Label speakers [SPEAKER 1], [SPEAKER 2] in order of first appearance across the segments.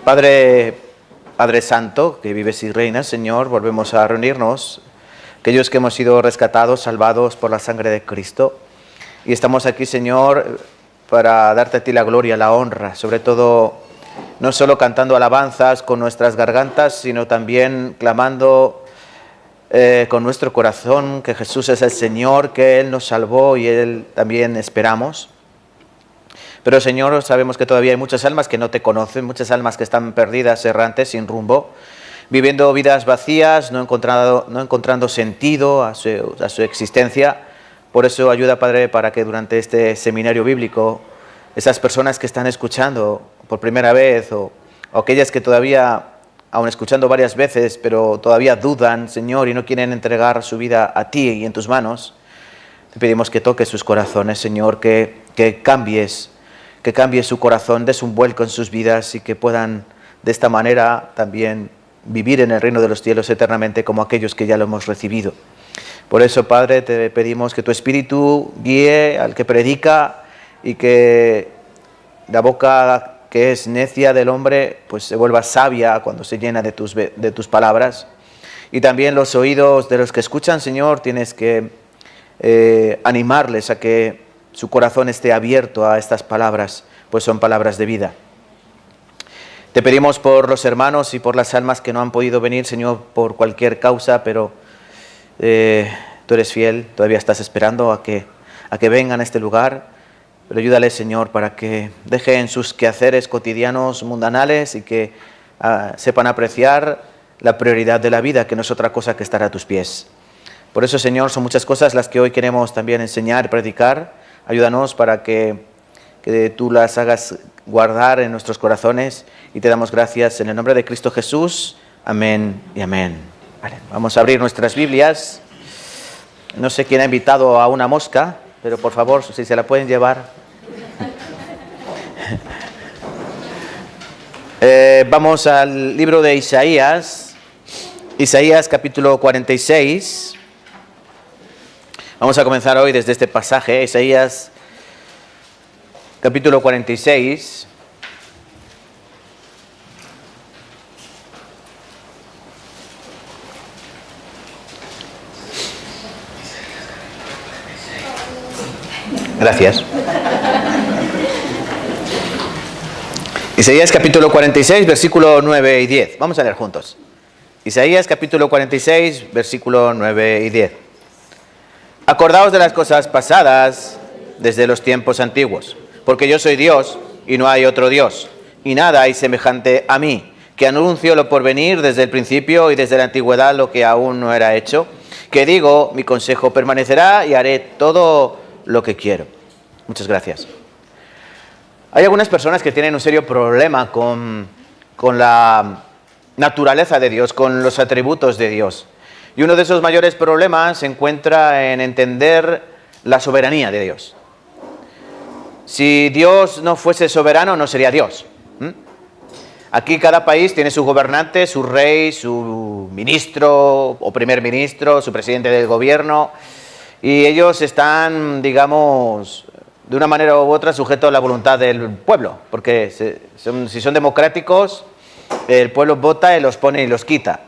[SPEAKER 1] Padre Santo, que vives y reinas, Señor, volvemos a reunirnos, aquellos que hemos sido rescatados, salvados por la sangre de Cristo. Y estamos aquí, Señor, para darte a ti la gloria, la honra, sobre todo, no solo cantando alabanzas con nuestras gargantas, sino también clamando con nuestro corazón que Jesús es el Señor, que Él nos salvó y Él también esperamos. Pero, Señor, sabemos que todavía hay muchas almas que no te conocen, muchas almas que están perdidas, errantes, sin rumbo, viviendo vidas vacías, no encontrando sentido a su existencia. Por eso ayuda, Padre, para que durante este seminario bíblico, esas personas que están escuchando por primera vez o aquellas que todavía, aun escuchando varias veces, pero todavía dudan, Señor, y no quieren entregar su vida a ti y en tus manos, te pedimos que toques sus corazones, Señor, que cambies su corazón, des un vuelco en sus vidas y que puedan de esta manera también vivir en el reino de los cielos eternamente como aquellos que ya lo hemos recibido. Por eso, Padre, te pedimos que tu Espíritu guíe al que predica y que la boca que es necia del hombre pues se vuelva sabia cuando se llena de tus palabras. Y también los oídos de los que escuchan, Señor, tienes que animarles a que su corazón esté abierto a estas palabras, pues son palabras de vida. Te pedimos por los hermanos y por las almas que no han podido venir, Señor, por cualquier causa, pero tú eres fiel, todavía estás esperando a que vengan a este lugar. Pero ayúdales, Señor, para que dejen sus quehaceres cotidianos, mundanales, y que sepan apreciar la prioridad de la vida, que no es otra cosa que estar a tus pies. Por eso, Señor, son muchas cosas las que hoy queremos también enseñar y predicar. Ayúdanos para que tú las hagas guardar en nuestros corazones, y te damos gracias en el nombre de Cristo Jesús. Amén y amén. Vale, vamos a abrir nuestras Biblias. No sé quién ha invitado a una mosca, pero por favor, si se la pueden llevar. Vamos al libro de Isaías capítulo 46. Vamos a comenzar hoy desde este pasaje, Isaías capítulo 46. Gracias. Isaías capítulo 46, versículo 9 y 10. Vamos a leer juntos. Isaías capítulo 46, versículo 9 y 10. Acordaos de las cosas pasadas desde los tiempos antiguos, porque yo soy Dios y no hay otro Dios, y nada hay semejante a mí, que anuncio lo por venir desde el principio y desde la antigüedad lo que aún no era hecho, que digo, mi consejo permanecerá y haré todo lo que quiero. Muchas gracias. Hay algunas personas que tienen un serio problema con la naturaleza de Dios, con los atributos de Dios. Y uno de esos mayores problemas se encuentra en entender la soberanía de Dios. Si Dios no fuese soberano, no sería Dios. Aquí cada país tiene su gobernante, su rey, su ministro o primer ministro, su presidente del gobierno, y ellos están, digamos, de una manera u otra sujetos a la voluntad del pueblo, porque si son democráticos, el pueblo vota y los pone y los quita.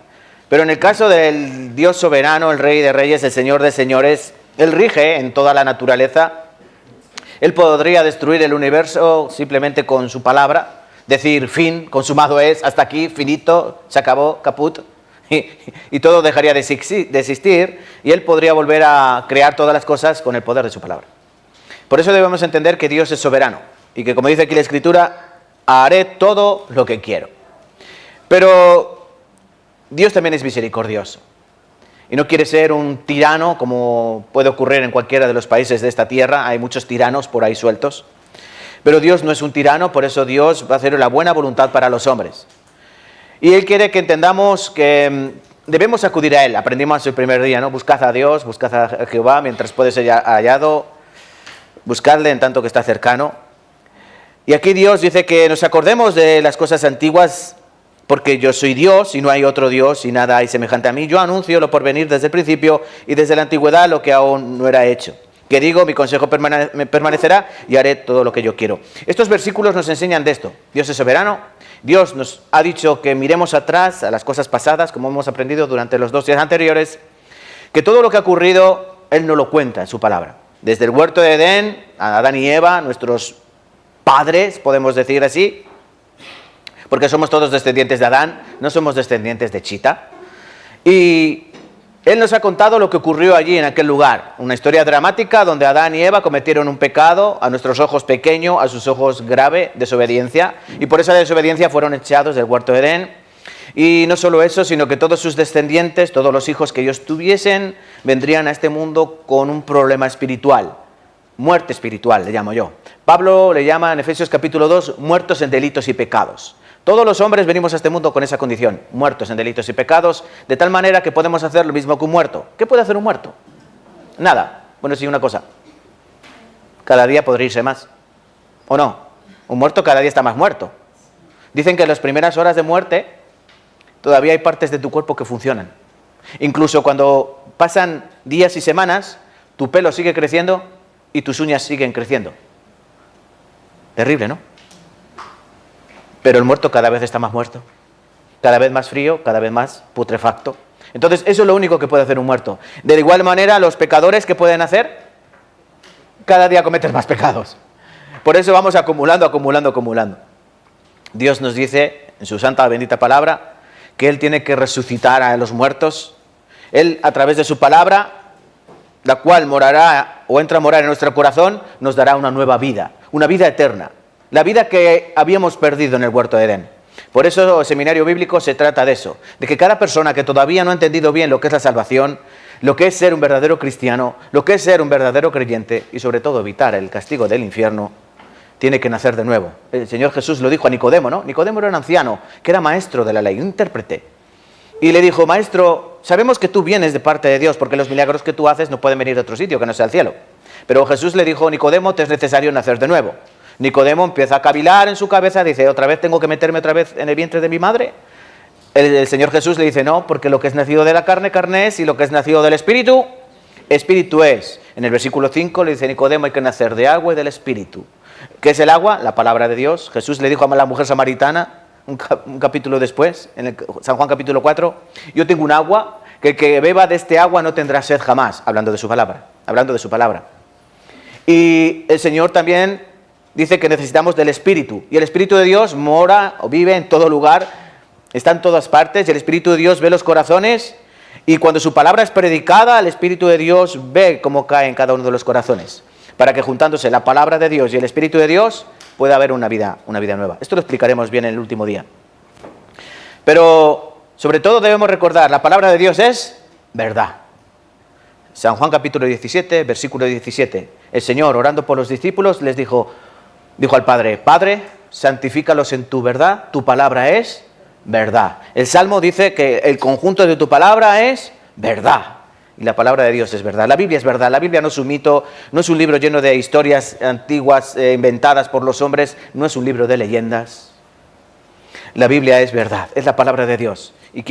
[SPEAKER 1] Pero en el caso del Dios soberano, el Rey de Reyes, el Señor de Señores, Él rige en toda la naturaleza. Él podría destruir el universo simplemente con su palabra, decir fin, consumado es, hasta aquí, finito, se acabó, caput, y todo dejaría de existir, y Él podría volver a crear todas las cosas con el poder de su palabra. Por eso debemos entender que Dios es soberano, y que, como dice aquí la Escritura, haré todo lo que quiero. Pero Dios también es misericordioso y no quiere ser un tirano como puede ocurrir en cualquiera de los países de esta tierra. Hay muchos tiranos por ahí sueltos, pero Dios no es un tirano. Por eso Dios va a hacer la buena voluntad para los hombres, y Él quiere que entendamos que debemos acudir a Él. Aprendimos el primer día, ¿no? Buscad a Dios, buscad a Jehová mientras puede ser hallado, buscadle en tanto que está cercano. Y aquí Dios dice que nos acordemos de las cosas antiguas, porque yo soy Dios y no hay otro Dios y nada hay semejante a mí. Yo anuncio lo por venir desde el principio y desde la antigüedad lo que aún no era hecho, que digo, mi consejo me permanecerá y haré todo lo que yo quiero. Estos versículos nos enseñan de esto. Dios es soberano. Dios nos ha dicho que miremos atrás a las cosas pasadas, como hemos aprendido durante los 2 días anteriores, que todo lo que ha ocurrido, Él nos lo cuenta en su palabra. Desde el huerto de Edén, a Adán y Eva, nuestros padres, podemos decir así, porque somos todos descendientes de Adán, no somos descendientes de Chita. Y Él nos ha contado lo que ocurrió allí en aquel lugar, una historia dramática donde Adán y Eva cometieron un pecado, a nuestros ojos pequeño, a sus ojos grave, desobediencia, y por esa desobediencia fueron echados del huerto de Edén. Y no solo eso, sino que todos sus descendientes, todos los hijos que ellos tuviesen, vendrían a este mundo con un problema espiritual, muerte espiritual, le llamo yo. Pablo le llama en Efesios capítulo 2, muertos en delitos y pecados. Todos los hombres venimos a este mundo con esa condición, muertos en delitos y pecados, de tal manera que podemos hacer lo mismo que un muerto. ¿Qué puede hacer un muerto? Nada. Bueno, sí, una cosa. Cada día podría irse más. ¿O no? Un muerto cada día está más muerto. Dicen que en las primeras horas de muerte todavía hay partes de tu cuerpo que funcionan. Incluso cuando pasan días y semanas, tu pelo sigue creciendo y tus uñas siguen creciendo. Terrible, ¿no? Pero el muerto cada vez está más muerto, cada vez más frío, cada vez más putrefacto. Entonces, eso es lo único que puede hacer un muerto. De igual manera, los pecadores, ¿qué pueden hacer? Cada día cometen más pecados. Por eso vamos acumulando. Dios nos dice, en su santa bendita palabra, que Él tiene que resucitar a los muertos. Él, a través de su palabra, la cual morará o entra a morar en nuestro corazón, nos dará una nueva vida, una vida eterna. La vida que habíamos perdido en el huerto de Edén. Por eso el seminario bíblico se trata de eso, de que cada persona que todavía no ha entendido bien lo que es la salvación, lo que es ser un verdadero cristiano, lo que es ser un verdadero creyente y sobre todo evitar el castigo del infierno, tiene que nacer de nuevo. El Señor Jesús lo dijo a Nicodemo, ¿no? Nicodemo era un anciano, que era maestro de la ley, un intérprete. Y le dijo, maestro, sabemos que tú vienes de parte de Dios, porque los milagros que tú haces no pueden venir de otro sitio que no sea el cielo. Pero Jesús le dijo, Nicodemo, te es necesario nacer de nuevo. Nicodemo empieza a cavilar en su cabeza, dice, ¿otra vez tengo que meterme otra vez en el vientre de mi madre? El Señor Jesús le dice, no, porque lo que es nacido de la carne, carne es, y lo que es nacido del Espíritu, Espíritu es. En el versículo 5 le dice Nicodemo, hay que nacer de agua y del Espíritu. ¿Qué es el agua? La palabra de Dios. Jesús le dijo a la mujer samaritana, un capítulo después, en el San Juan capítulo 4, yo tengo un agua, que el que beba de este agua no tendrá sed jamás, hablando de su palabra. Y el Señor también dice que necesitamos del Espíritu. Y el Espíritu de Dios mora o vive en todo lugar, está en todas partes. Y el Espíritu de Dios ve los corazones. Y cuando su palabra es predicada, el Espíritu de Dios ve cómo cae en cada uno de los corazones. Para que juntándose la palabra de Dios y el Espíritu de Dios pueda haber una vida nueva. Esto lo explicaremos bien en el último día. Pero sobre todo debemos recordar, la palabra de Dios es verdad. San Juan capítulo 17, versículo 17. El Señor, orando por los discípulos, les dijo al Padre, Padre, santifícalos en tu verdad, tu palabra es verdad. El Salmo dice que el conjunto de tu palabra es verdad. Y la palabra de Dios es verdad. La Biblia es verdad. La Biblia no es un mito, no es un libro lleno de historias antiguas inventadas por los hombres, no es un libro de leyendas. La Biblia es verdad, es la palabra de Dios. Y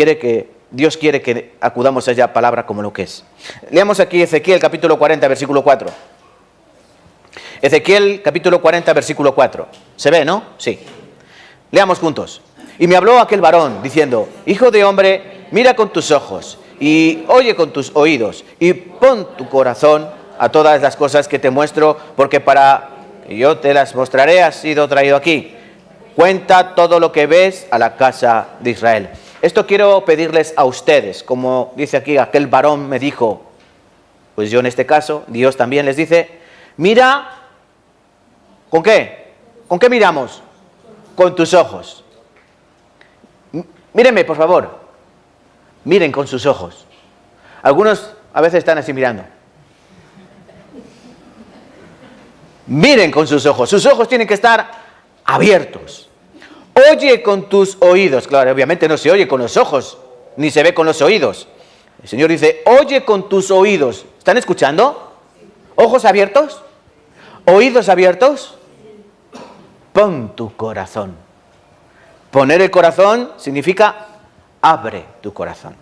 [SPEAKER 1] Dios quiere que acudamos a ella palabra como lo que es. Leamos aquí Ezequiel capítulo 40, versículo 4. Ezequiel capítulo 40, versículo 4. ¿Se ve, no? Sí. Leamos juntos. Y me habló aquel varón, diciendo, Hijo de hombre, mira con tus ojos, y oye con tus oídos, y pon tu corazón a todas las cosas que te muestro, porque para que yo te las mostraré has sido traído aquí. Cuenta todo lo que ves a la casa de Israel. Esto quiero pedirles a ustedes, como dice aquí, aquel varón me dijo, pues yo en este caso, Dios también les dice, mira. ¿Con qué? ¿Con qué miramos? Con tus ojos. Mírenme, por favor. Miren con sus ojos. Algunos a veces están así mirando. Miren con sus ojos. Sus ojos tienen que estar abiertos. Oye con tus oídos. Claro, obviamente no se oye con los ojos, ni se ve con los oídos. El Señor dice, oye con tus oídos. ¿Están escuchando? ¿Ojos abiertos? ¿Oídos abiertos? Pon tu corazón. Poner el corazón significa abre tu corazón.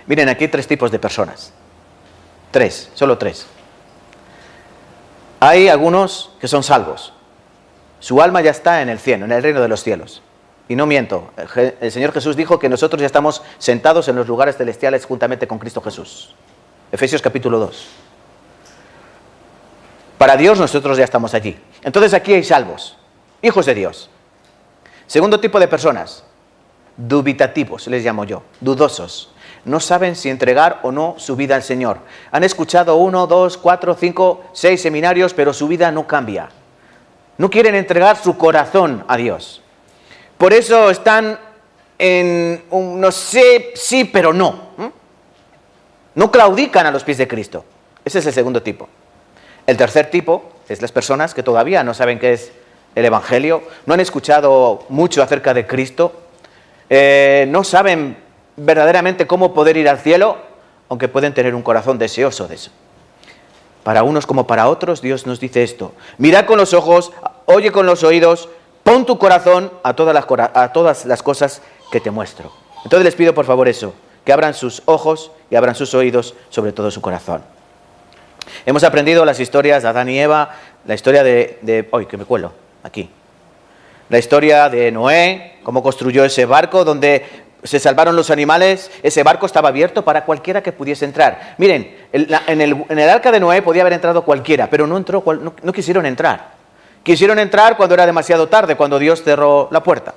[SPEAKER 1] Miren, aquí hay 3 tipos de personas. 3, solo 3. Hay algunos que son salvos. Su alma ya está en el cielo, en el reino de los cielos. Y no miento, el Señor Jesús dijo que nosotros ya estamos sentados en los lugares celestiales juntamente con Cristo Jesús. Efesios capítulo 2. Para Dios nosotros ya estamos allí. Entonces aquí hay salvos, hijos de Dios. Segundo tipo de personas, dubitativos, les llamo yo, dudosos. No saben si entregar o no su vida al Señor. Han escuchado 1, 2, 4, 5, 6 seminarios, pero su vida no cambia. No quieren entregar su corazón a Dios. Por eso están en un no sé, sí, pero no. No claudican a los pies de Cristo. Ese es el segundo tipo. El tercer tipo es las personas que todavía no saben qué es el Evangelio, no han escuchado mucho acerca de Cristo, no saben verdaderamente cómo poder ir al cielo, aunque pueden tener un corazón deseoso de eso. Para unos como para otros, Dios nos dice esto: mira con los ojos, oye con los oídos, pon tu corazón a todas las cosas que te muestro. Entonces les pido por favor eso, que abran sus ojos y abran sus oídos, sobre todo su corazón. Hemos aprendido las historias de Adán y Eva, la historia la historia de Noé, cómo construyó ese barco donde se salvaron los animales. Ese barco estaba abierto para cualquiera que pudiese entrar. Miren, en el arca de Noé podía haber entrado cualquiera, pero no quisieron entrar. Quisieron entrar cuando era demasiado tarde, cuando Dios cerró la puerta.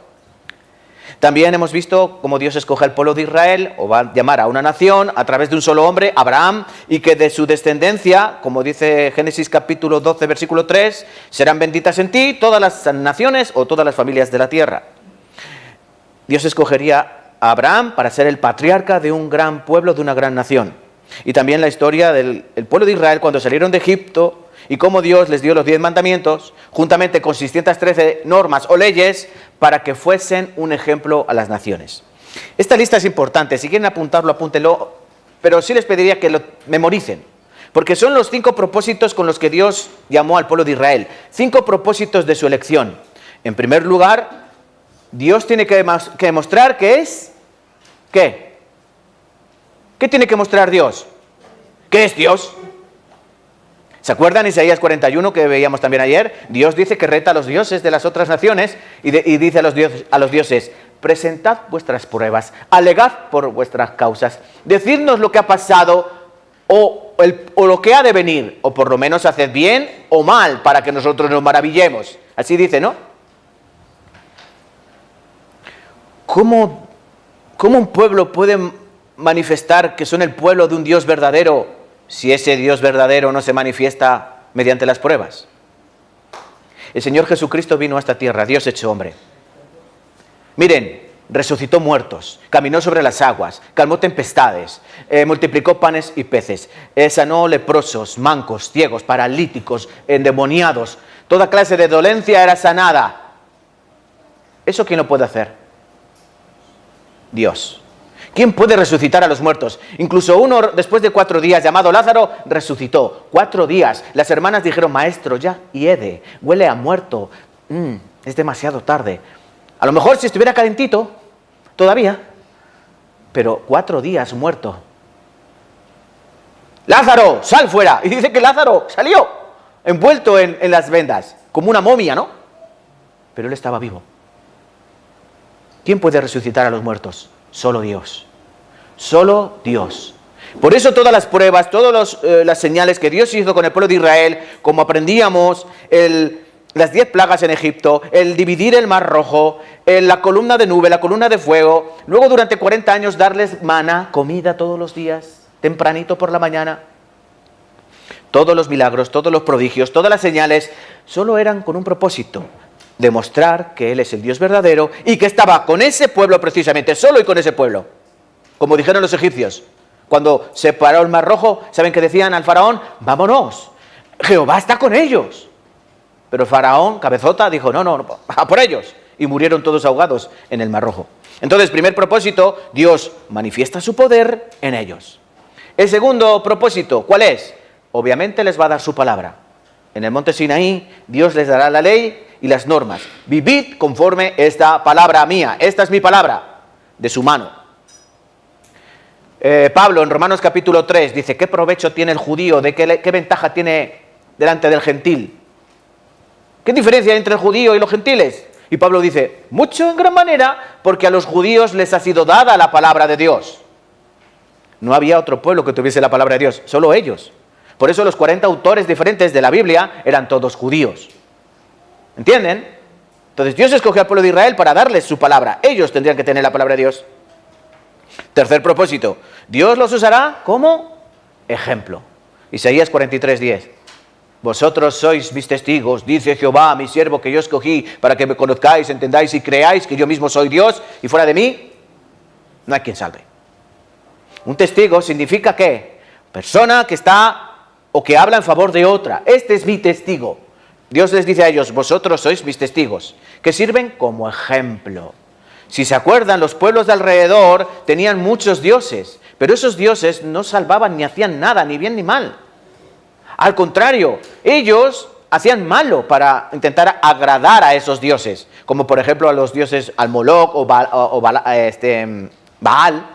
[SPEAKER 1] También hemos visto cómo Dios escoge al pueblo de Israel, o va a llamar a una nación a través de un solo hombre, Abraham, y que de su descendencia, como dice Génesis capítulo 12, versículo 3, serán benditas en ti todas las naciones o todas las familias de la tierra. Dios escogería a Abraham para ser el patriarca de un gran pueblo, de una gran nación. Y también la historia del pueblo de Israel cuando salieron de Egipto y cómo Dios les dio los 10 mandamientos, juntamente con 613 normas o leyes, para que fuesen un ejemplo a las naciones. Esta lista es importante, si quieren apuntarlo, apúntenlo, pero sí les pediría que lo memoricen, porque son los 5 propósitos con los que Dios llamó al pueblo de Israel, 5 propósitos de su elección. En primer lugar, Dios tiene que demostrar que es, ¿qué? ¿Qué tiene que mostrar Dios? ¿Qué es Dios? ¿Se acuerdan Isaías 41 que veíamos también ayer? Dios dice que reta a los dioses de las otras naciones y dice a los dioses: presentad vuestras pruebas, alegad por vuestras causas, decidnos lo que ha pasado o lo que ha de venir, o por lo menos haced bien o mal para que nosotros nos maravillemos. Así dice, ¿no? ¿Cómo un pueblo puede manifestar que son el pueblo de un Dios verdadero si ese Dios verdadero no se manifiesta mediante las pruebas? El Señor Jesucristo vino a esta tierra, Dios hecho hombre. Miren, resucitó muertos, caminó sobre las aguas, calmó tempestades, multiplicó panes y peces, sanó leprosos, mancos, ciegos, paralíticos, endemoniados. Toda clase de dolencia era sanada. ¿Eso quién lo puede hacer? Dios. ¿Quién puede resucitar a los muertos? Incluso uno, después de 4 días, llamado Lázaro, resucitó. 4 días. Las hermanas dijeron: maestro, ya hiede, huele a muerto. Es demasiado tarde. A lo mejor si estuviera calentito, todavía. Pero 4 días muerto. Lázaro, sal fuera. Y dice que Lázaro salió, envuelto en las vendas, como una momia, ¿no? Pero él estaba vivo. ¿Quién puede resucitar a los muertos? Solo Dios. Solo Dios. Por eso todas las pruebas, todas las señales que Dios hizo con el pueblo de Israel, como aprendíamos, las 10 plagas en Egipto, el dividir el mar rojo, la columna de nube, la columna de fuego, luego durante 40 años darles maná, comida todos los días, tempranito por la mañana. Todos los milagros, todos los prodigios, todas las señales, solo eran con un propósito: demostrar que Él es el Dios verdadero y que estaba con ese pueblo precisamente, solo y con ese pueblo. Como dijeron los egipcios, cuando se paró el mar rojo, ¿saben qué decían al faraón? Vámonos, Jehová está con ellos. Pero el faraón, cabezota, dijo: no, a por ellos. Y murieron todos ahogados en el mar rojo. Entonces, primer propósito, Dios manifiesta su poder en ellos. El segundo propósito, ¿cuál es? Obviamente les va a dar su palabra. En el monte Sinaí, Dios les dará la ley y las normas. Vivid conforme esta palabra mía. Esta es mi palabra, de su mano. Pablo en Romanos capítulo 3 dice, ¿qué provecho tiene el judío? ¿Qué ventaja tiene delante del gentil? ¿Qué diferencia hay entre el judío y los gentiles? Y Pablo dice, mucho en gran manera, porque a los judíos les ha sido dada la palabra de Dios. No había otro pueblo que tuviese la palabra de Dios, solo ellos. Por eso los 40 autores diferentes de la Biblia eran todos judíos. ¿Entienden? Entonces Dios escogió al pueblo de Israel para darles su palabra. Ellos tendrían que tener la palabra de Dios. Tercer propósito, Dios los usará como ejemplo. Isaías 43:10. Vosotros sois mis testigos, dice Jehová, mi siervo que yo escogí, para que me conozcáis, entendáis y creáis que yo mismo soy Dios, y fuera de mí no hay quien salve. Un testigo significa ¿qué? Persona que está o que habla en favor de otra. Este es mi testigo. Dios les dice a ellos, vosotros sois mis testigos, que sirven como ejemplo. Si se acuerdan, los pueblos de alrededor tenían muchos dioses, pero esos dioses no salvaban ni hacían nada, ni bien ni mal. Al contrario, ellos hacían malo para intentar agradar a esos dioses, como por ejemplo a los dioses Al-Moloch o Baal.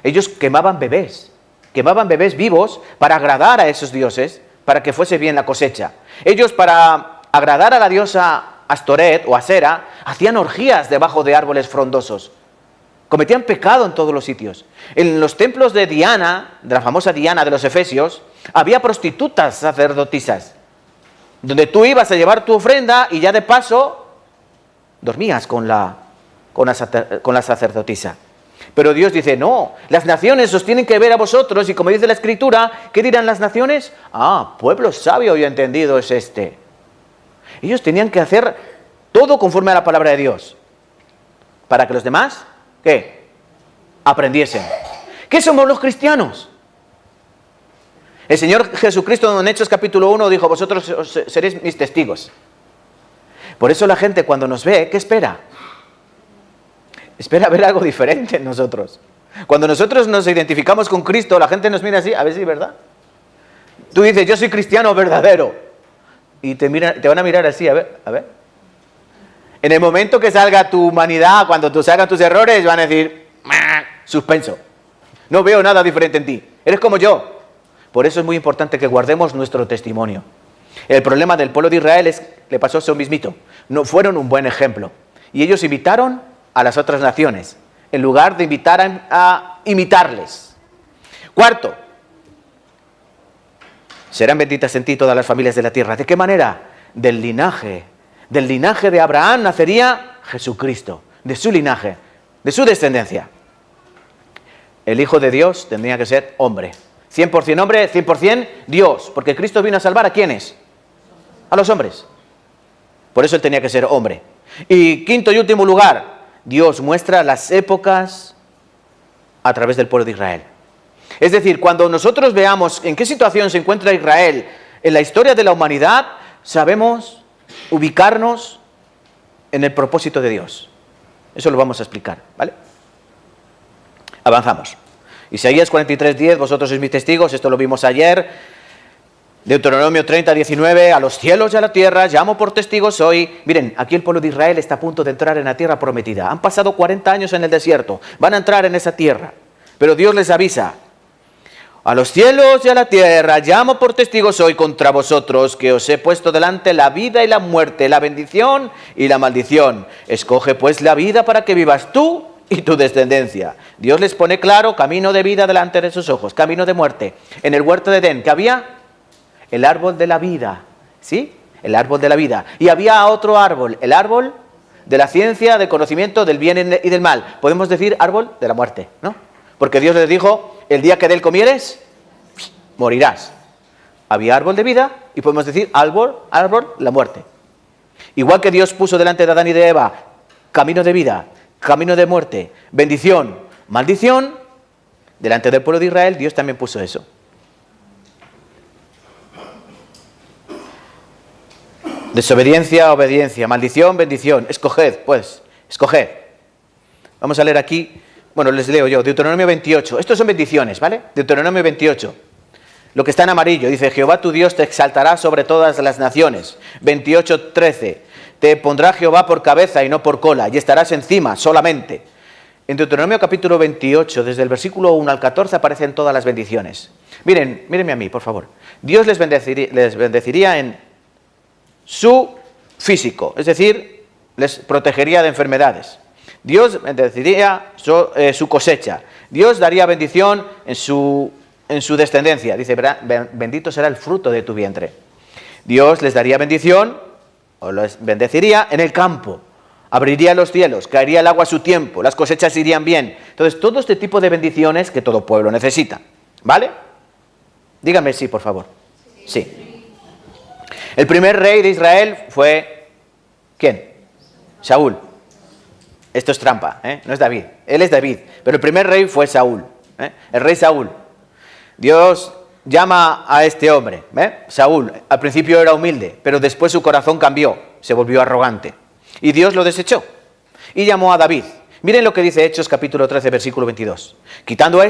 [SPEAKER 1] Ellos quemaban bebés vivos para agradar a esos dioses, para que fuese bien la cosecha. Ellos, para agradar a la diosa Astoret o Asera, hacían orgías debajo de árboles frondosos. Cometían pecado en todos los sitios. En los templos de Diana, de la famosa Diana de los Efesios, había prostitutas sacerdotisas, donde tú ibas a llevar tu ofrenda y ya de paso dormías con la sacerdotisa. Pero Dios dice, no, las naciones os tienen que ver a vosotros, y como dice la Escritura, ¿qué dirán las naciones? Ah, pueblo sabio y entendido es este. Ellos tenían que hacer todo conforme a la palabra de Dios, para que los demás, ¿qué? Aprendiesen. ¿Qué somos los cristianos? El Señor Jesucristo en Hechos capítulo 1 dijo, vosotros seréis mis testigos. Por eso la gente cuando nos ve, ¿qué espera? Espera ver algo diferente en nosotros. Cuando nosotros nos identificamos con Cristo, la gente nos mira así, a ver si es verdad. Tú dices, yo soy cristiano verdadero. Y te van a mirar así, a ver. En el momento que salga tu humanidad, cuando tú salgan tus errores, van a decir, suspenso. No veo nada diferente en ti. Eres como yo. Por eso es muy importante que guardemos nuestro testimonio. El problema del pueblo de Israel le pasó eso mismito. No fueron un buen ejemplo. Y ellos imitaron a las otras naciones, en lugar de invitar a imitarles. Cuarto, serán benditas en ti todas las familias de la tierra. ¿De qué manera? Del linaje de Abraham nacería Jesucristo, de su linaje, de su descendencia. El Hijo de Dios tendría que ser hombre, 100% hombre, 100% Dios, porque Cristo vino a salvar ¿a quiénes? A los hombres. Por eso Él tenía que ser hombre. Y quinto y último lugar, Dios muestra las épocas a través del pueblo de Israel. Es decir, cuando nosotros veamos en qué situación se encuentra Israel en la historia de la humanidad, sabemos ubicarnos en el propósito de Dios. Eso lo vamos a explicar, ¿vale? Avanzamos. Isaías 43:10, vosotros sois mis testigos, esto lo vimos ayer. Deuteronomio 30:19, a los cielos y a la tierra llamo por testigos hoy. Miren, aquí el pueblo de Israel está a punto de entrar en la tierra prometida. Han pasado 40 años en el desierto, van a entrar en esa tierra. Pero Dios les avisa, a los cielos y a la tierra llamo por testigos hoy contra vosotros, que os he puesto delante la vida y la muerte, la bendición y la maldición. Escoge pues la vida para que vivas tú y tu descendencia. Dios les pone claro camino de vida delante de sus ojos, camino de muerte. En el huerto de Edén, ¿qué había? El árbol de la vida, ¿sí? El árbol de la vida. Y había otro árbol, el árbol de la ciencia, del conocimiento del bien y del mal. Podemos decir árbol de la muerte, ¿no? Porque Dios les dijo, el día que de él comieres, morirás. Había árbol de vida y podemos decir árbol, la muerte. Igual que Dios puso delante de Adán y de Eva camino de vida, camino de muerte, bendición, maldición, delante del pueblo de Israel Dios también puso eso. Desobediencia, obediencia, maldición, bendición. Escoged, pues, escoged. Vamos a leer aquí, bueno, les leo yo, Deuteronomio 28. Estos son bendiciones, ¿vale? Deuteronomio 28. Lo que está en amarillo, dice, Jehová tu Dios te exaltará sobre todas las naciones. 28:13. Te pondrá Jehová por cabeza y no por cola, y estarás encima solamente. En Deuteronomio capítulo 28, desde el versículo 1 al 14, aparecen todas las bendiciones. Mírenme a mí, por favor. Dios les bendeciría en su físico, es decir, les protegería de enfermedades. Dios bendeciría su cosecha. Dios daría bendición en su descendencia. Dice, bendito será el fruto de tu vientre. Dios les daría bendición, o les bendeciría en el campo. Abriría los cielos, caería el agua a su tiempo, las cosechas irían bien. Entonces, todo este tipo de bendiciones que todo pueblo necesita. ¿Vale? Díganme sí, por favor. Sí. El primer rey de Israel fue... ¿quién? Saúl. Esto es trampa, no es David. Él es David, pero el primer rey fue Saúl. El rey Saúl. Dios llama a este hombre, Saúl. Al principio era humilde, pero después su corazón cambió, se volvió arrogante. Y Dios lo desechó y llamó a David. Miren lo que dice Hechos capítulo 13, versículo 22. Quitando a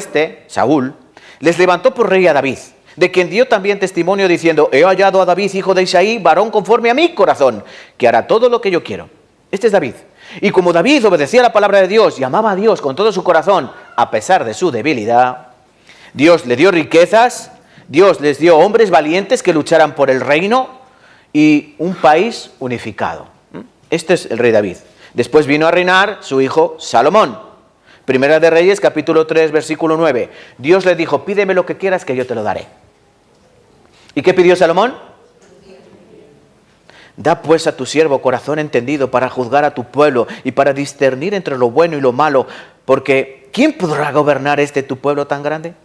[SPEAKER 1] Saúl, les levantó por rey a David, de quien dio también testimonio diciendo, he hallado a David, hijo de Isaí, varón conforme a mi corazón, que hará todo lo que yo quiero. Este es David. Y como David obedecía la palabra de Dios y amaba a Dios con todo su corazón, a pesar de su debilidad, Dios le dio riquezas, Dios les dio hombres valientes que lucharan por el reino y un país unificado. Este es el rey David. Después vino a reinar su hijo Salomón. Primera de Reyes, capítulo 3, versículo 9. Dios le dijo, pídeme lo que quieras que yo te lo daré. ¿Y qué pidió Salomón? Da pues a tu siervo corazón entendido para juzgar a tu pueblo y para discernir entre lo bueno y lo malo, porque ¿quién podrá gobernar tu pueblo tan grande?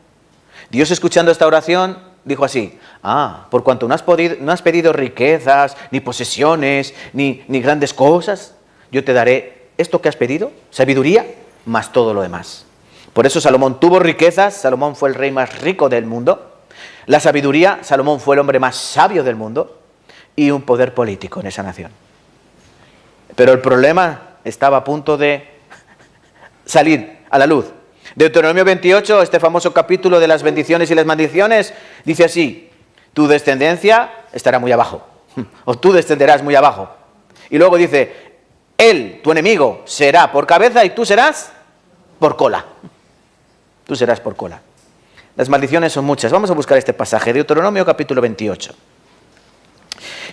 [SPEAKER 1] Dios, escuchando esta oración, dijo así, por cuanto no has pedido riquezas, ni posesiones, ni grandes cosas, yo te daré esto que has pedido, sabiduría, más todo lo demás. Por eso Salomón tuvo riquezas, Salomón fue el rey más rico del mundo. La sabiduría, Salomón fue el hombre más sabio del mundo. Y un poder político en esa nación. Pero el problema estaba a punto de salir a la luz. Deuteronomio 28, este famoso capítulo de las bendiciones y las maldiciones, dice así, tu descendencia estará muy abajo, o tú descenderás muy abajo. Y luego dice, él, tu enemigo, será por cabeza y tú serás por cola. Tú serás por cola. Las maldiciones son muchas. Vamos a buscar este pasaje, Deuteronomio capítulo 28.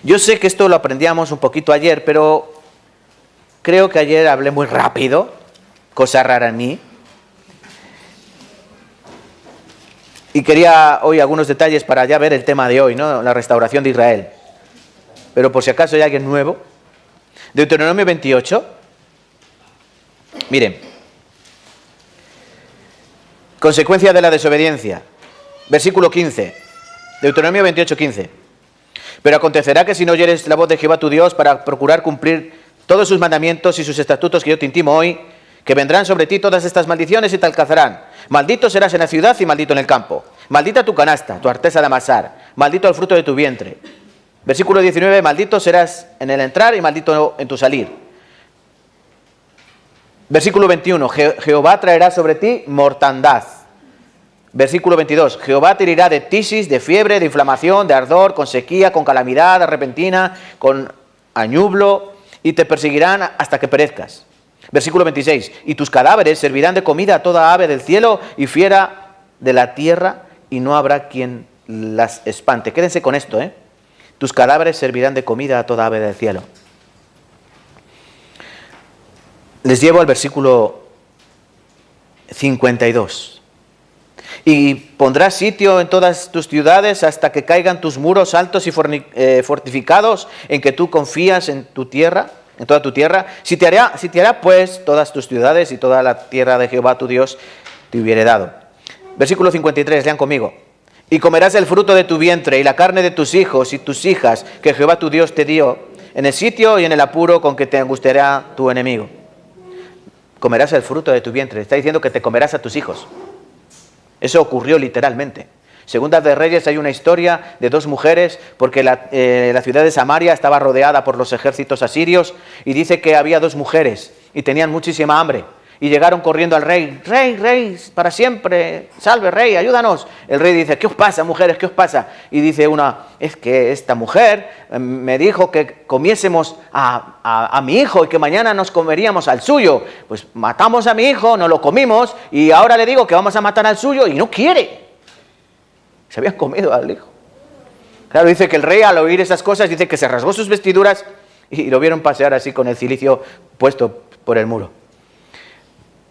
[SPEAKER 1] Yo sé que esto lo aprendíamos un poquito ayer, pero creo que ayer hablé muy rápido, cosa rara en mí. Y quería hoy algunos detalles para ya ver el tema de hoy, ¿no? La restauración de Israel. Pero por si acaso hay alguien nuevo. Deuteronomio 28. Miren. Consecuencia de la desobediencia. Versículo 15. Deuteronomio 28, 15. Pero acontecerá que si no oyeres la voz de Jehová tu Dios para procurar cumplir todos sus mandamientos y sus estatutos que yo te intimo hoy, que vendrán sobre ti todas estas maldiciones y te alcanzarán. Maldito serás en la ciudad y maldito en el campo. Maldita tu canasta, tu arteza de amasar. Maldito el fruto de tu vientre. Versículo 19, maldito serás en el entrar y maldito en tu salir. Versículo 21, Jehová traerá sobre ti mortandad. Versículo 22, Jehová te herirá de tisis, de fiebre, de inflamación, de ardor, con sequía, con calamidad repentina, con añublo, y te perseguirán hasta que perezcas. Versículo 26, y tus cadáveres servirán de comida a toda ave del cielo y fiera de la tierra, y no habrá quien las espante. Quédense con esto, Tus cadáveres servirán de comida a toda ave del cielo. Les llevo al versículo 52. Y pondrás sitio en todas tus ciudades hasta que caigan tus muros altos y fortificados en que tú confías en tu tierra, en toda tu tierra. Si te hará pues todas tus ciudades y toda la tierra de Jehová tu Dios te hubiere dado. Versículo 53, lean conmigo. Y comerás el fruto de tu vientre y la carne de tus hijos y tus hijas que Jehová tu Dios te dio en el sitio y en el apuro con que te angustiará tu enemigo. Comerás el fruto de tu vientre. Está diciendo que te comerás a tus hijos. Eso ocurrió literalmente. Segunda de Reyes hay una historia de dos mujeres porque la ciudad de Samaria estaba rodeada por los ejércitos asirios y dice que había dos mujeres y tenían muchísima hambre. Y llegaron corriendo al rey. Rey, rey, para siempre, salve rey, ayúdanos. El rey dice, ¿qué os pasa, mujeres? ¿Qué os pasa? Y dice una, es que esta mujer me dijo que comiésemos a mi hijo y que mañana nos comeríamos al suyo. Pues matamos a mi hijo, nos lo comimos y ahora le digo que vamos a matar al suyo y no quiere. Se habían comido al hijo. Claro, dice que el rey al oír esas cosas dice que se rasgó sus vestiduras y lo vieron pasear así con el cilicio puesto por el muro.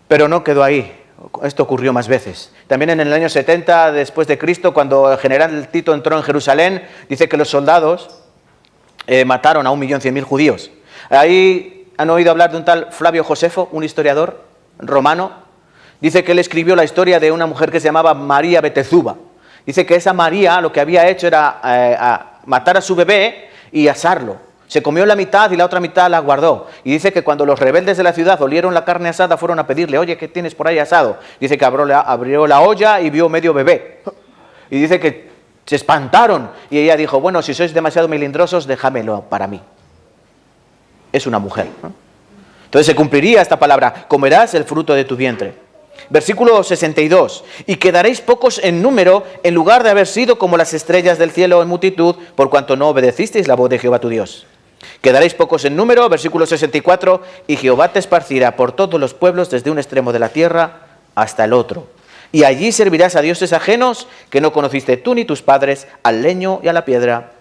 [SPEAKER 1] Pero no quedó ahí, esto ocurrió más veces. También en el año 70 después de Cristo, cuando el general Tito entró en Jerusalén, dice que los soldados mataron a 1.100.000 judíos. Ahí han oído hablar de un tal Flavio Josefo, un historiador romano. Dice que él escribió la historia de una mujer que se llamaba María Betezuba. Dice que esa María lo que había hecho era matar a su bebé y asarlo. Se comió la mitad y la otra mitad la guardó. Y dice que cuando los rebeldes de la ciudad olieron la carne asada, fueron a pedirle, oye, ¿qué tienes por ahí asado? Dice que abrió la olla y vio medio bebé. Y dice que se espantaron. Y ella dijo, bueno, si sois demasiado melindrosos, déjamelo para mí. Es una mujer, ¿no? Entonces se cumpliría esta palabra, comerás el fruto de tu vientre. Versículo 62, y quedaréis pocos en número en lugar de haber sido como las estrellas del cielo en multitud, por cuanto no obedecisteis la voz de Jehová tu Dios. Quedaréis pocos en número, versículo 64, y Jehová te esparcirá por todos los pueblos desde un extremo de la tierra hasta el otro. Y allí servirás a dioses ajenos que no conociste tú ni tus padres, al leño y a la piedra.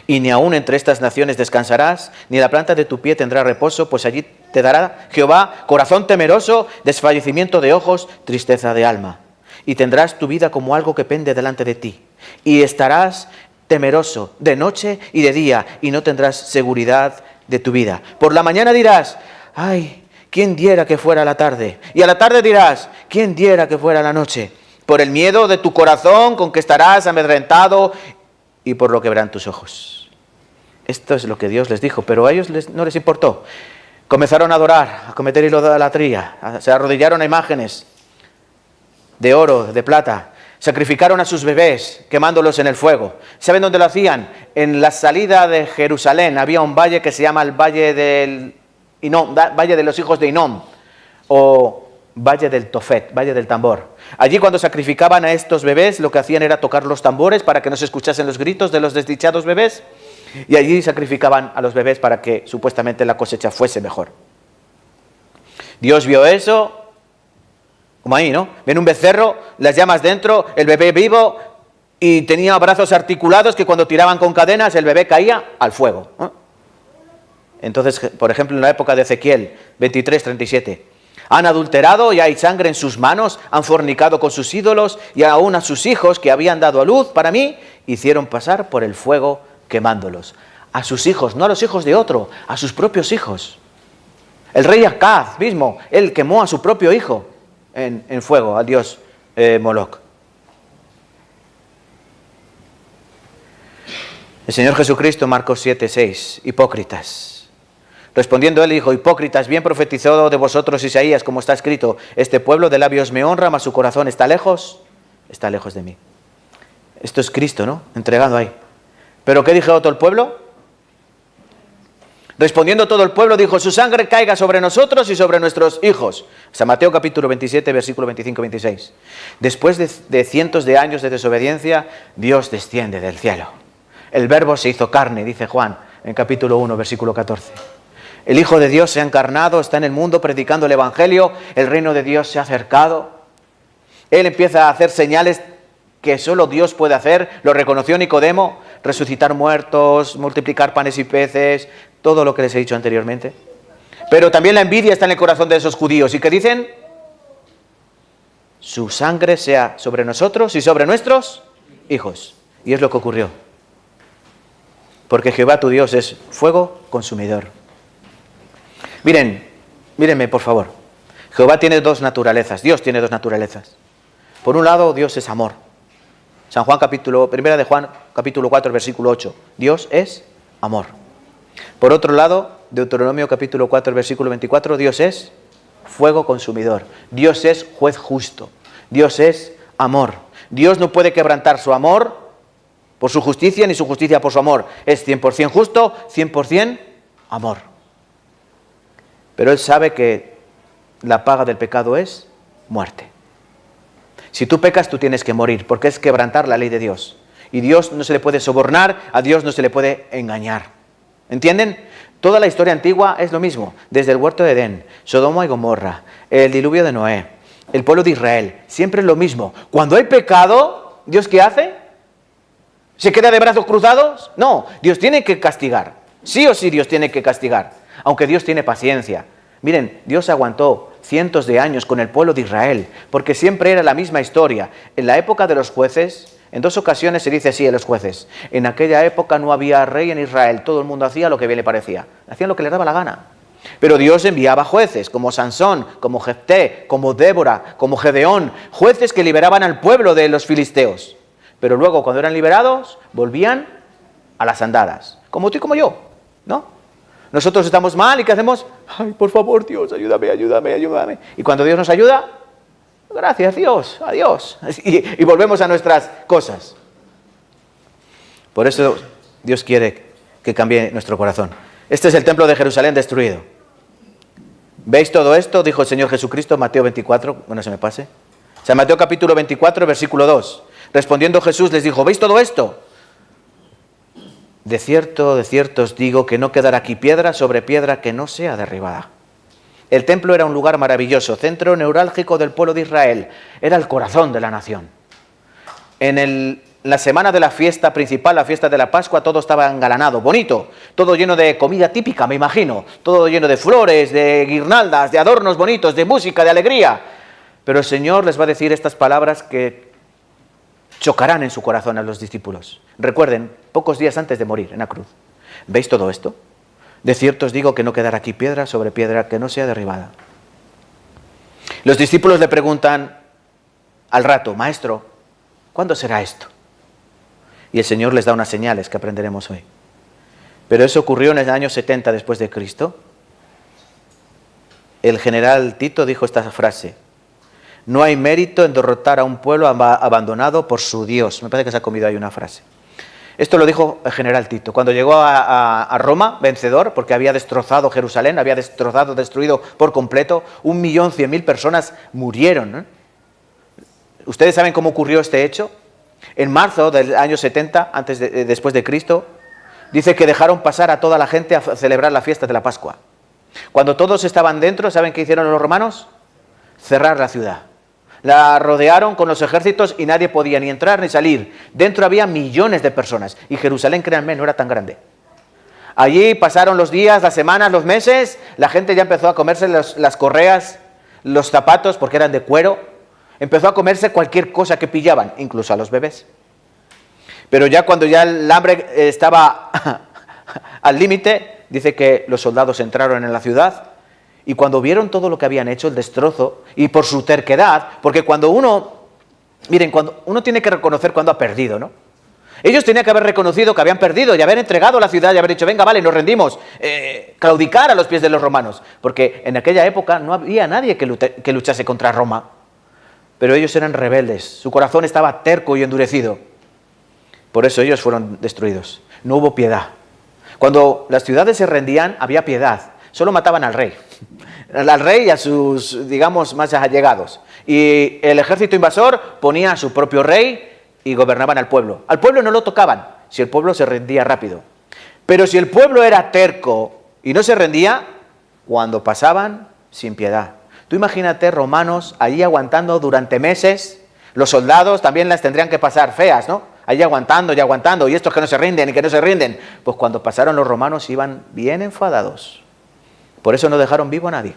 [SPEAKER 1] Y ni aun entre estas naciones descansarás, ni la planta de tu pie tendrá reposo, pues allí te dará Jehová corazón temeroso, desfallecimiento de ojos, tristeza de alma. Y tendrás tu vida como algo que pende delante de ti. Y estarás temeroso de noche y de día, y no tendrás seguridad de tu vida. Por la mañana dirás, ay, ¿quién diera que fuera la tarde? Y a la tarde dirás, ¿quién diera que fuera la noche? Por el miedo de tu corazón con que estarás amedrentado y por lo que verán tus ojos. Esto es lo que Dios les dijo, pero a ellos no les importó. Comenzaron a adorar, a cometer idolatría, se arrodillaron a imágenes de oro, de plata, sacrificaron a sus bebés quemándolos en el fuego. ¿Saben dónde lo hacían? En la salida de Jerusalén había un valle que se llama el Valle del Hinnom, Valle de los hijos de Hinnom, o Valle del Tofet, Valle del Tambor. Allí cuando sacrificaban a estos bebés, lo que hacían era tocar los tambores para que no se escuchasen los gritos de los desdichados bebés, y allí sacrificaban a los bebés para que supuestamente la cosecha fuese mejor. Dios vio eso, como ahí, ¿no? Ven un becerro, las llamas dentro, el bebé vivo, y tenía brazos articulados que cuando tiraban con cadenas el bebé caía al fuego, ¿no? Entonces, por ejemplo, en la época de Ezequiel 23:37, han adulterado y hay sangre en sus manos, han fornicado con sus ídolos y aún a sus hijos que habían dado a luz para mí, hicieron pasar por el fuego quemándolos. A sus hijos, no a los hijos de otro, a sus propios hijos. El rey Acaz mismo, él quemó a su propio hijo en fuego, al dios Moloc. El Señor Jesucristo, Marcos 7:6, hipócritas. Respondiendo él dijo, hipócritas, bien profetizó de vosotros Isaías, como está escrito, este pueblo de labios me honra, mas su corazón está lejos de mí. Esto es Cristo, ¿no? Entregado ahí. ¿Pero qué dijo todo el pueblo? Respondiendo todo el pueblo dijo, su sangre caiga sobre nosotros y sobre nuestros hijos. San Mateo capítulo 27, versículo 25-26. Después de cientos de años de desobediencia, Dios desciende del cielo. El verbo se hizo carne, dice Juan, en capítulo 1, versículo 14. El Hijo de Dios se ha encarnado, está en el mundo predicando el Evangelio, el reino de Dios se ha acercado. Él empieza a hacer señales que solo Dios puede hacer, lo reconoció Nicodemo, resucitar muertos, multiplicar panes y peces, todo lo que les he dicho anteriormente. Pero también la envidia está en el corazón de esos judíos. ¿Y qué dicen? Su sangre sea sobre nosotros y sobre nuestros hijos. Y es lo que ocurrió. Porque Jehová tu Dios es fuego consumidor. Mírenme por favor. Jehová tiene dos naturalezas, Dios tiene dos naturalezas. Por un lado, Dios es amor. Primera de Juan, capítulo 4, versículo 8. Dios es amor. Por otro lado, Deuteronomio capítulo 4, versículo 24, Dios es fuego consumidor. Dios es juez justo. Dios es amor. Dios no puede quebrantar su amor por su justicia, ni su justicia por su amor. Es 100% justo, 100% amor. Pero Él sabe que la paga del pecado es muerte. Si tú pecas, tú tienes que morir, porque es quebrantar la ley de Dios. Y Dios no se le puede sobornar, a Dios no se le puede engañar. ¿Entienden? Toda la historia antigua es lo mismo. Desde el huerto de Edén, Sodoma y Gomorra, el diluvio de Noé, el pueblo de Israel. Siempre es lo mismo. Cuando hay pecado, ¿Dios qué hace? ¿Se queda de brazos cruzados? No, Dios tiene que castigar. Sí o sí Dios tiene que castigar. Aunque Dios tiene paciencia. Miren, Dios aguantó cientos de años con el pueblo de Israel, porque siempre era la misma historia. En la época de los jueces, en 2 ocasiones se dice así en los jueces: en aquella época no había rey en Israel, todo el mundo hacía lo que bien le parecía, hacían lo que les daba la gana. Pero Dios enviaba jueces, como Sansón, como Jefté, como Débora, como Gedeón, jueces que liberaban al pueblo de los filisteos. Pero luego, cuando eran liberados, volvían a las andadas, como tú y como yo, ¿no? Nosotros estamos mal y ¿qué hacemos? Ay, por favor, Dios, ayúdame, ayúdame, ayúdame. Y cuando Dios nos ayuda, gracias Dios, adiós. Y volvemos a nuestras cosas. Por eso Dios quiere que cambie nuestro corazón. Este es el templo de Jerusalén destruido. ¿Veis todo esto? Dijo el Señor Jesucristo, Mateo 24, bueno, se me pase. O sea, Mateo capítulo 24, versículo 2. Respondiendo Jesús les dijo: ¿veis todo esto? De cierto os digo que no quedará aquí piedra sobre piedra que no sea derribada. El templo era un lugar maravilloso, centro neurálgico del pueblo de Israel. Era el corazón de la nación. En la semana de la fiesta principal, la fiesta de la Pascua, todo estaba engalanado, bonito, todo lleno de comida típica, me imagino, todo lleno de flores, de guirnaldas, de adornos bonitos, de música, de alegría. Pero el Señor les va a decir estas palabras que chocarán en su corazón a los discípulos. Recuerden, pocos días antes de morir en la cruz. ¿Veis todo esto? De cierto os digo que no quedará aquí piedra sobre piedra que no sea derribada. Los discípulos le preguntan al rato: Maestro, ¿cuándo será esto? Y el Señor les da unas señales que aprenderemos hoy. Pero eso ocurrió en el año 70 después de Cristo. El general Tito dijo esta frase: no hay mérito en derrotar a un pueblo abandonado por su Dios. Me parece que se ha comido ahí una frase. Esto lo dijo el general Tito cuando llegó a Roma, vencedor, porque había destrozado Jerusalén, había destruido por completo. 1.100.000 personas murieron, ¿no? ¿Ustedes saben cómo ocurrió este hecho? En marzo del año 70, después de Cristo, dice que dejaron pasar a toda la gente a celebrar la fiesta de la Pascua. Cuando todos estaban dentro, ¿saben qué hicieron los romanos? Cerrar la ciudad. La rodearon con los ejércitos y nadie podía ni entrar ni salir. Dentro había millones de personas y Jerusalén, créanme, no era tan grande. Allí pasaron los días, las semanas, los meses, la gente ya empezó a comerse las correas, los zapatos, porque eran de cuero. Empezó a comerse cualquier cosa que pillaban, incluso a los bebés. Pero ya cuando ya el hambre estaba al límite, dice que los soldados entraron en la ciudad. Y cuando vieron todo lo que habían hecho, el destrozo, y por su terquedad, porque cuando uno tiene que reconocer cuando ha perdido, ¿no? Ellos tenían que haber reconocido que habían perdido y haber entregado la ciudad y haber dicho: venga, vale, nos rendimos, claudicar a los pies de los romanos, porque en aquella época no había nadie que luchase contra Roma. Pero ellos eran rebeldes, su corazón estaba terco y endurecido. Por eso ellos fueron destruidos. No hubo piedad. Cuando las ciudades se rendían, había piedad. Solo mataban al rey y a sus, digamos, más allegados. Y el ejército invasor ponía a su propio rey y gobernaban al pueblo. Al pueblo no lo tocaban, si el pueblo se rendía rápido. Pero si el pueblo era terco y no se rendía, cuando pasaban, sin piedad. Tú imagínate romanos allí aguantando durante meses. Los soldados también las tendrían que pasar feas, ¿no? Allí aguantando y aguantando, y estos que no se rinden y que no se rinden. Pues cuando pasaron los romanos iban bien enfadados. Por eso no dejaron vivo a nadie.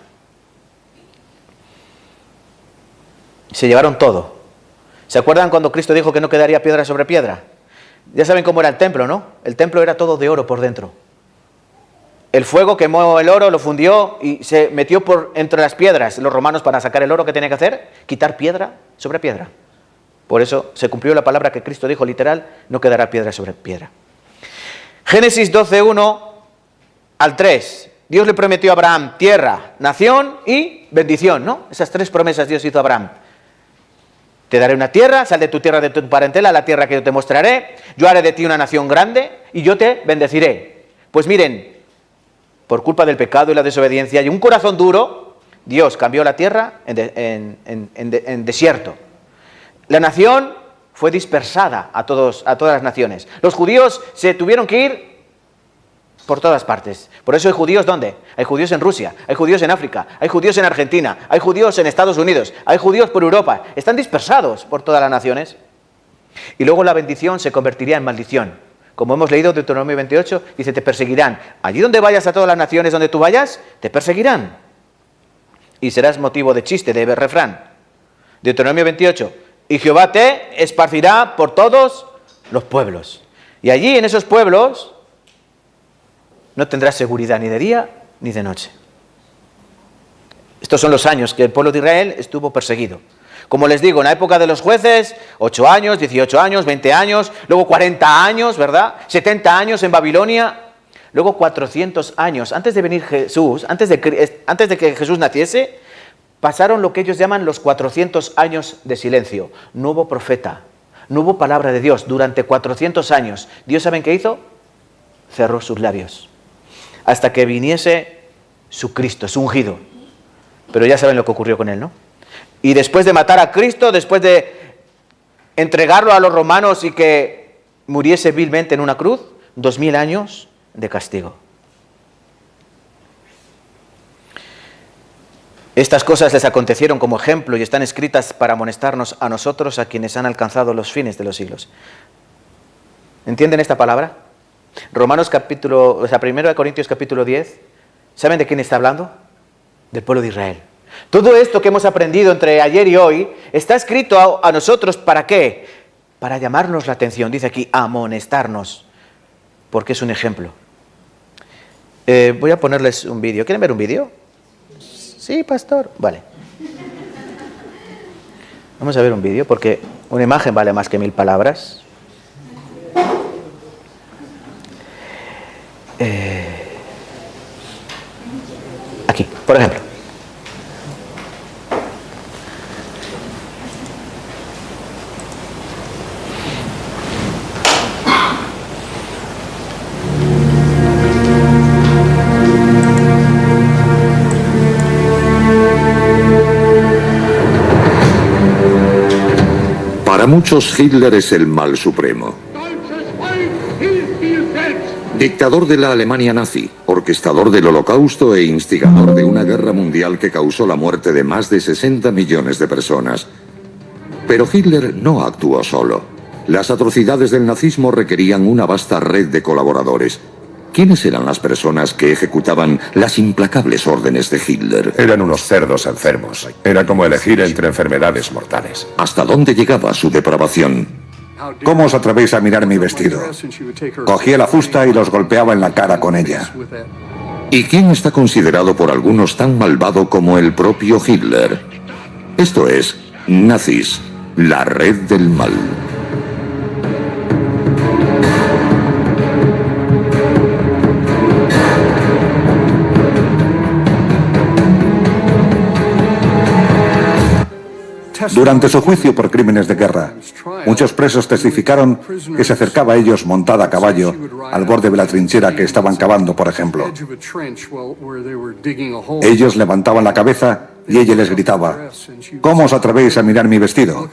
[SPEAKER 1] Se llevaron todo. ¿Se acuerdan cuando Cristo dijo que no quedaría piedra sobre piedra? Ya saben cómo era el templo, ¿no? El templo era todo de oro por dentro. El fuego quemó el oro, lo fundió y se metió por entre las piedras. Los romanos, para sacar el oro, ¿qué tenían que hacer? Quitar piedra sobre piedra. Por eso se cumplió la palabra que Cristo dijo literal: no quedará piedra sobre piedra. Génesis 12:1 al 3. Dios le prometió a Abraham tierra, nación y bendición, ¿no? Esas 3 promesas Dios hizo a Abraham. Te daré una tierra, sal de tu tierra, de tu parentela, la tierra que yo te mostraré. Yo haré de ti una nación grande y yo te bendeciré. Pues miren, por culpa del pecado y la desobediencia y un corazón duro, Dios cambió la tierra en desierto. La nación fue dispersada a todas las naciones. Los judíos se tuvieron que ir por todas partes. Por eso hay judíos, ¿dónde? Hay judíos en Rusia, hay judíos en África, hay judíos en Argentina, hay judíos en Estados Unidos, hay judíos por Europa. Están dispersados por todas las naciones. Y luego la bendición se convertiría en maldición. Como hemos leído Deuteronomio 28, dice, te perseguirán. Allí donde vayas, a todas las naciones donde tú vayas, te perseguirán. Y serás motivo de chiste, de refrán. Deuteronomio 28, y Jehová te esparcirá por todos los pueblos. Y allí, en esos pueblos, no tendrás seguridad ni de día ni de noche. Estos son los años que el pueblo de Israel estuvo perseguido. Como les digo, en la época de los jueces, 8 años, 18 años, 20 años, luego 40 años, ¿verdad? 70 años en Babilonia, luego 400 años. Antes de venir Jesús, antes de que Jesús naciese, pasaron lo que ellos llaman los 400 años de silencio. No hubo profeta, no hubo palabra de Dios durante 400 años. ¿Dios saben qué hizo? Cerró sus labios. Hasta que viniese su Cristo, su ungido. Pero ya saben lo que ocurrió con él, ¿no? Y después de matar a Cristo, después de entregarlo a los romanos y que muriese vilmente en una cruz, 2000 años de castigo. Estas cosas les acontecieron como ejemplo y están escritas para amonestarnos a nosotros, a quienes han alcanzado los fines de los siglos. ¿Entienden esta palabra? Romanos capítulo, 1 Corintios capítulo 10, ¿saben de quién está hablando? Del pueblo de Israel. Todo esto que hemos aprendido entre ayer y hoy está escrito a nosotros, ¿para qué? Para llamarnos la atención, dice aquí, amonestarnos, porque es un ejemplo. Voy a ponerles un vídeo. ¿Quieren ver un vídeo? Sí, pastor. Vale. Vamos a ver un vídeo, porque una imagen vale más que 1000 palabras. Aquí, por ejemplo.
[SPEAKER 2] Para muchos, Hitler es el mal supremo. Dictador de la Alemania nazi, orquestador del Holocausto e instigador de una guerra mundial que causó la muerte de más de 60 millones de personas. Pero Hitler no actuó solo. Las atrocidades del nazismo requerían una vasta red de colaboradores. ¿Quiénes eran las personas que ejecutaban las implacables órdenes de Hitler?
[SPEAKER 3] Eran unos cerdos enfermos. Era como elegir entre enfermedades mortales.
[SPEAKER 2] ¿Hasta dónde llegaba su depravación?
[SPEAKER 4] ¿Cómo os atrevéis a mirar mi vestido? Cogía la fusta y los golpeaba en la cara con ella.
[SPEAKER 2] ¿Y quién está considerado por algunos tan malvado como el propio Hitler? Esto es, nazis, la red del mal.
[SPEAKER 4] Durante su juicio por crímenes de guerra, muchos presos testificaron que se acercaba a ellos montada a caballo al borde de la trinchera que estaban cavando, por ejemplo. Ellos levantaban la cabeza y ella les gritaba: ¿cómo os atrevéis a mirar mi vestido?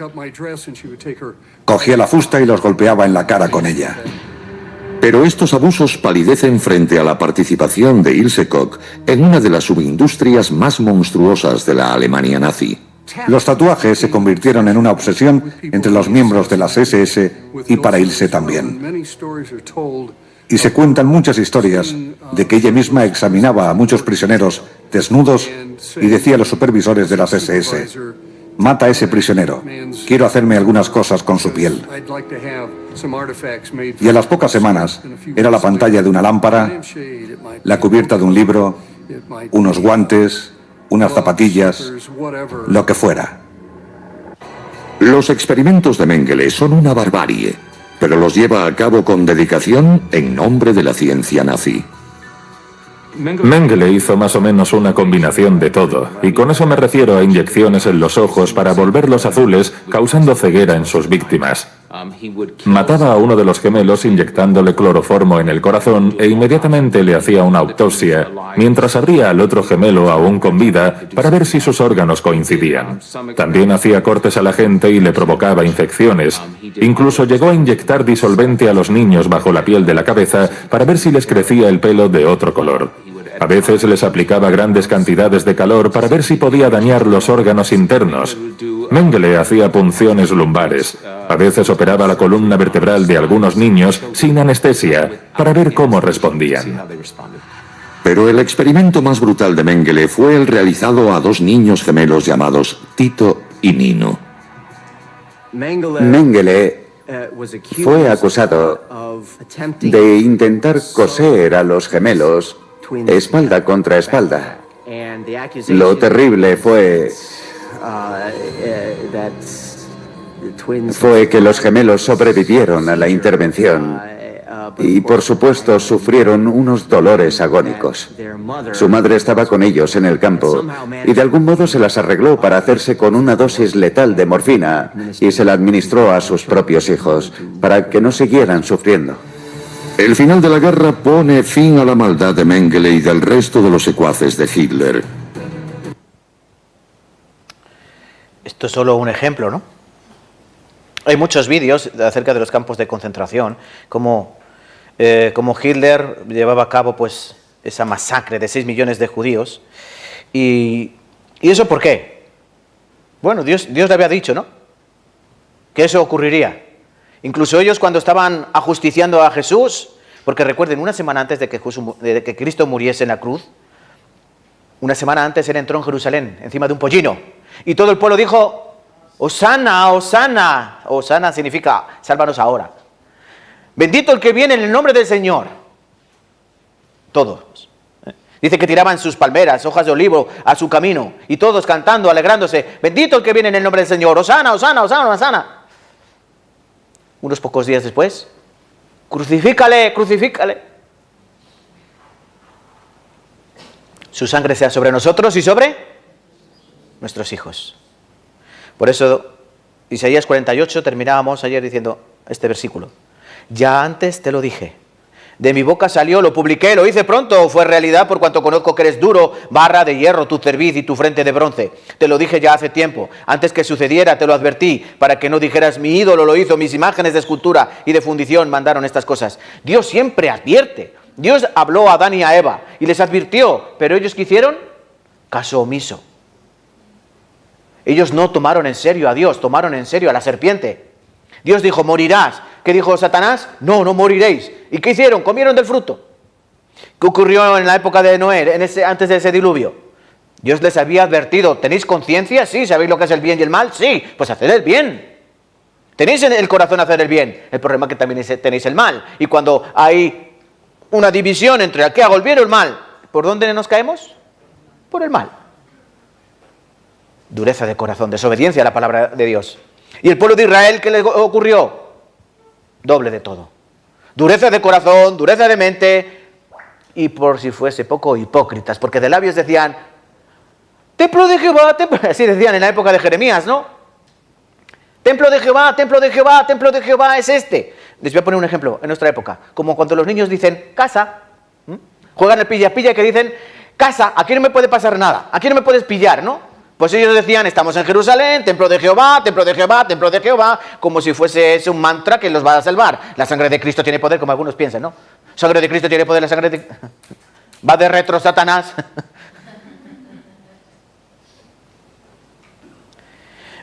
[SPEAKER 4] Cogía la fusta y los golpeaba en la cara con ella.
[SPEAKER 2] Pero estos abusos palidecen frente a la participación de Ilse Koch en una de las subindustrias más monstruosas de la Alemania nazi.
[SPEAKER 4] Los tatuajes se convirtieron en una obsesión entre los miembros de las SS y para Ilse también. Y se cuentan muchas historias de que ella misma examinaba a muchos prisioneros desnudos y decía a los supervisores de las SS: mata a ese prisionero, quiero hacerme algunas cosas con su piel. Y a las pocas semanas era la pantalla de una lámpara, la cubierta de un libro, unos guantes, unas zapatillas, lo que fuera.
[SPEAKER 2] Los experimentos de Mengele son una barbarie, pero los lleva a cabo con dedicación en nombre de la ciencia nazi.
[SPEAKER 5] Mengele hizo más o menos una combinación de todo, y con eso me refiero a inyecciones en los ojos para volverlos azules, causando ceguera en sus víctimas. Mataba a uno de los gemelos inyectándole cloroformo en el corazón e inmediatamente le hacía una autopsia, mientras abría al otro gemelo aún con vida para ver si sus órganos coincidían. También hacía cortes a la gente y le provocaba infecciones. Incluso llegó a inyectar disolvente a los niños bajo la piel de la cabeza para ver si les crecía el pelo de otro color. A veces les aplicaba grandes cantidades de calor para ver si podía dañar los órganos internos. Mengele hacía punciones lumbares. A veces operaba la columna vertebral de algunos niños sin anestesia para ver cómo respondían.
[SPEAKER 2] Pero el experimento más brutal de Mengele fue el realizado a dos niños gemelos llamados Tito y Nino.
[SPEAKER 6] Mengele fue acusado de intentar coser a los gemelos espalda contra espalda. Lo terrible fue que los gemelos sobrevivieron a la intervención y, por supuesto, sufrieron unos dolores agónicos. Su madre estaba con ellos en el campo y de algún modo se las arregló para hacerse con una dosis letal de morfina y se la administró a sus propios hijos para que no siguieran sufriendo.
[SPEAKER 2] El final de la guerra pone fin a la maldad de Mengele y del resto de los secuaces de Hitler.
[SPEAKER 1] Esto es solo un ejemplo, ¿no? Hay muchos vídeos acerca de los campos de concentración, como Hitler llevaba a cabo pues, esa masacre de 6 millones de judíos. ¿Y eso por qué? Bueno, Dios le había dicho, ¿no?, que eso ocurriría. Incluso ellos, cuando estaban ajusticiando a Jesús, porque recuerden, una semana antes de que Cristo muriese en la cruz, una semana antes él entró en Jerusalén, encima de un pollino, y todo el pueblo dijo: Hosana, Hosana. Hosana significa sálvanos ahora. Bendito el que viene en el nombre del Señor. Todos. Dice que tiraban sus palmeras, hojas de olivo a su camino, y todos cantando, alegrándose: bendito el que viene en el nombre del Señor. Hosana, Hosana, Hosana, Hosana. Unos pocos días después: crucifícale, crucifícale. Su sangre sea sobre nosotros y sobre nuestros hijos. Por eso, Isaías 48, terminábamos ayer diciendo este versículo: ya antes te lo dije, de mi boca salió, lo publiqué, lo hice pronto, fue realidad, por cuanto conozco que eres duro, barra de hierro, tu cerviz y tu frente de bronce. Te lo dije ya hace tiempo, antes que sucediera te lo advertí, para que no dijeras: mi ídolo lo hizo, mis imágenes de escultura y de fundición mandaron estas cosas. Dios siempre advierte. Dios habló a Adán y a Eva y les advirtió, pero ellos ¿qué hicieron? Caso omiso. Ellos no tomaron en serio a Dios, tomaron en serio a la serpiente. Dios dijo: morirás. ¿Qué dijo Satanás? No, no moriréis. ¿Y qué hicieron? Comieron del fruto. ¿Qué ocurrió en la época de Noé, antes de ese diluvio? Dios les había advertido: ¿tenéis conciencia? Sí. ¿Sabéis lo que es el bien y el mal? Sí. Pues haced el bien. Tenéis en el corazón hacer el bien. El problema es que también tenéis el mal. Y cuando hay una división entre el que hago el bien o el mal, ¿por dónde nos caemos? Por el mal. Dureza de corazón, desobediencia a la palabra de Dios. ¿Y el pueblo de Israel qué le ocurrió? Doble de todo. Dureza de corazón, dureza de mente, y por si fuese poco, hipócritas, porque de labios decían: templo de Jehová, templo... así decían en la época de Jeremías, ¿no? Templo de Jehová, templo de Jehová, templo de Jehová es este. Les voy a poner un ejemplo en nuestra época, como cuando los niños dicen casa, juegan el pilla-pilla, que dicen: casa, aquí no me puede pasar nada, aquí no me puedes pillar, ¿no? Pues ellos decían: estamos en Jerusalén, templo de Jehová, templo de Jehová, templo de Jehová, como si fuese ese un mantra que los va a salvar. La sangre de Cristo tiene poder, como algunos piensan, ¿no? Sangre de Cristo tiene poder, la sangre de... va de retro Satanás.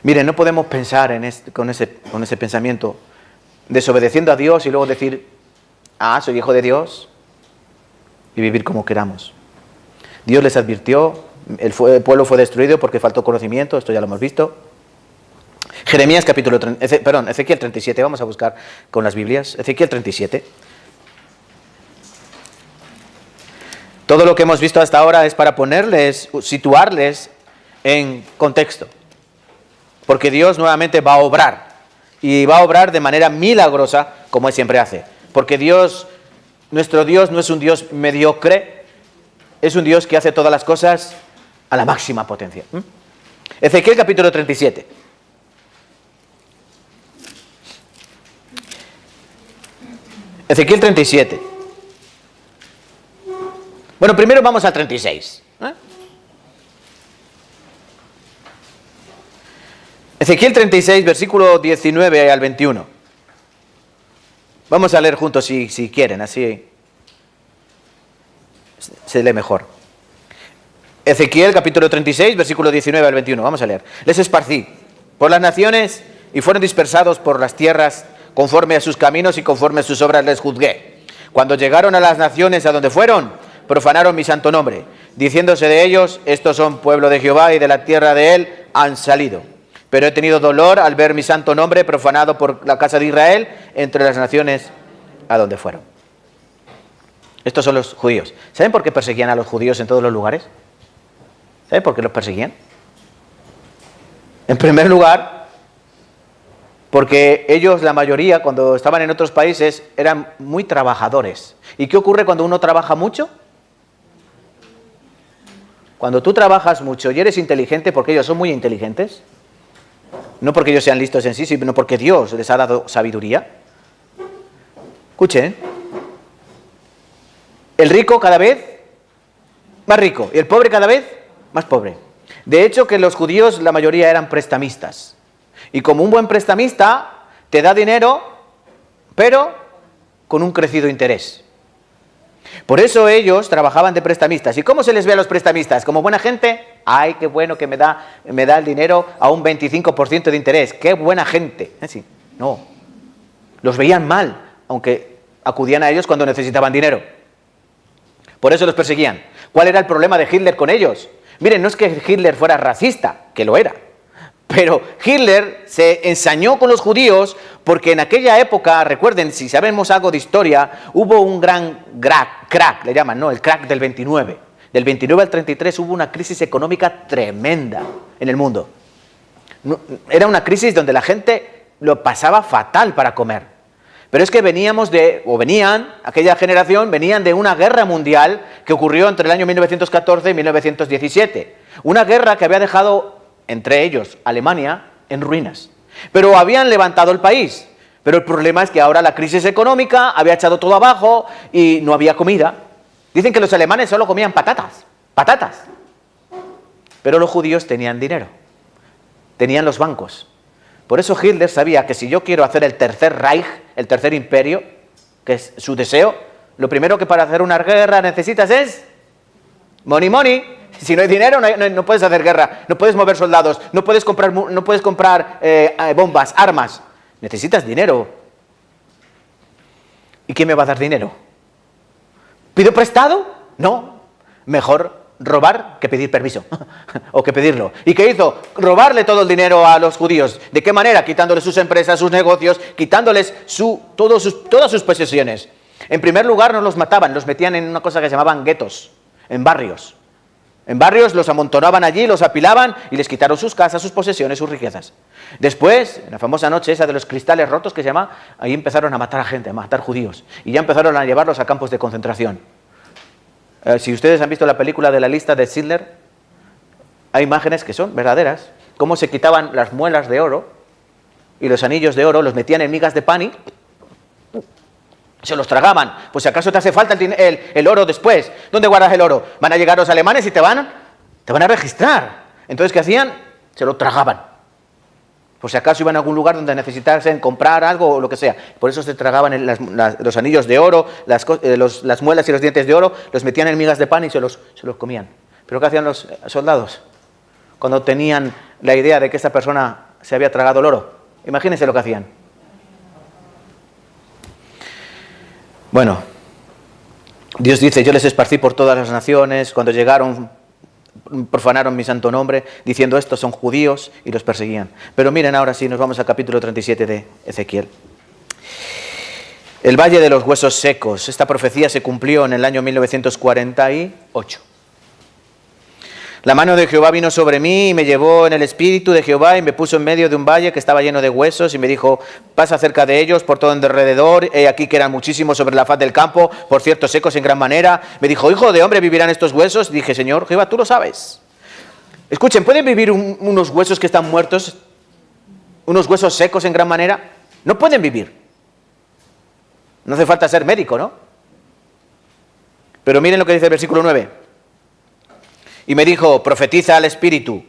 [SPEAKER 1] Miren, no podemos pensar con ese pensamiento, desobedeciendo a Dios y luego decir: soy hijo de Dios, y vivir como queramos. Dios les advirtió. El pueblo fue destruido porque faltó conocimiento, esto ya lo hemos visto. Ezequiel 37, vamos a buscar con las Biblias. Ezequiel 37. Todo lo que hemos visto hasta ahora es para situarles en contexto. Porque Dios nuevamente va a obrar. Y va a obrar de manera milagrosa, como Él siempre hace. Porque nuestro Dios no es un Dios mediocre, es un Dios que hace todas las cosas a la máxima potencia. Ezequiel capítulo 37. Ezequiel 37. Bueno, primero vamos al 36. Ezequiel 36, versículo 19 al 21. Vamos a leer juntos si quieren, así se lee mejor. Ezequiel capítulo 36, versículo 19 al 21. Vamos a leer. Les esparcí por las naciones y fueron dispersados por las tierras conforme a sus caminos y conforme a sus obras les juzgué. Cuando llegaron a las naciones a donde fueron, profanaron mi santo nombre, diciéndose de ellos, estos son pueblo de Jehová y de la tierra de él han salido. Pero he tenido dolor al ver mi santo nombre profanado por la casa de Israel entre las naciones a donde fueron. Estos son los judíos. ¿Saben por qué perseguían a los judíos en todos los lugares? ¿Saben por qué los perseguían? En primer lugar, porque ellos, la mayoría, cuando estaban en otros países, eran muy trabajadores. ¿Y qué ocurre cuando uno trabaja mucho? Cuando tú trabajas mucho y eres inteligente, porque ellos son muy inteligentes, no porque ellos sean listos en sí, sino porque Dios les ha dado sabiduría. Escuchen, el rico cada vez más rico y el pobre cada vez más pobre. De hecho, que los judíos la mayoría eran prestamistas. Y como un buen prestamista te da dinero, pero con un crecido interés. Por eso ellos trabajaban de prestamistas. ¿Y cómo se les ve a los prestamistas? ¿Como buena gente? ¡Ay, qué bueno que me da el dinero a un 25% de interés! ¡Qué buena gente! ¿Sí? No. Los veían mal, aunque acudían a ellos cuando necesitaban dinero. Por eso los perseguían. ¿Cuál era el problema de Hitler con ellos? Miren, no es que Hitler fuera racista, que lo era. Pero Hitler se ensañó con los judíos porque en aquella época, recuerden, si sabemos algo de historia, hubo un gran crack, le llaman, ¿no? El crack del 29. Del 29 al 33 hubo una crisis económica tremenda en el mundo. Era una crisis donde la gente lo pasaba fatal para comer. Pero es que aquella generación venían de una guerra mundial que ocurrió entre el año 1914 y 1917. Una guerra que había dejado, entre ellos, Alemania, en ruinas. Pero habían levantado el país. Pero el problema es que ahora la crisis económica había echado todo abajo y no había comida. Dicen que los alemanes solo comían patatas. Pero los judíos tenían dinero. Tenían los bancos. Por eso Hitler sabía que si yo quiero hacer el tercer Reich, el tercer imperio, que es su deseo, lo primero que para hacer una guerra necesitas es money. Si no hay dinero, no puedes hacer guerra, no puedes mover soldados, no puedes comprar bombas, armas. Necesitas dinero. ¿Y quién me va a dar dinero? ¿Pido prestado? No. Mejor robar que pedir permiso o que pedirlo. ¿Y qué hizo? Robarle todo el dinero a los judíos. ¿De qué manera? Quitándoles sus empresas, sus negocios, quitándoles todas sus posesiones. En primer lugar, no los mataban, los metían en una cosa que se llamaban guetos, en barrios. En barrios los amontonaban allí, los apilaban y les quitaron sus casas, sus posesiones, sus riquezas. Después, en la famosa noche esa de los cristales rotos que se llama, ahí empezaron a matar a gente, a matar judíos. Y ya empezaron a llevarlos a campos de concentración. Si ustedes han visto la película de La lista de Schindler, hay imágenes que son verdaderas. Cómo se quitaban las muelas de oro y los anillos de oro, los metían en migas de pan y se los tragaban. Pues si acaso te hace falta el oro después. ¿Dónde guardas el oro? Van a llegar los alemanes y te van a registrar. Entonces, ¿qué hacían? Se lo tragaban. Por si acaso iban a algún lugar donde necesitasen comprar algo o lo que sea. Por eso se tragaban los anillos de oro, las muelas y los dientes de oro, los metían en migas de pan y se los comían. ¿Pero qué hacían los soldados cuando tenían la idea de que esta persona se había tragado el oro? Imagínense lo que hacían. Bueno, Dios dice, yo les esparcí por todas las naciones, cuando llegaron profanaron mi santo nombre, diciendo estos son judíos, y los perseguían. Pero miren, ahora sí, nos vamos al capítulo 37 de Ezequiel. El Valle de los Huesos Secos. Esta profecía se cumplió en el año 1948. La mano de Jehová vino sobre mí y me llevó en el espíritu de Jehová y me puso en medio de un valle que estaba lleno de huesos y me dijo, pasa cerca de ellos por todo en alrededor, he aquí que eran muchísimos sobre la faz del campo, por cierto secos en gran manera. Me dijo, hijo de hombre, ¿vivirán estos huesos? Dije, Señor Jehová, tú lo sabes. Escuchen, ¿pueden vivir unos huesos que están muertos? ¿Unos huesos secos en gran manera? No pueden vivir. No hace falta ser médico, ¿no? Pero miren lo que dice el versículo 9. Y me dijo, profetiza al Espíritu.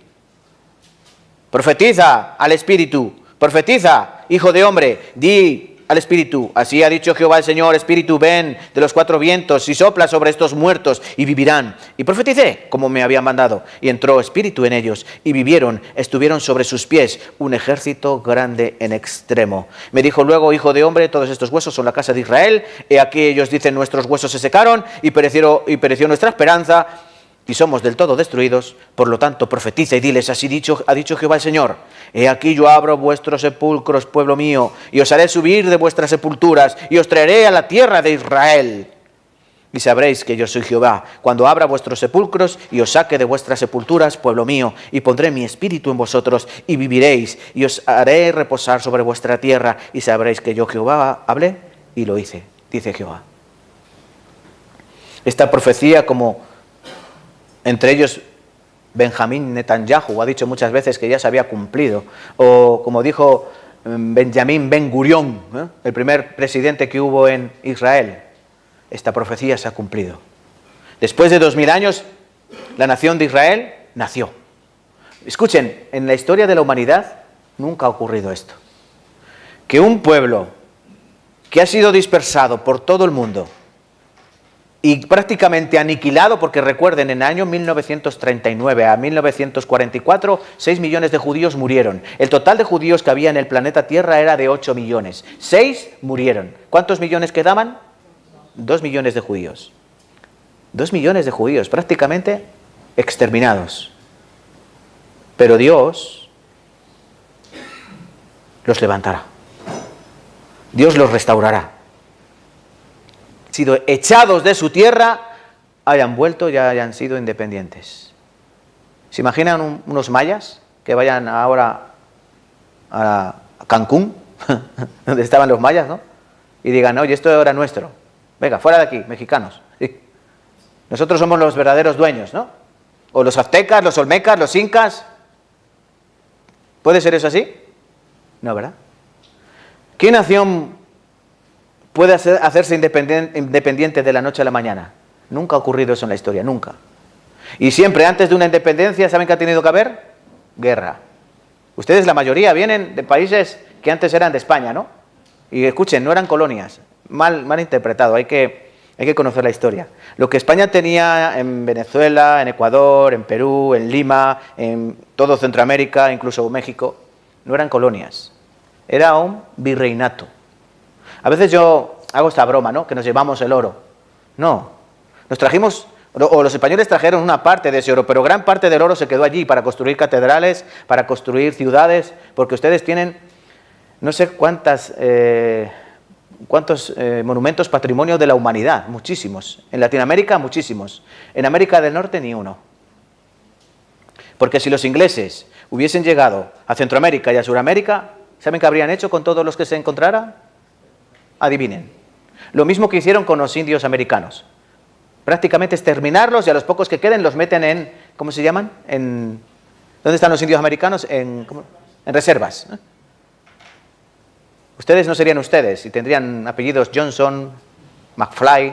[SPEAKER 1] Profetiza al Espíritu. Profetiza, hijo de hombre, di al Espíritu, así ha dicho Jehová el Señor, Espíritu, ven de los cuatro vientos y sopla sobre estos muertos y vivirán. Y profeticé como me habían mandado, y entró Espíritu en ellos, y vivieron, estuvieron sobre sus pies un ejército grande en extremo. Me dijo luego, hijo de hombre, todos estos huesos son la casa de Israel, he aquí ellos dicen, nuestros huesos se secaron, y pereció nuestra esperanza, y somos del todo destruidos. Por lo tanto, profetiza y diles, así ha dicho Jehová el Señor, he aquí yo abro vuestros sepulcros, pueblo mío, y os haré subir de vuestras sepulturas, y os traeré a la tierra de Israel. Y sabréis que yo soy Jehová, cuando abra vuestros sepulcros, y os saque de vuestras sepulturas, pueblo mío, y pondré mi espíritu en vosotros, y viviréis, y os haré reposar sobre vuestra tierra, y sabréis que yo Jehová hablé, y lo hice, dice Jehová. Esta profecía, como entre ellos Benjamín Netanyahu ha dicho muchas veces que ya se había cumplido, o como dijo Benjamín Ben Gurión, el primer presidente que hubo en Israel, esta profecía se ha cumplido. Después de 2000 años, la nación de Israel nació. Escuchen, en la historia de la humanidad nunca ha ocurrido esto. Que un pueblo que ha sido dispersado por todo el mundo y prácticamente aniquilado, porque recuerden, en el año 1939 a 1944, 6 millones de judíos murieron. El total de judíos que había en el planeta Tierra era de 8 millones. 6 murieron. ¿Cuántos millones quedaban? 2 millones de judíos. 2 millones de judíos, prácticamente exterminados. Pero Dios los levantará. Dios los restaurará. Sido echados de su tierra, hayan vuelto y hayan sido independientes. ¿Se imaginan unos mayas que vayan ahora a Cancún, donde estaban los mayas, ¿no? Y digan, oye, esto era nuestro. Venga, fuera de aquí, mexicanos. Sí. Nosotros somos los verdaderos dueños, ¿no? O los aztecas, los olmecas, los incas. ¿Puede ser eso así? No, ¿verdad? ¿Qué nación puede hacerse independiente de la noche a la mañana? Nunca ha ocurrido eso en la historia, nunca. Y siempre antes de una independencia, ¿saben qué ha tenido que haber? Guerra. Ustedes, la mayoría, vienen de países que antes eran de España, ¿no? Y escuchen, no eran colonias. Mal interpretado, hay que conocer la historia. Lo que España tenía en Venezuela, en Ecuador, en Perú, en Lima, en todo Centroamérica, incluso México, no eran colonias. Era un virreinato. A veces yo hago esta broma, ¿no? Que nos llevamos el oro. No, nos trajimos, o los españoles trajeron una parte de ese oro, pero gran parte del oro se quedó allí para construir catedrales, para construir ciudades, porque ustedes tienen no sé cuántos monumentos patrimonio de la humanidad, muchísimos. En Latinoamérica, muchísimos. En América del Norte, ni uno. Porque si los ingleses hubiesen llegado a Centroamérica y a Sudamérica, ¿saben qué habrían hecho con todos los que se encontraran? Adivinen. Lo mismo que hicieron con los indios americanos. Prácticamente exterminarlos y a los pocos que queden los meten en, ¿cómo se llaman? ¿Dónde están los indios americanos? En reservas. Ustedes no serían ustedes y tendrían apellidos Johnson, McFly,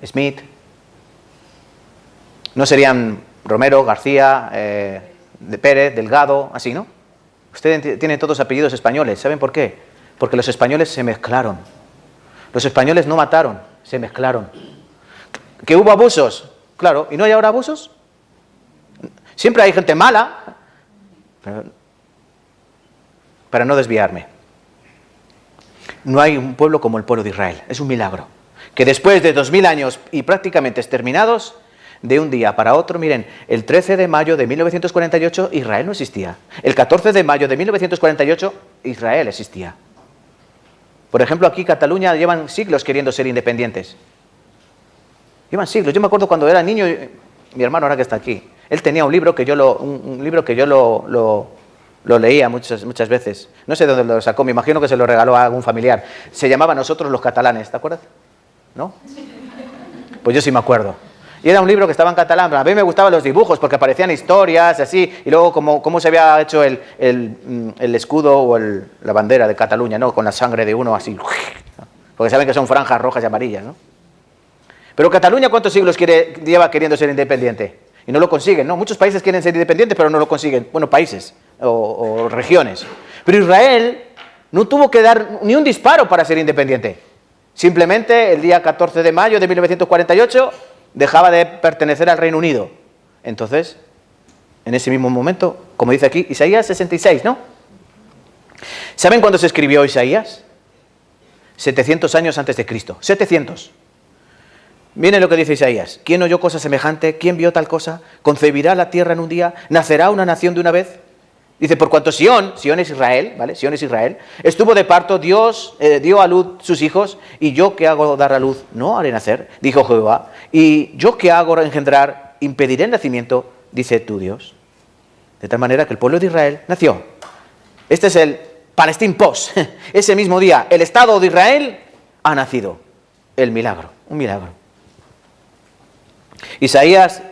[SPEAKER 1] Smith. No serían Romero, García, de Pérez, Delgado, así, ¿no? Ustedes tienen todos apellidos españoles. ¿Saben por qué? Porque los españoles se mezclaron. Los españoles no mataron, se mezclaron. ¿Que hubo abusos? Claro. ¿Y no hay ahora abusos? Siempre hay gente mala. Pero, para no desviarme, no hay un pueblo como el pueblo de Israel. Es un milagro. Que después de 2000 años y prácticamente exterminados, de un día para otro, miren, el 13 de mayo de 1948 Israel no existía. El 14 de mayo de 1948 Israel existía. Por ejemplo, aquí Cataluña llevan siglos queriendo ser independientes. Llevan siglos. Yo me acuerdo cuando era niño, mi hermano ahora que está aquí, él tenía un libro que yo lo leía muchas veces. No sé de dónde lo sacó, me imagino que se lo regaló a algún familiar. Se llamaba Nosotros los catalanes, ¿te acuerdas? ¿No? Pues yo sí me acuerdo. Y era un libro que estaba en catalán. A mí me gustaban los dibujos porque aparecían historias así. Y luego cómo se había hecho el escudo o la bandera de Cataluña, ¿no? Con la sangre de uno así. Porque saben que son franjas rojas y amarillas, ¿no? Pero Cataluña, ¿cuántos siglos lleva queriendo ser independiente? Y no lo consiguen, ¿no? Muchos países quieren ser independientes, pero no lo consiguen. Bueno, países o regiones. Pero Israel no tuvo que dar ni un disparo para ser independiente. Simplemente el día 14 de mayo de 1948 dejaba de pertenecer al Reino Unido. Entonces, en ese mismo momento, como dice aquí, Isaías 66, ¿no? ¿Saben cuándo se escribió Isaías? 700 años antes de Cristo. 700. Miren lo que dice Isaías. ¿Quién oyó cosa semejante? ¿Quién vio tal cosa? ¿Concebirá la tierra en un día? ¿Nacerá una nación de una vez? Dice, por cuanto Sión es Israel, ¿vale? Sión es Israel, estuvo de parto, Dios dio a luz sus hijos, y yo que hago dar a luz, no haré nacer, dijo Jehová, y yo que hago engendrar, impediré el nacimiento, dice tu Dios. De tal manera que el pueblo de Israel nació. Este es el Palestine Post. Ese mismo día, el Estado de Israel ha nacido. El milagro, un milagro. Isaías,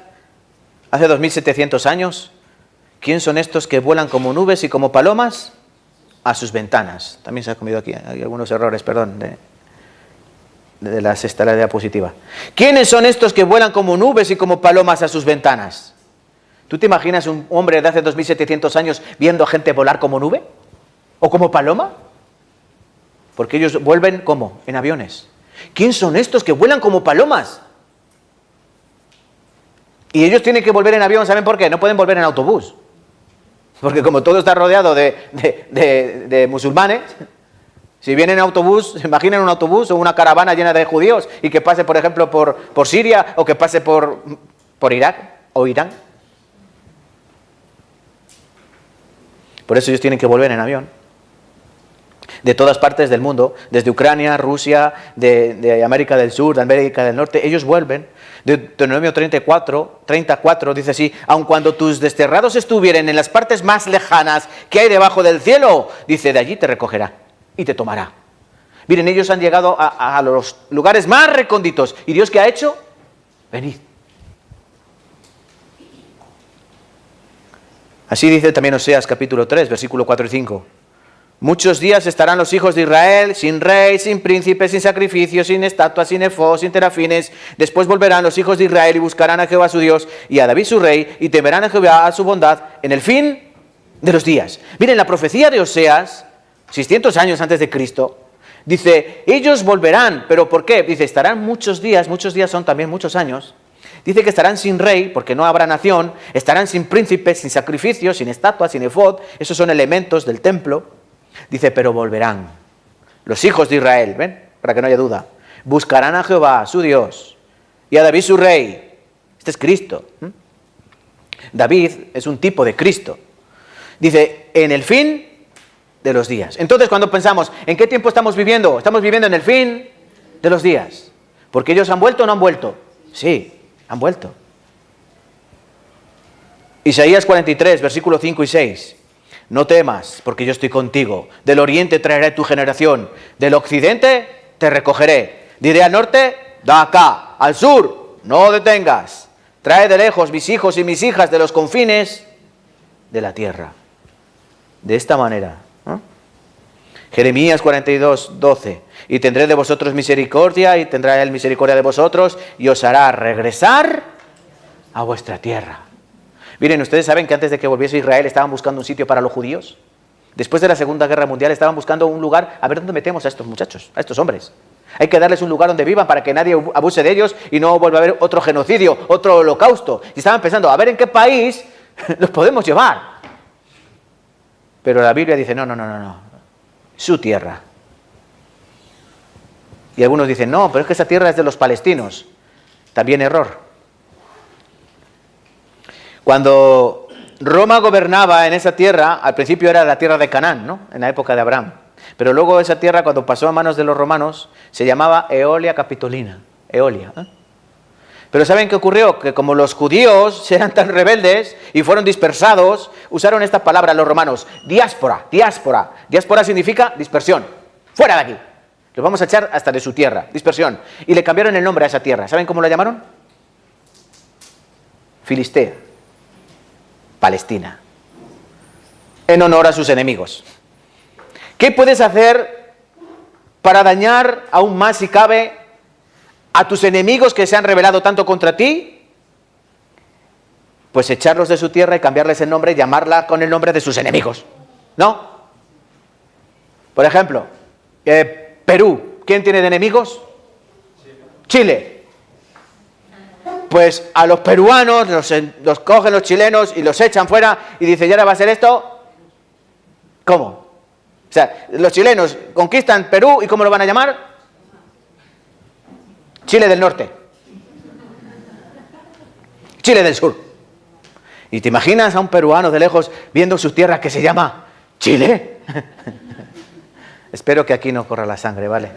[SPEAKER 1] hace 2700 años, ¿quién son estos que vuelan como nubes y como palomas? A sus ventanas. También se ha comido aquí, hay algunos errores, perdón, de la sexta la diapositiva. ¿Quiénes son estos que vuelan como nubes y como palomas a sus ventanas? ¿Tú te imaginas un hombre de hace 2700 años viendo a gente volar como nube? ¿O como paloma? Porque ellos vuelven, ¿cómo? En aviones. ¿Quién son estos que vuelan como palomas? Y ellos tienen que volver en avión, ¿saben por qué? No pueden volver en autobús. Porque como todo está rodeado de musulmanes, si vienen en autobús, imaginen un autobús o una caravana llena de judíos y que pase, por ejemplo, por Siria o que pase por Irak o Irán. Por eso ellos tienen que volver en avión. De todas partes del mundo, desde Ucrania, Rusia, de América del Sur, de América del Norte, ellos vuelven. Deuteronomio 34 dice así: aun cuando tus desterrados estuvieren en las partes más lejanas que hay debajo del cielo, dice, de allí te recogerá y te tomará. Miren, ellos han llegado a los lugares más recónditos. ¿Y Dios qué ha hecho? Venid. Así dice también Oseas capítulo 3, versículo 4 y 5. Muchos días estarán los hijos de Israel sin rey, sin príncipe, sin sacrificio, sin estatua, sin efod, sin terafines. Después volverán los hijos de Israel y buscarán a Jehová su Dios y a David su rey, y temerán a Jehová a su bondad en el fin de los días. Miren, la profecía de Oseas, 600 años antes de Cristo, dice, ellos volverán. ¿Pero por qué? Dice, estarán muchos días son también muchos años. Dice que estarán sin rey, porque no habrá nación, estarán sin príncipe, sin sacrificio, sin estatua, sin efod. Esos son elementos del templo. Dice, pero volverán. Los hijos de Israel, ¿ven? Para que no haya duda. Buscarán a Jehová, su Dios, y a David, su rey. Este es Cristo. David es un tipo de Cristo. Dice, en el fin de los días. Entonces, cuando pensamos, ¿en qué tiempo estamos viviendo? Estamos viviendo en el fin de los días. ¿Porque ellos han vuelto o no han vuelto? Sí, han vuelto. Isaías 43, versículos 5 y 6. No temas, porque yo estoy contigo. Del oriente traeré tu generación. Del occidente te recogeré. Diré al norte, da acá. Al sur, no detengas. Trae de lejos mis hijos y mis hijas de los confines de la tierra. De esta manera. Jeremías 42, 12. Y tendré de vosotros misericordia, y tendrá él misericordia de vosotros, y os hará regresar a vuestra tierra. Miren, ustedes saben que antes de que volviese Israel estaban buscando un sitio para los judíos. Después de la Segunda Guerra Mundial estaban buscando un lugar, a ver dónde metemos a estos muchachos, a estos hombres. Hay que darles un lugar donde vivan para que nadie abuse de ellos y no vuelva a haber otro genocidio, otro holocausto. Y estaban pensando, a ver en qué país los podemos llevar. Pero la Biblia dice, no. Su tierra. Y algunos dicen, no, pero es que esa tierra es de los palestinos. También error. Cuando Roma gobernaba en esa tierra, al principio era la tierra de Canaán, ¿no? En la época de Abraham. Pero luego esa tierra, cuando pasó a manos de los romanos, se llamaba Eolia Capitolina. Eolia. Pero ¿saben qué ocurrió? Que como los judíos eran tan rebeldes y fueron dispersados, usaron esta palabra los romanos, diáspora. Diáspora significa dispersión. Fuera de aquí. Los vamos a echar hasta de su tierra, dispersión. Y le cambiaron el nombre a esa tierra. ¿Saben cómo la llamaron? Filistea, Palestina, en honor a sus enemigos. ¿Qué puedes hacer para dañar aún más, si cabe, a tus enemigos que se han rebelado tanto contra ti? Pues echarlos de su tierra y cambiarles el nombre y llamarla con el nombre de sus enemigos, ¿no? Por ejemplo, Perú, ¿quién tiene de enemigos? Chile. Pues a los peruanos los cogen los chilenos y los echan fuera y dicen, ¿y ahora va a ser esto? ¿Cómo? O sea, los chilenos conquistan Perú y ¿cómo lo van a llamar? Chile del Norte. Chile del Sur. ¿Y te imaginas a un peruano de lejos viendo su tierra que se llama Chile? Espero que aquí no corra la sangre, ¿vale?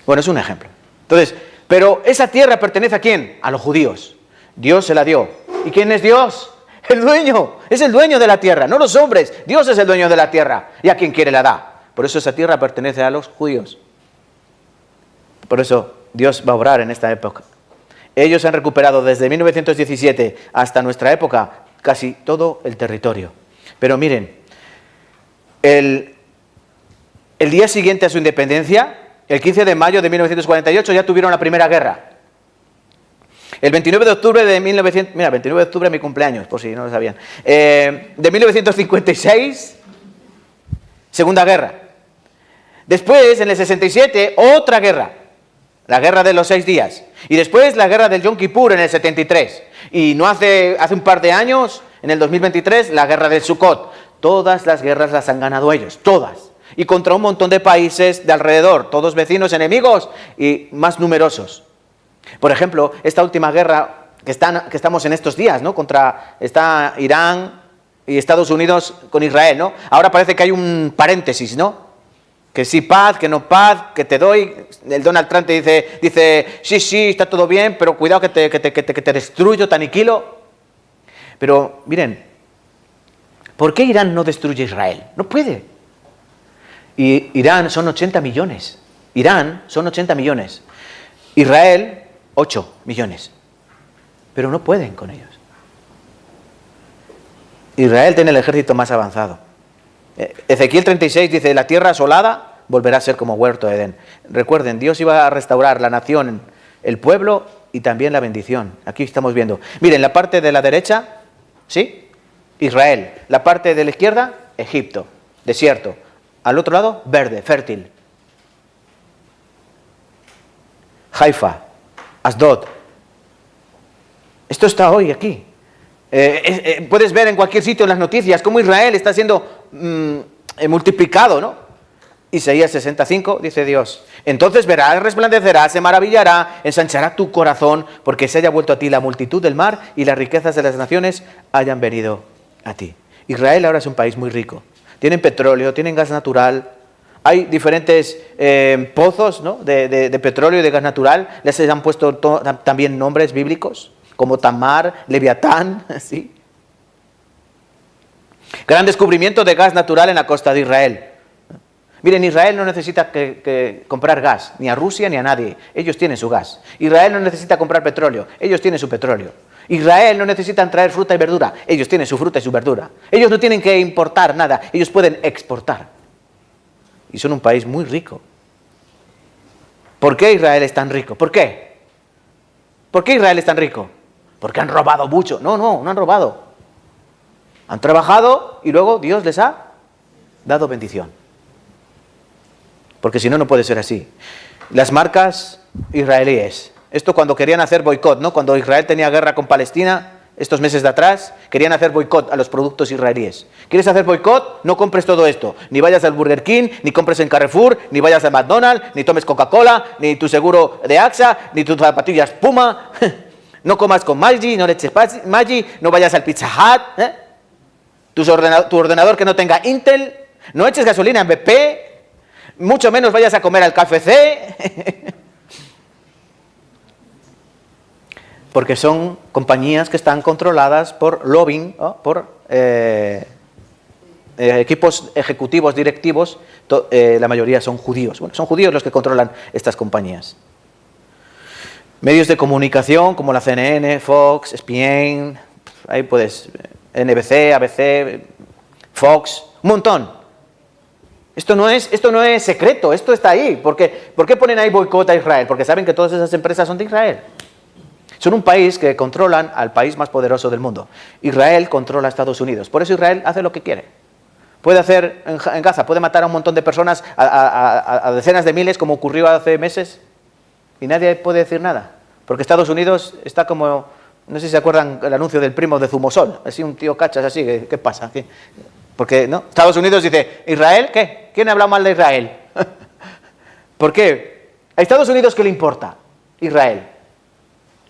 [SPEAKER 1] Bueno, es un ejemplo. Entonces, pero esa tierra pertenece ¿a quién? A los judíos. Dios se la dio. ¿Y quién es Dios? El dueño. Es el dueño de la tierra, no los hombres. Dios es el dueño de la tierra. Y a quien quiere la da. Por eso esa tierra pertenece a los judíos. Por eso Dios va a obrar en esta época. Ellos han recuperado desde 1917 hasta nuestra época casi todo el territorio. Pero miren, el día siguiente a su independencia, el 15 de mayo de 1948, ya tuvieron la primera guerra. El 29 de octubre de 1900... Mira, 29 de octubre es mi cumpleaños, por si no lo sabían. De 1956, segunda guerra. Después, en el 67, otra guerra. La guerra de los 6 días. Y después la guerra del Yom Kippur en el 73. Y no hace un par de años, en el 2023, la guerra del Sukkot. Todas las guerras las han ganado ellos, todas. Y contra un montón de países de alrededor, todos vecinos, enemigos y más numerosos. Por ejemplo, esta última guerra que estamos en estos días, ¿no? Está Irán y Estados Unidos con Israel, ¿no? Ahora parece que hay un paréntesis, ¿no? Que sí paz, que no paz, que te doy. El Donald Trump te dice, sí, está todo bien, pero cuidado que te destruyo, te aniquilo. Pero miren, ¿por qué Irán no destruye Israel? No puede. Y Irán son 80 millones. Irán son 80 millones. Israel, 8 millones. Pero no pueden con ellos. Israel tiene el ejército más avanzado. Ezequiel 36 dice, la tierra asolada volverá a ser como huerto de Edén. Recuerden, Dios iba a restaurar la nación, el pueblo y también la bendición. Aquí estamos viendo. Miren, la parte de la derecha, ¿sí? Israel. La parte de la izquierda, Egipto, desierto. Al otro lado, verde, fértil. Haifa, Asdod. Esto está hoy aquí. Puedes ver en cualquier sitio en las noticias cómo Israel está siendo multiplicado, ¿no? Isaías 65, dice Dios. Entonces verás, resplandecerá, se maravillará, ensanchará tu corazón, porque se haya vuelto a ti la multitud del mar y las riquezas de las naciones hayan venido a ti. Israel ahora es un país muy rico. Tienen petróleo, tienen gas natural. Hay diferentes pozos, ¿no? de petróleo y de gas natural. Les han puesto también nombres bíblicos, como Tamar, Leviatán, ¿sí? Gran descubrimiento de gas natural en la costa de Israel. Miren, Israel no necesita que comprar gas, ni a Rusia ni a nadie. Ellos tienen su gas. Israel no necesita comprar petróleo. Ellos tienen su petróleo. Israel no necesitan traer fruta y verdura. Ellos tienen su fruta y su verdura. Ellos no tienen que importar nada. Ellos pueden exportar. Y son un país muy rico. ¿Por qué Israel es tan rico? ¿Por qué? ¿Por qué Israel es tan rico? Porque han robado mucho. No han robado. Han trabajado y luego Dios les ha dado bendición. Porque si no, no puede ser así. Las marcas israelíes. Esto cuando querían hacer boicot, ¿no? Cuando Israel tenía guerra con Palestina, estos meses de atrás, querían hacer boicot a los productos israelíes. ¿Quieres hacer boicot? No compres todo esto. Ni vayas al Burger King, ni compres en Carrefour, ni vayas a McDonald's, ni tomes Coca-Cola, ni tu seguro de AXA, ni tus zapatillas Puma. No comas con Maggi, no le eches Maggi, no vayas al Pizza Hut. Tu ordenador que no tenga Intel, no eches gasolina en BP, mucho menos vayas a comer al KFC. Porque son compañías que están controladas por lobbying, ¿no? Por equipos ejecutivos, directivos, la mayoría son judíos. Bueno, son judíos los que controlan estas compañías. Medios de comunicación como la CNN, Fox, ESPN, ahí puedes, NBC, ABC, Fox, un montón. Esto no es secreto, esto está ahí. ¿Por qué ponen ahí boicot a Israel? Porque saben que todas esas empresas son de Israel. Son un país que controlan al país más poderoso del mundo. Israel controla a Estados Unidos. Por eso Israel hace lo que quiere. Puede hacer en Gaza, puede matar a un montón de personas, a decenas de miles, como ocurrió hace meses, y nadie puede decir nada. Porque Estados Unidos está como, no sé si se acuerdan el anuncio del primo de Zumosol, así un tío cachas así, ¿qué pasa? Porque no, Estados Unidos dice, ¿Israel qué? ¿Quién ha hablado mal de Israel? ¿Por qué? ¿A Estados Unidos qué le importa? Israel.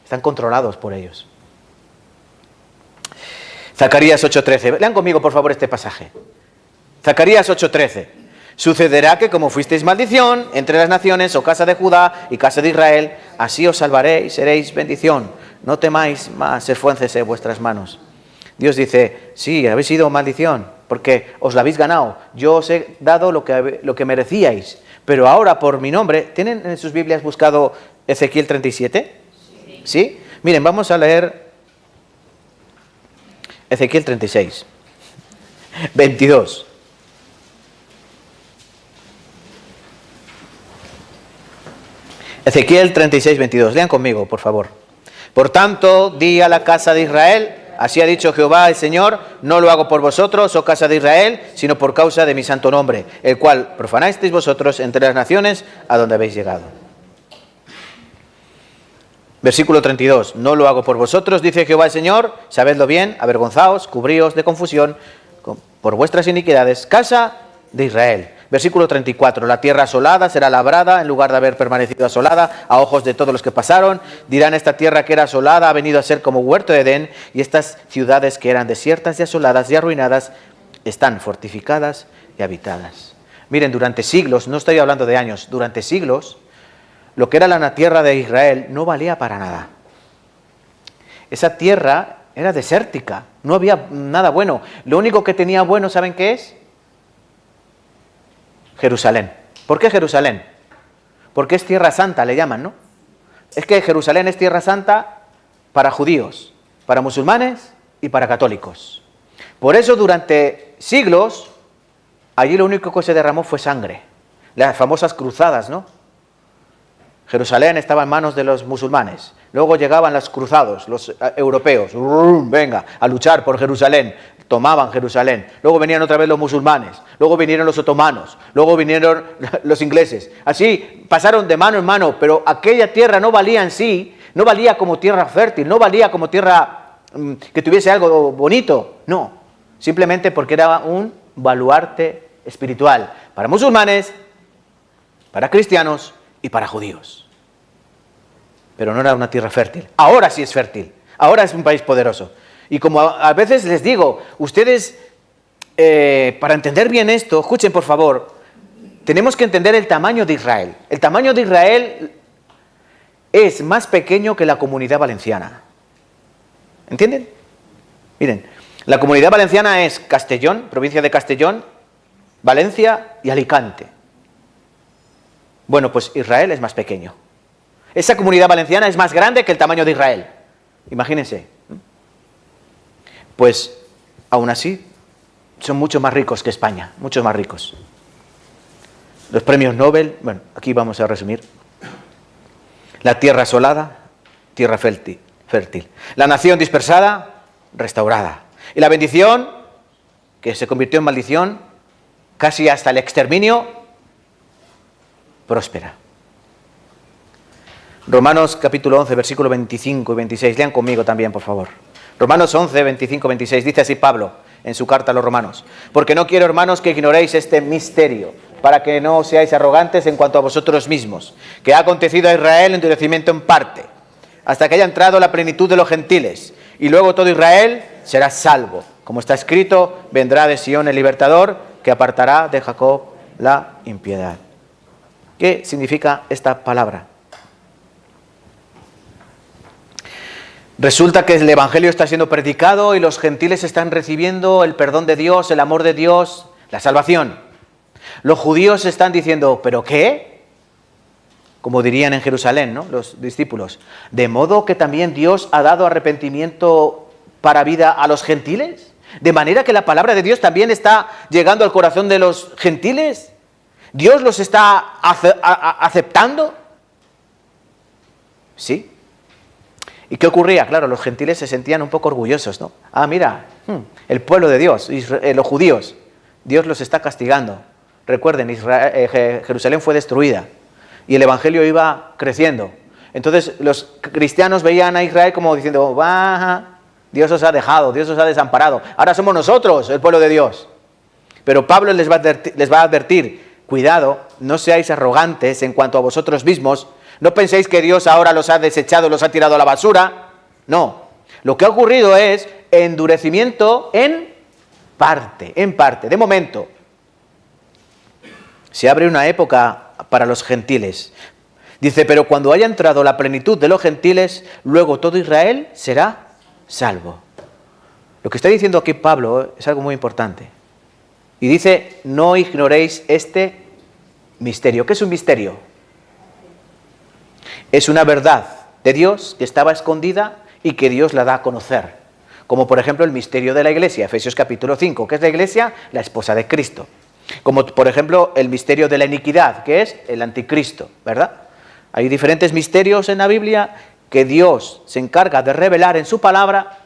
[SPEAKER 1] Están controlados por ellos. Zacarías 8:13. Lean conmigo, por favor, este pasaje. Zacarías 8:13. Sucederá que como fuisteis maldición entre las naciones, oh casa de Judá y casa de Israel, así os salvaré y seréis bendición. No temáis más, esfuércense vuestras manos. Dios dice, sí, habéis sido maldición, porque os la habéis ganado. Yo os he dado lo que merecíais. Pero ahora, por mi nombre, ¿tienen en sus Biblias buscado Ezequiel 37? ¿Sí? Miren, vamos a leer Ezequiel 36, 22. Ezequiel 36, 22. Lean conmigo, por favor. Por tanto, di a la casa de Israel, así ha dicho Jehová el Señor, no lo hago por vosotros, oh casa de Israel, sino por causa de mi santo nombre, el cual profanasteis vosotros entre las naciones a donde habéis llegado. Versículo 32. No lo hago por vosotros, dice Jehová el Señor, sabedlo bien, avergonzaos, cubríos de confusión por vuestras iniquidades, casa de Israel. Versículo 34. La tierra asolada será labrada en lugar de haber permanecido asolada a ojos de todos los que pasaron. Dirán, esta tierra que era asolada ha venido a ser como huerto de Edén, y estas ciudades que eran desiertas y asoladas y arruinadas están fortificadas y habitadas. Miren, durante siglos, no estoy hablando de años, durante siglos, lo que era la tierra de Israel no valía para nada. Esa tierra era desértica, no había nada bueno. Lo único que tenía bueno, ¿saben qué es? Jerusalén. ¿Por qué Jerusalén? Porque es tierra santa, le llaman, ¿no? Es que Jerusalén es tierra santa para judíos, para musulmanes y para católicos. Por eso durante siglos, allí lo único que se derramó fue sangre. Las famosas cruzadas, ¿no? Jerusalén estaba en manos de los musulmanes. Luego llegaban los cruzados, los europeos. Venga, a luchar por Jerusalén. Tomaban Jerusalén. Luego venían otra vez los musulmanes. Luego vinieron los otomanos. Luego vinieron los ingleses. Así pasaron de mano en mano, pero aquella tierra no valía en sí, no valía como tierra fértil, no valía como tierra que tuviese algo bonito. No, simplemente porque era un baluarte espiritual para musulmanes, para cristianos y para judíos. Pero no era una tierra fértil. Ahora sí es fértil. Ahora es un país poderoso. Y como a veces les digo, ustedes, para entender bien esto, escuchen por favor, tenemos que entender el tamaño de Israel. El tamaño de Israel es más pequeño que la Comunidad Valenciana. ¿Entienden? Miren, la Comunidad Valenciana es Castellón, provincia de Castellón, Valencia y Alicante. Bueno, pues Israel es más pequeño. Esa Comunidad Valenciana es más grande que el tamaño de Israel. Imagínense. Pues, aún así, son mucho más ricos que España, mucho más ricos. Los premios Nobel, bueno, aquí vamos a resumir. La tierra asolada, tierra fértil. La nación dispersada, restaurada. Y la bendición, que se convirtió en maldición, casi hasta el exterminio, próspera. Romanos capítulo 11, versículo 25 y 26. Lean conmigo también, por favor. Romanos 11, 25 y 26. Dice así Pablo en su carta a los romanos. Porque no quiero, hermanos, que ignoréis este misterio, para que no seáis arrogantes en cuanto a vosotros mismos, que ha acontecido a Israel endurecimiento en parte, hasta que haya entrado la plenitud de los gentiles, y luego todo Israel será salvo. Como está escrito, vendrá de Sión el libertador, que apartará de Jacob la impiedad. ¿Qué significa esta palabra? Resulta que el Evangelio está siendo predicado y los gentiles están recibiendo el perdón de Dios, el amor de Dios, la salvación. Los judíos están diciendo, ¿pero qué? como dirían en Jerusalén, ¿no?, los discípulos. ¿De modo que también Dios ha dado arrepentimiento para vida a los gentiles? ¿De manera que la palabra de Dios también está llegando al corazón de los gentiles? ¿Dios los está aceptando? Sí. ¿Y qué ocurría? Claro, los gentiles se sentían un poco orgullosos, ¿no? Ah, mira, el pueblo de Dios, los judíos, Dios los está castigando. Recuerden, Jerusalén fue destruida y el evangelio iba creciendo. Entonces los cristianos veían a Israel como diciendo, baja, Dios os ha dejado, Dios os ha desamparado. Ahora somos nosotros el pueblo de Dios. Pero Pablo les va a advertir, cuidado, no seáis arrogantes en cuanto a vosotros mismos. No penséis que Dios ahora los ha desechado, los ha tirado a la basura. No. Lo que ha ocurrido es endurecimiento en parte, de momento. Se abre una época para los gentiles. Dice, pero cuando haya entrado la plenitud de los gentiles, luego todo Israel será salvo. Lo que está diciendo aquí Pablo es algo muy importante. Y dice, no ignoréis este misterio. ¿Qué es un misterio? Es una verdad de Dios que estaba escondida y que Dios la da a conocer. Como por ejemplo el misterio de la iglesia, Efesios capítulo 5. ¿Qué es la iglesia? La esposa de Cristo. Como por ejemplo el misterio de la iniquidad, que es el anticristo, ¿verdad? Hay diferentes misterios en la Biblia que Dios se encarga de revelar en su palabra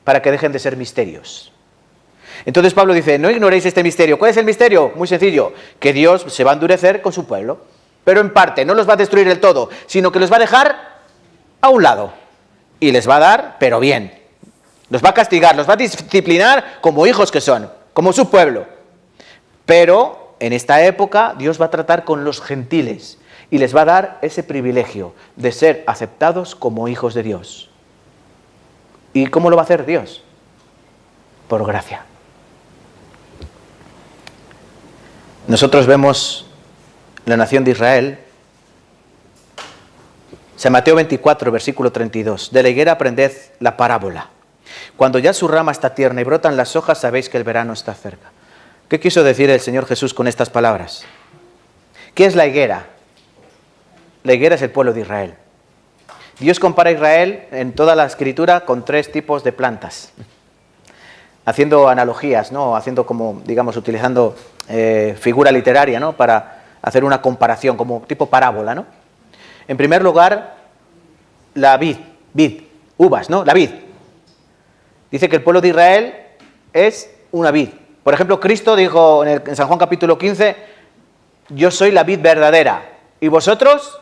[SPEAKER 1] para que dejen de ser misterios. Entonces Pablo dice, no ignoréis este misterio. ¿Cuál es el misterio? Muy sencillo, que Dios se va a endurecer con su pueblo, pero en parte, no los va a destruir del todo, sino que los va a dejar a un lado y les va a dar, pero bien. Los va a castigar, los va a disciplinar como hijos que son, como su pueblo. Pero en esta época Dios va a tratar con los gentiles y les va a dar ese privilegio de ser aceptados como hijos de Dios. ¿Y cómo lo va a hacer Dios? Por gracia. Nosotros vemos la nación de Israel, San Mateo 24, versículo 32. De la higuera aprended la parábola. Cuando ya su rama está tierna y brotan las hojas, sabéis que el verano está cerca. ¿Qué quiso decir el Señor Jesús con estas palabras? ¿Qué es la higuera? La higuera es el pueblo de Israel. Dios compara a Israel en toda la Escritura con 3 tipos de plantas, haciendo analogías, ¿no? Haciendo como, digamos, utilizando figura literaria, ¿no?, para hacer una comparación, como tipo parábola, ¿no? En primer lugar, la vid, uvas, ¿no? La vid. Dice que el pueblo de Israel es una vid. Por ejemplo, Cristo dijo en San Juan capítulo 15, yo soy la vid verdadera, y vosotros,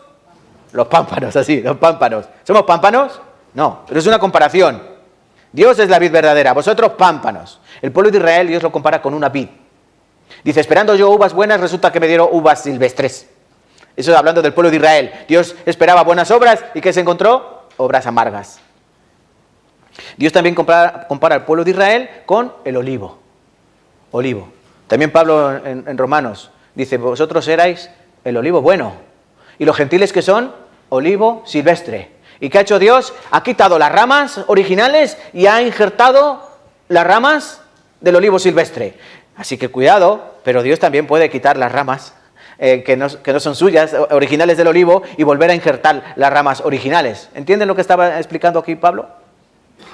[SPEAKER 1] los pámpanos, así, los pámpanos. ¿Somos pámpanos? No, pero es una comparación. Dios es la vid verdadera, vosotros pámpanos. El pueblo de Israel, Dios lo compara con una vid. Dice, esperando yo uvas buenas, resulta que me dieron uvas silvestres. Eso es hablando del pueblo de Israel. Dios esperaba buenas obras, ¿y qué se encontró? Obras amargas. Dios también compara al pueblo de Israel con el olivo. Olivo. También Pablo en Romanos dice, vosotros erais el olivo bueno. ¿Y los gentiles qué son? Olivo silvestre. ¿Y qué ha hecho Dios? Ha quitado las ramas originales y ha injertado las ramas del olivo silvestre. Así que cuidado, pero Dios también puede quitar las ramas que no son suyas, originales del olivo, y volver a injertar las ramas originales. ¿Entienden lo que estaba explicando aquí Pablo?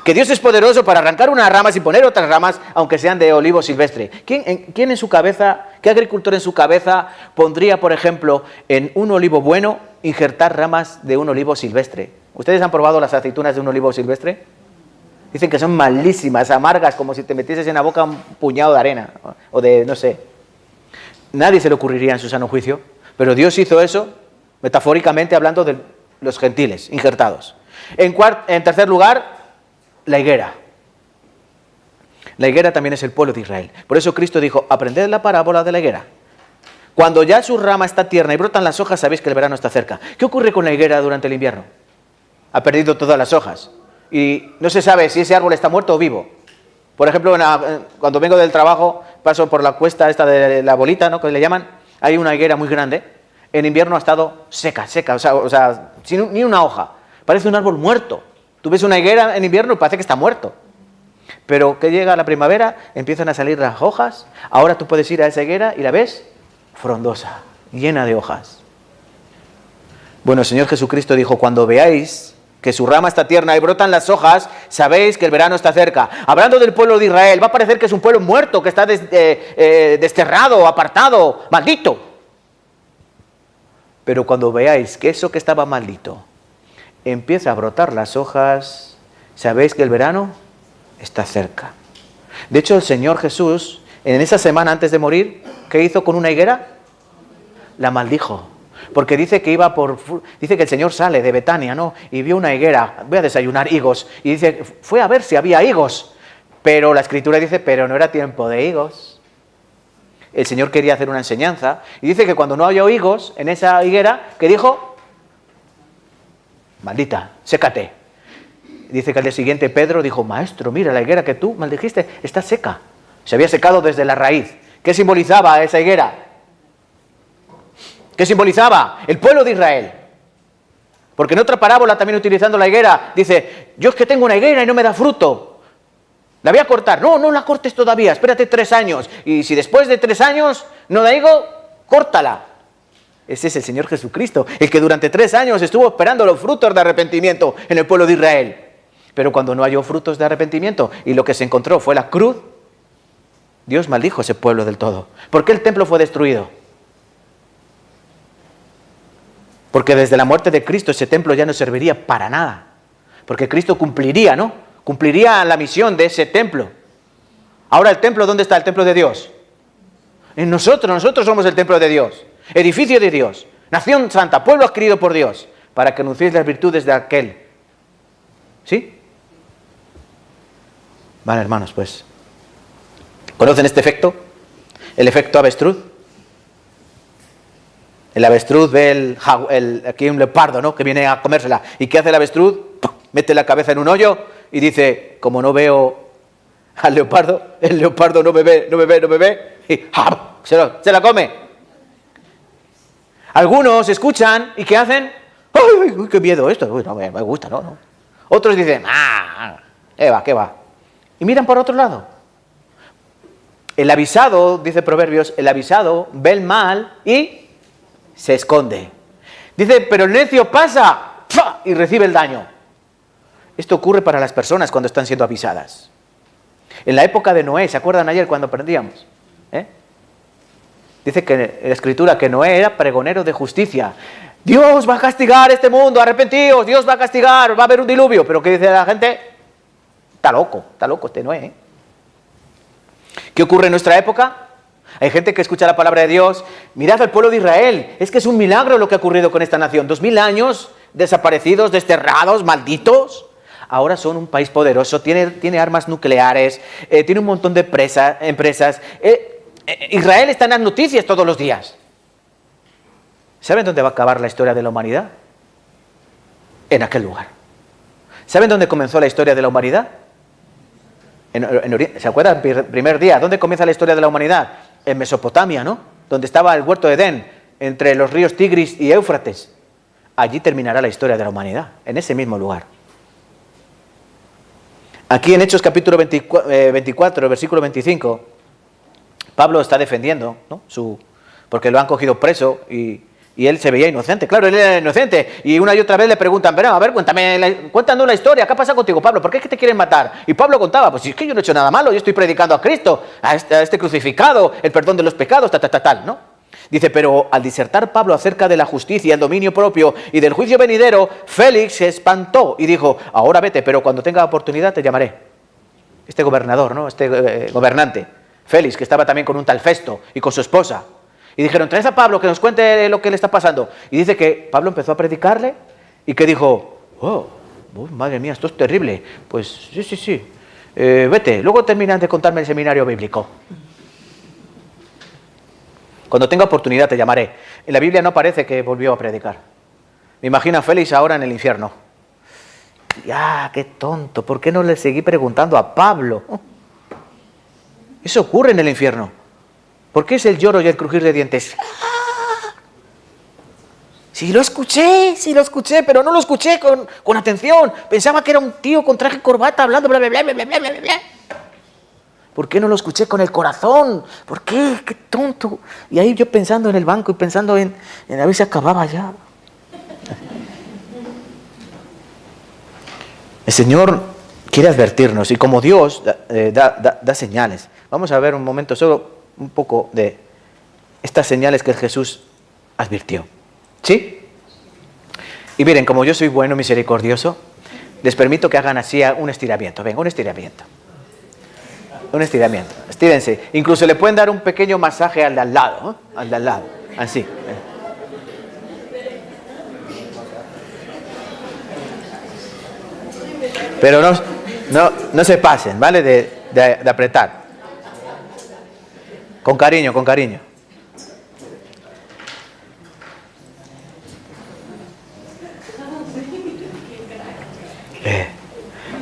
[SPEAKER 1] Que Dios es poderoso para arrancar unas ramas y poner otras ramas, aunque sean de olivo silvestre. ¿Quién en su cabeza, qué agricultor en su cabeza pondría, por ejemplo, en un olivo bueno, injertar ramas de un olivo silvestre? ¿Ustedes han probado las aceitunas de un olivo silvestre? Dicen que son malísimas, amargas, como si te metieses en la boca un puñado de arena, o de, no sé. Nadie se le ocurriría en su sano juicio, pero Dios hizo eso, metafóricamente hablando de los gentiles, injertados. En tercer lugar, la higuera. La higuera también es el pueblo de Israel. Por eso Cristo dijo, aprended la parábola de la higuera. Cuando ya su rama está tierna y brotan las hojas, sabéis que el verano está cerca. ¿Qué ocurre con la higuera durante el invierno? Ha perdido todas las hojas. Y no se sabe si ese árbol está muerto o vivo. Por ejemplo, cuando vengo del trabajo, paso por la cuesta esta de la bolita, ¿no?, que le llaman. Hay una higuera muy grande. En invierno ha estado seca, o sea sin ni una hoja. Parece un árbol muerto. Tú ves una higuera en invierno y parece que está muerto. Pero que llega la primavera, empiezan a salir las hojas. Ahora tú puedes ir a esa higuera y la ves frondosa, llena de hojas. Bueno, el Señor Jesucristo dijo, cuando veáis que su rama está tierna y brotan las hojas, sabéis que el verano está cerca. Hablando del pueblo de Israel, va a parecer que es un pueblo muerto, que está desterrado, apartado, maldito. Pero cuando veáis que eso que estaba maldito empieza a brotar las hojas, sabéis que el verano está cerca. De hecho, el Señor Jesús, en esa semana antes de morir, ¿qué hizo con una higuera? La maldijo. Porque dice que dice que el Señor sale de Betania, ¿no? Y vio una higuera, voy a desayunar higos. Y dice, fue a ver si había higos. Pero la Escritura dice, pero no era tiempo de higos. El Señor quería hacer una enseñanza. Y dice que cuando no había higos en esa higuera, ¿qué dijo? Maldita, sécate. Dice que al día siguiente Pedro dijo, maestro, mira, la higuera que tú maldijiste está seca. Se había secado desde la raíz. ¿Qué simbolizaba esa higuera? ¿Qué simbolizaba? El pueblo de Israel. Porque en otra parábola, también utilizando la higuera, dice, yo es que tengo una higuera y no me da fruto. La voy a cortar. No, no la cortes todavía, espérate 3 años. Y si después de 3 años no da higo, córtala. Ese es el Señor Jesucristo, el que durante 3 años estuvo esperando los frutos de arrepentimiento en el pueblo de Israel. Pero cuando no halló frutos de arrepentimiento y lo que se encontró fue la cruz, Dios maldijo a ese pueblo del todo. ¿Por qué el templo fue destruido? Porque desde la muerte de Cristo ese templo ya no serviría para nada. Porque Cristo cumpliría, ¿no? Cumpliría la misión de ese templo. Ahora el templo, ¿dónde está el templo de Dios? En nosotros somos el templo de Dios. Edificio de Dios. Nación santa, pueblo adquirido por Dios. Para que anunciéis las virtudes de aquel. ¿Sí? Vale, hermanos, pues. ¿Conocen este efecto? El efecto avestruz. El avestruz ve aquí un leopardo, ¿no? Que viene a comérsela. ¿Y qué hace el avestruz? Mete la cabeza en un hoyo y dice, como no veo al leopardo, el leopardo no me ve, y se la come. Algunos escuchan y ¿qué hacen? ¡Ay, qué miedo esto! Uy, no me gusta, no. Otros dicen, ¿qué va? Y miran por otro lado. El avisado, dice Proverbios, el avisado ve el mal y se esconde. Dice, pero el necio pasa y recibe el daño. Esto ocurre para las personas cuando están siendo avisadas. En la época de Noé, ¿se acuerdan ayer cuando aprendíamos? Dice que en la Escritura que Noé era pregonero de justicia. Dios va a castigar este mundo, arrepentíos, Dios va a castigar, va a haber un diluvio. Pero ¿qué dice la gente? Está loco este Noé. ¿Qué ocurre en nuestra época? Hay gente que escucha la palabra de Dios. Mirad al pueblo de Israel. Es que es un milagro lo que ha ocurrido con esta nación. 2000 años desaparecidos, desterrados, malditos. Ahora son un país poderoso. Tiene armas nucleares. Tiene un montón de empresas. Israel está en las noticias todos los días. ¿Saben dónde va a acabar la historia de la humanidad? En aquel lugar. ¿Saben dónde comenzó la historia de la humanidad? ¿Se acuerdan? El primer día. ¿Dónde comienza la historia de la humanidad? En Mesopotamia, ¿no? Donde estaba el huerto de Edén, entre los ríos Tigris y Éufrates. Allí terminará la historia de la humanidad, en ese mismo lugar. Aquí en Hechos capítulo 24, versículo 25, Pablo está defendiendo, ¿no? Porque lo han cogido preso y él se veía inocente. Claro, él era inocente. Y una y otra vez le preguntan, pero a ver, cuéntanos la historia. ¿Qué ha pasado contigo, Pablo? ¿Por qué es que te quieren matar? Y Pablo contaba, pues si es que yo no he hecho nada malo, yo estoy predicando a Cristo, a este crucificado, el perdón de los pecados, tal, ¿no? Dice, pero al disertar Pablo acerca de la justicia, el dominio propio y del juicio venidero, Félix se espantó y dijo, ahora vete, pero cuando tenga oportunidad te llamaré. Este gobernador, ¿no? Gobernante, Félix, que estaba también con un tal Festo y con su esposa. Y dijeron, traes a Pablo que nos cuente lo que le está pasando. Y dice que Pablo empezó a predicarle y que dijo, madre mía, esto es terrible. Pues sí. Vete, luego terminan de contarme el seminario bíblico. Cuando tenga oportunidad te llamaré. En la Biblia no aparece que volvió a predicar. Me imagino a Félix ahora en el infierno. Qué tonto, ¿por qué no le seguí preguntando a Pablo? Eso ocurre en el infierno. ¿Por qué es el lloro y el crujir de dientes? Sí lo escuché, pero no lo escuché con atención. Pensaba que era un tío con traje y corbata hablando bla, bla, bla, bla, bla, bla, bla. ¿Por qué no lo escuché con el corazón? ¿Por qué? ¡Qué tonto! Y ahí yo pensando en el banco y pensando en a ver si acababa ya. El Señor quiere advertirnos y como Dios da señales. Vamos a ver un momento, solo un poco de estas señales que Jesús advirtió. ¿Sí? Y miren, como yo soy bueno, misericordioso, les permito que hagan así un estiramiento. Venga, un estiramiento. Un estiramiento. Estírense. Incluso le pueden dar un pequeño masaje al de al lado, ¿no? Al de al lado. Así. Pero no se pasen, ¿vale? De apretar. Con cariño, con cariño.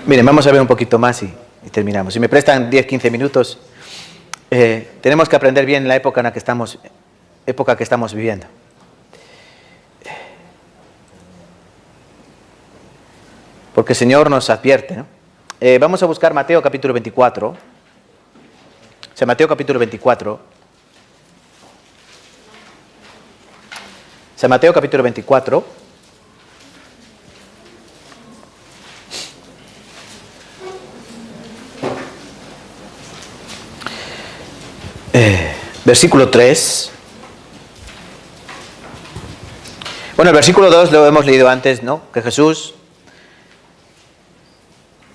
[SPEAKER 1] Miren, vamos a ver un poquito más y terminamos. Si me prestan 10-15 minutos, tenemos que aprender bien la época en la que estamos viviendo. Porque el Señor nos advierte, ¿no? Vamos a buscar Mateo capítulo 24. O sea, Mateo capítulo 24. O sea, Mateo capítulo 24. Versículo 3. Bueno, el versículo 2 lo hemos leído antes, ¿no? Que Jesús,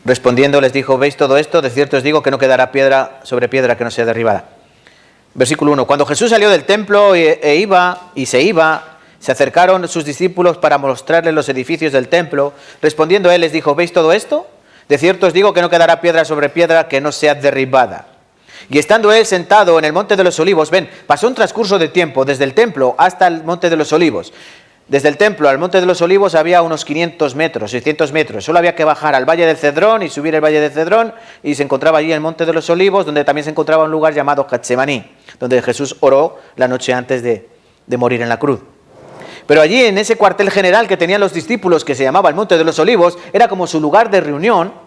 [SPEAKER 1] respondiendo, les dijo: ¿veis todo esto? De cierto os digo que no quedará piedra sobre piedra que no sea derribada. Versículo 1. Cuando Jesús salió del templo se acercaron sus discípulos para mostrarles los edificios del templo. Respondiendo él les dijo: ¿veis todo esto? De cierto os digo que no quedará piedra sobre piedra que no sea derribada. Y estando él sentado en el monte de los olivos, pasó un transcurso de tiempo desde el templo hasta el monte de los olivos. Desde el templo al monte de los olivos había unos 500 metros, 600 metros. Solo había que bajar al valle del Cedrón y subir el valle del Cedrón y se encontraba allí el monte de los olivos, donde también se encontraba un lugar llamado Getsemaní, donde Jesús oró la noche antes de morir en la cruz. Pero allí, en ese cuartel general que tenían los discípulos, que se llamaba el monte de los olivos, era como su lugar de reunión.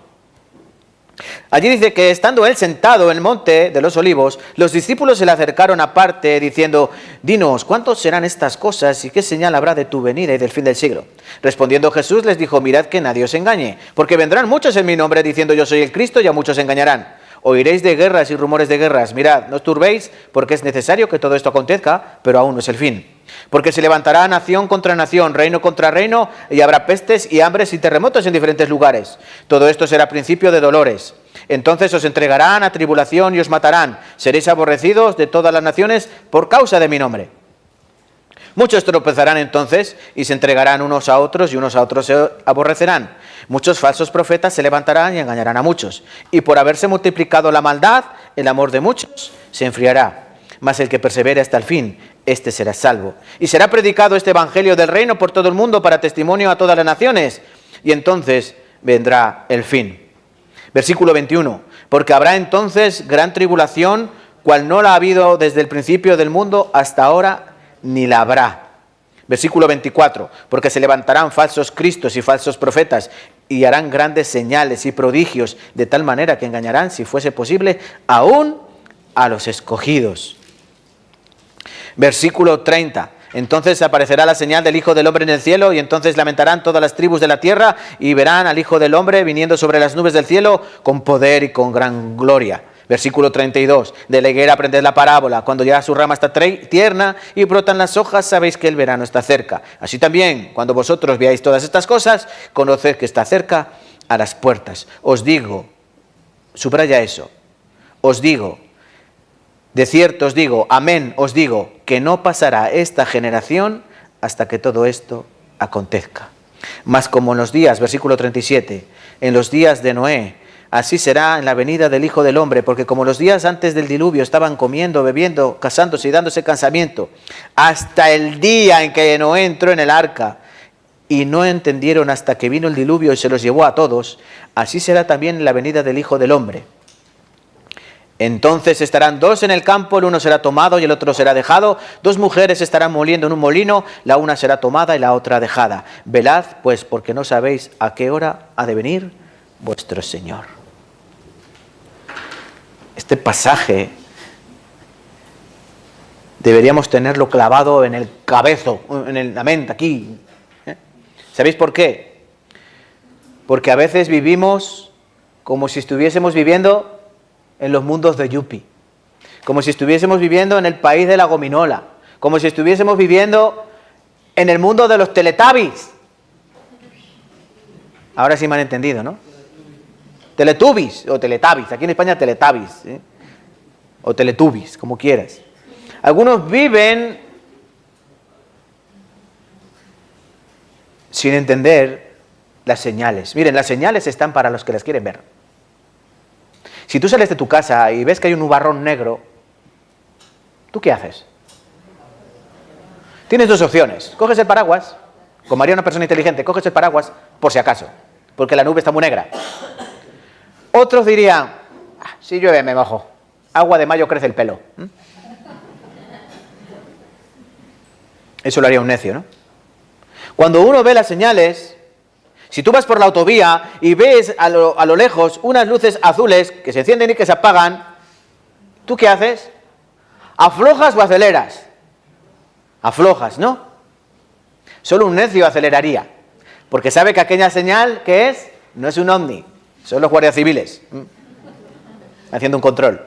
[SPEAKER 1] Allí dice que estando él sentado en el monte de los olivos, los discípulos se le acercaron aparte diciendo: dinos, ¿cuántos serán estas cosas y qué señal habrá de tu venida y del fin del siglo? Respondiendo Jesús les dijo: mirad que nadie os engañe, porque vendrán muchos en mi nombre diciendo yo soy el Cristo y a muchos engañarán. Oiréis de guerras y rumores de guerras. Mirad, no os turbéis, porque es necesario que todo esto acontezca, pero aún no es el fin. Porque se levantará nación contra nación, reino contra reino, y habrá pestes y hambres y terremotos en diferentes lugares. Todo esto será principio de dolores. Entonces os entregarán a tribulación y os matarán. Seréis aborrecidos de todas las naciones por causa de mi nombre. Muchos tropezarán entonces y se entregarán unos a otros y unos a otros se aborrecerán. Muchos falsos profetas se levantarán y engañarán a muchos. Y por haberse multiplicado la maldad, el amor de muchos se enfriará. Mas el que persevere hasta el fin, este será salvo. Y será predicado este evangelio del reino por todo el mundo para testimonio a todas las naciones. Y entonces vendrá el fin. Versículo 21. Porque habrá entonces gran tribulación, cual no la ha habido desde el principio del mundo hasta ahora, ni la habrá. Versículo 24. Porque se levantarán falsos cristos y falsos profetas y harán grandes señales y prodigios, de tal manera que engañarán, si fuese posible, aún a los escogidos. Versículo 30. Entonces aparecerá la señal del Hijo del Hombre en el cielo, y entonces lamentarán todas las tribus de la tierra, y verán al Hijo del Hombre viniendo sobre las nubes del cielo con poder y con gran gloria. Versículo 32. De la higuera aprended la parábola. Cuando ya su rama está tierna y brotan las hojas, sabéis que el verano está cerca. Así también, cuando vosotros veáis todas estas cosas, conoced que está cerca a las puertas. Os digo, subraya eso, os digo, de cierto os digo, amén os digo, que no pasará esta generación hasta que todo esto acontezca. Mas como en los días, versículo 37, en los días de Noé, así será en la venida del Hijo del Hombre, porque como los días antes del diluvio estaban comiendo, bebiendo, casándose y dándose casamiento, hasta el día en que Noé entró en el arca, y no entendieron hasta que vino el diluvio y se los llevó a todos, así será también en la venida del Hijo del Hombre. Entonces estarán dos en el campo, el uno será tomado y el otro será dejado. Dos mujeres estarán moliendo en un molino, la una será tomada y la otra dejada. Velad, pues, porque no sabéis a qué hora ha de venir vuestro Señor. Este pasaje deberíamos tenerlo clavado en el cabezo, en la mente, aquí. ¿Sabéis por qué? Porque a veces vivimos como si estuviésemos viviendo en los mundos de Yuppie, como si estuviésemos viviendo en el país de la gominola, como si estuviésemos viviendo en el mundo de los Teletubbies. Ahora sí me han entendido, ¿no? Teletubbies o Teletubbies, aquí en España Teletubbies, ¿eh? O Teletubbies, como quieras. Algunos viven sin entender las señales. Miren, las señales están para los que las quieren ver. Si tú sales de tu casa y ves que hay un nubarrón negro, ¿tú qué haces? Tienes dos opciones. Coges el paraguas, como haría una persona inteligente, coges el paraguas por si acaso, porque la nube está muy negra. Otros dirían, si llueve me mojo, agua de mayo crece el pelo. Eso lo haría un necio, ¿no? Cuando uno ve las señales, si tú vas por la autovía y ves a lo lejos unas luces azules que se encienden y que se apagan, ¿tú qué haces? ¿Aflojas o aceleras? Aflojas, ¿no? Solo un necio aceleraría, porque sabe que aquella señal, ¿qué es? No es un ovni, son los guardias civiles haciendo un control.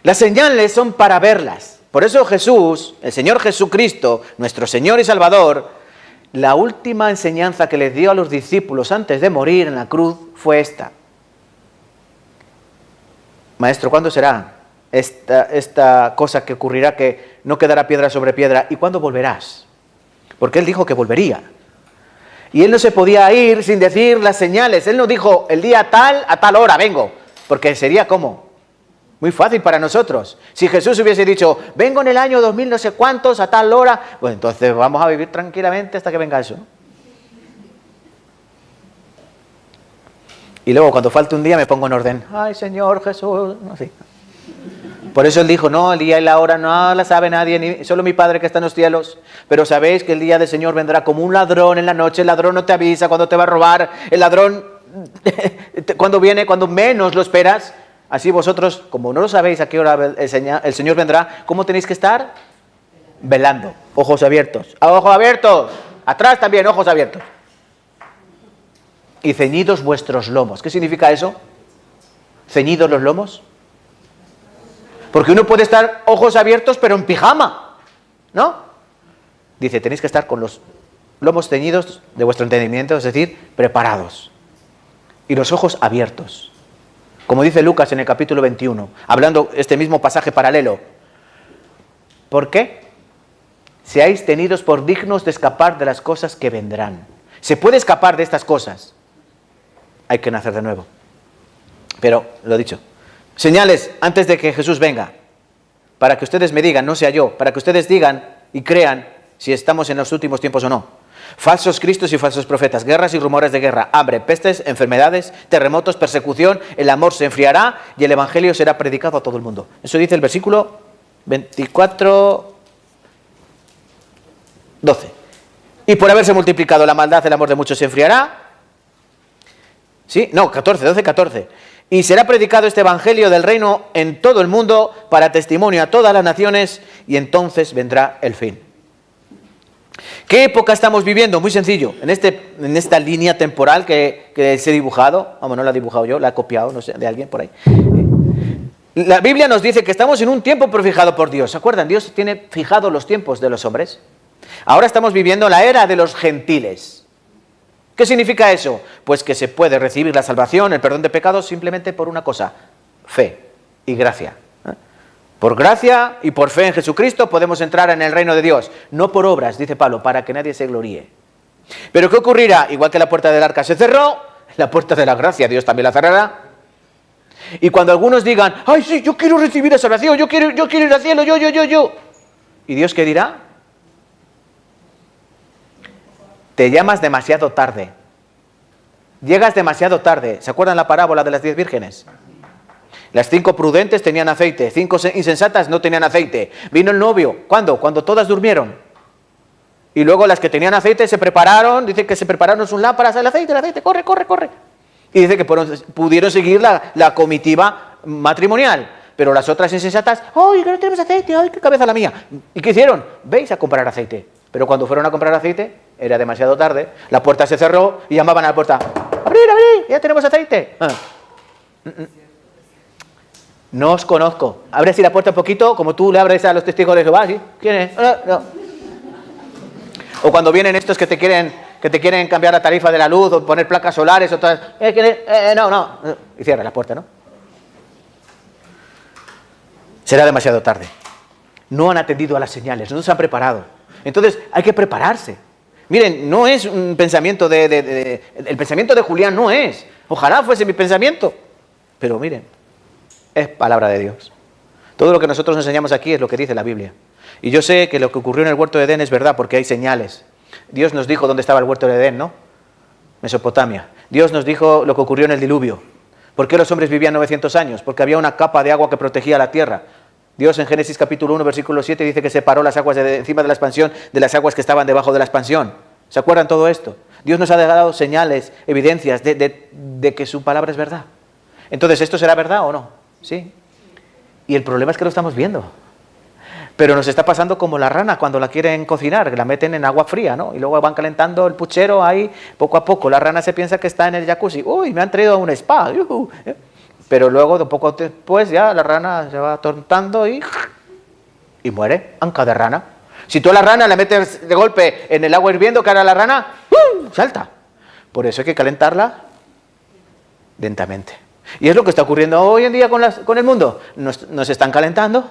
[SPEAKER 1] Las señales son para verlas. Por eso Jesús, el Señor Jesucristo, nuestro Señor y Salvador, la última enseñanza que les dio a los discípulos antes de morir en la cruz fue esta. Maestro, ¿cuándo será esta cosa que ocurrirá, que no quedará piedra sobre piedra? ¿Y cuándo volverás? Porque Él dijo que volvería. Y Él no se podía ir sin decir las señales. Él no dijo, el día tal, a tal hora vengo. Porque sería ¿cómo? Muy fácil para nosotros. Si Jesús hubiese dicho, vengo en el año 2000 no sé cuántos, a tal hora, pues entonces vamos a vivir tranquilamente hasta que venga eso. Y luego cuando falte un día me pongo en orden. Ay, Señor Jesús, así. Por eso Él dijo, no, el día y la hora no la sabe nadie, ni solo mi Padre que está en los cielos. Pero sabéis que el día del Señor vendrá como un ladrón en la noche. El ladrón no te avisa cuando te va a robar. El ladrón, cuando viene, cuando menos lo esperas. Así vosotros, como no lo sabéis a qué hora el Señor vendrá, ¿cómo tenéis que estar? Velando, ojos abiertos. ¡A ojos abiertos! Atrás también, ojos abiertos. Y ceñidos vuestros lomos. ¿Qué significa eso? ¿Ceñidos los lomos? Porque uno puede estar ojos abiertos pero en pijama, ¿no? Dice, tenéis que estar con los lomos ceñidos de vuestro entendimiento, es decir, preparados. Y los ojos abiertos. Como dice Lucas en el capítulo 21, hablando este mismo pasaje paralelo. ¿Por qué? Seáis tenidos por dignos de escapar de las cosas que vendrán. Se puede escapar de estas cosas. Hay que nacer de nuevo. Pero, lo dicho, señales antes de que Jesús venga, para que ustedes me digan, no sea yo, para que ustedes digan y crean si estamos en los últimos tiempos o no. Falsos cristos y falsos profetas, guerras y rumores de guerra, hambre, pestes, enfermedades, terremotos, persecución, el amor se enfriará y el evangelio será predicado a todo el mundo. Eso dice el versículo 24, 12. Y por haberse multiplicado la maldad, el amor de muchos se enfriará. ¿Sí? No, 14, 12, 14. Y será predicado este evangelio del reino en todo el mundo para testimonio a todas las naciones y entonces vendrá el fin. ¿Qué época estamos viviendo? Muy sencillo. En esta línea temporal que se ha dibujado, vamos, no la he dibujado yo, la he copiado, no sé, de alguien por ahí. La Biblia nos dice que estamos en un tiempo prefijado por Dios. ¿Se acuerdan? Dios tiene fijados los tiempos de los hombres. Ahora estamos viviendo la era de los gentiles. ¿Qué significa eso? Pues que se puede recibir la salvación, el perdón de pecados, simplemente por una cosa: fe y gracia. Por gracia y por fe en Jesucristo podemos entrar en el reino de Dios. No por obras, dice Pablo, para que nadie se gloríe. Pero ¿qué ocurrirá? Igual que la puerta del arca se cerró, la puerta de la gracia Dios también la cerrará. Y cuando algunos digan, ¡ay, sí, yo quiero recibir la salvación, yo quiero ir al cielo, yo! ¿Y Dios qué dirá? Te llamas demasiado tarde. Llegas demasiado tarde. ¿Se acuerdan la parábola de las 10 vírgenes? Las 5 prudentes tenían aceite, 5 insensatas no tenían aceite. Vino el novio. ¿Cuándo? Cuando todas durmieron. Y luego las que tenían aceite se prepararon, dice que se prepararon sus lámparas, el aceite, corre. Y dice que pudieron seguir la comitiva matrimonial. Pero las otras insensatas, ¡ay, que no tenemos aceite! ¡Ay, qué cabeza la mía! ¿Y qué hicieron? Veis a comprar aceite. Pero cuando fueron a comprar aceite, Era demasiado tarde, la puerta se cerró y llamaban a la puerta. ¡Abrir, abrir! ¡Ya tenemos aceite! No os conozco. Abre así la puerta un poquito, como tú le abres a los testigos de Jehová, ¿sí? ¿Quién es? No. O cuando vienen estos que te quieren cambiar la tarifa de la luz o poner placas solares o todas. No. Y cierra la puerta, ¿no? Será demasiado tarde. No han atendido a las señales, no se han preparado. Entonces hay que prepararse. Miren, no es un pensamiento el pensamiento de Julián no es. Ojalá fuese mi pensamiento. Pero miren, es palabra de Dios. Todo lo que nosotros enseñamos aquí es lo que dice la Biblia. Y yo sé que lo que ocurrió en el huerto de Edén es verdad porque hay señales. Dios nos dijo dónde estaba el huerto de Edén, ¿no? Mesopotamia. Dios nos dijo lo que ocurrió en el diluvio. ¿Por qué los hombres vivían 900 años? Porque había una capa de agua que protegía la tierra. Dios en Génesis capítulo 1, versículo 7 dice que separó las aguas de encima de la expansión de las aguas que estaban debajo de la expansión. ¿Se acuerdan todo esto? Dios nos ha dado señales, evidencias de que su palabra es verdad. Entonces, ¿esto será verdad o no? Sí. Y el problema es que lo estamos viendo. Pero nos está pasando como la rana cuando la quieren cocinar, que la meten en agua fría, ¿no? Y luego van calentando el puchero ahí poco a poco. La rana se piensa que está en el jacuzzi. ¡Uy, me han traído a un spa! Pero luego, de poco después, ya la rana se va atontando y muere. Anca de rana. Si tú a la rana le metes de golpe en el agua hirviendo, ¿qué hará la rana? Salta. Por eso hay que calentarla lentamente. Y es lo que está ocurriendo hoy en día con el mundo. Nos están calentando.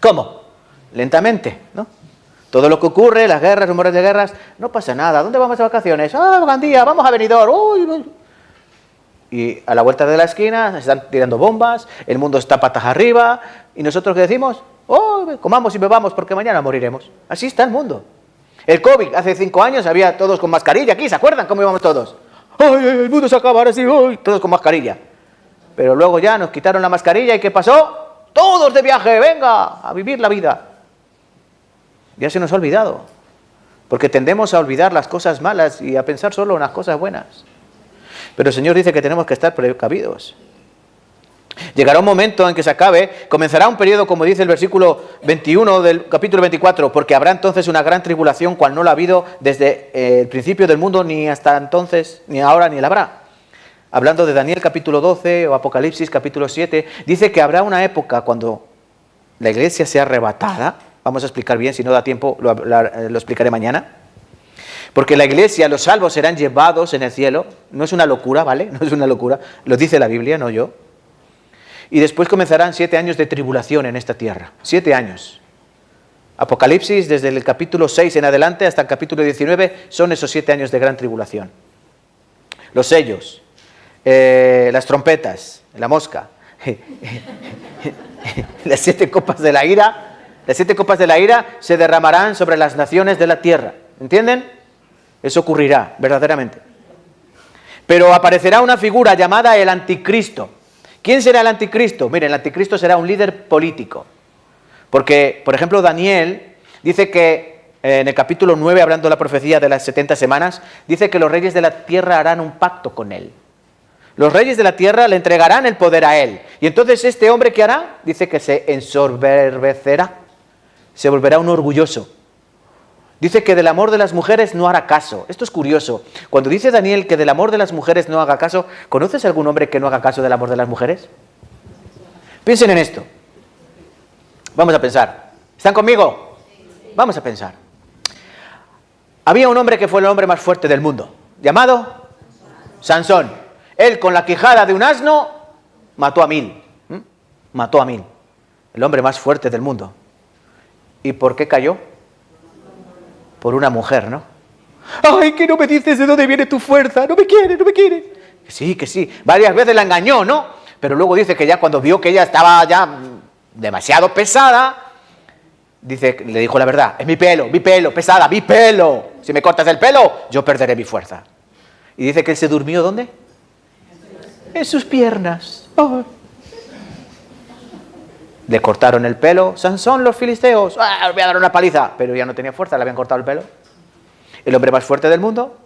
[SPEAKER 1] ¿Cómo? Lentamente, ¿no? Todo lo que ocurre, las guerras, rumores de guerras, no pasa nada. ¿Dónde vamos de vacaciones? Gandía, vamos a Benidorm. Y a la vuelta de la esquina se están tirando bombas, el mundo está patas arriba, y nosotros ¿qué decimos? Comamos y bebamos porque mañana moriremos. Así está el mundo. El COVID, hace 5 años había todos con mascarilla aquí, ¿se acuerdan cómo íbamos todos? ¡Ay, el mundo se acaba ahora sí! ¡Ay! Todos con mascarilla. Pero luego ya nos quitaron la mascarilla y ¿qué pasó? Todos de viaje, venga, a vivir la vida. Ya se nos ha olvidado. Porque tendemos a olvidar las cosas malas y a pensar solo en las cosas buenas. Pero el Señor dice que tenemos que estar precavidos. Llegará un momento en que se acabe, comenzará un periodo, como dice el versículo 21 del capítulo 24, porque habrá entonces una gran tribulación, cual no la ha habido desde el principio del mundo, ni hasta entonces, ni ahora, ni la habrá. Hablando de Daniel capítulo 12 o Apocalipsis capítulo 7, dice que habrá una época cuando la iglesia sea arrebatada. Vamos a explicar bien, si no da tiempo lo explicaré mañana. Porque la iglesia, los salvos serán llevados en el cielo. No es una locura, ¿vale? No es una locura. Lo dice la Biblia, no yo. Y después comenzarán 7 años de tribulación en esta tierra. 7 años. Apocalipsis, desde el capítulo 6 en adelante hasta el capítulo 19, son esos 7 años de gran tribulación. Los sellos, las trompetas, la mosca, las 7 copas de la ira. Las 7 copas de la ira se derramarán sobre las naciones de la tierra. ¿Entienden? Eso ocurrirá verdaderamente. Pero aparecerá una figura llamada el anticristo. ¿Quién será el anticristo? Miren, el anticristo será un líder político. Porque, por ejemplo, Daniel dice que en el capítulo 9, hablando de la profecía de las 70 semanas, dice que los reyes de la tierra harán un pacto con él. Los reyes de la tierra le entregarán el poder a él. Y entonces este hombre, ¿qué hará? Dice que se ensoberbecerá. Se volverá un orgulloso. Dice que del amor de las mujeres no hará caso. Esto es curioso. Cuando dice Daniel que del amor de las mujeres no haga caso, ¿conoces algún hombre que no haga caso del amor de las mujeres? Piensen en esto. Vamos a pensar. ¿Están conmigo? Vamos a pensar. Había un hombre que fue el hombre más fuerte del mundo, llamado Sansón. Él, con la quijada de un asno, mató a 1000. Mató a 1000. El hombre más fuerte del mundo. ¿Y por qué cayó? Por una mujer, ¿no? ¡Ay, que no me dices de dónde viene tu fuerza! ¡No me quieres, no me quieres! Que sí. Varias veces la engañó, ¿no? Pero luego dice que ya cuando vio que ella estaba ya demasiado pesada, dice, le dijo la verdad. Es mi pelo, pesada, mi pelo. Si me cortas el pelo, yo perderé mi fuerza. Y dice que él se durmió, ¿dónde? En sus piernas. Oh. Le cortaron el pelo. Sansón, los filisteos. ¡Ah, os voy a dar una paliza! Pero ya no tenía fuerza, le habían cortado el pelo. El hombre más fuerte del mundo,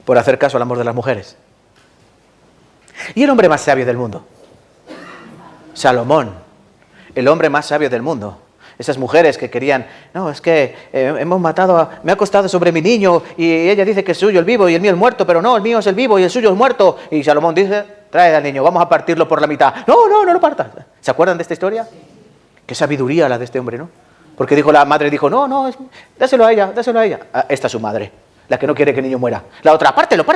[SPEAKER 1] por hacer caso al amor de las mujeres. Y el hombre más sabio del mundo, Salomón, el hombre más sabio del mundo. Esas mujeres que querían, no, es que hemos matado, me ha acostado sobre mi niño y ella dice que es suyo el vivo y el mío el muerto, pero no, el mío es el vivo y el suyo el muerto. Y Salomón dice, trae al niño, vamos a partirlo por la mitad. No lo partas. ¿Se acuerdan de esta historia? Qué sabiduría la de este hombre, ¿no? Porque dijo la madre, dijo, no, dáselo a ella. Esta es su madre, la que no quiere que el niño muera. La otra, pártelo,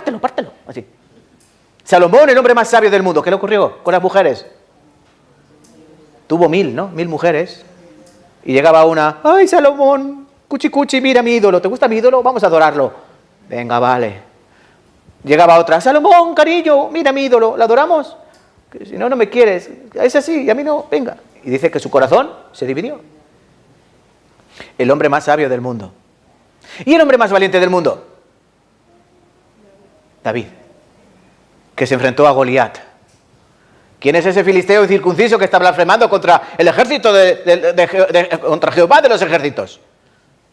[SPEAKER 1] así. Salomón, el hombre más sabio del mundo, ¿qué le ocurrió con las mujeres? Tuvo 1000, ¿no? 1000 mujeres. Y llegaba una, ay, Salomón, cuchi, mira mi ídolo, ¿te gusta mi ídolo? Vamos a adorarlo. Venga, vale. Llegaba otra, Salomón, cariño, mira mi ídolo, ¿la adoramos? Que si no, no me quieres. Es así, y a mí no, venga. Y dice que su corazón se dividió. El hombre más sabio del mundo. ¿Y el hombre más valiente del mundo? David, que se enfrentó a Goliat. ¿Quién es ese filisteo incircunciso que está blasfemando contra el ejército contra Jehová de los ejércitos?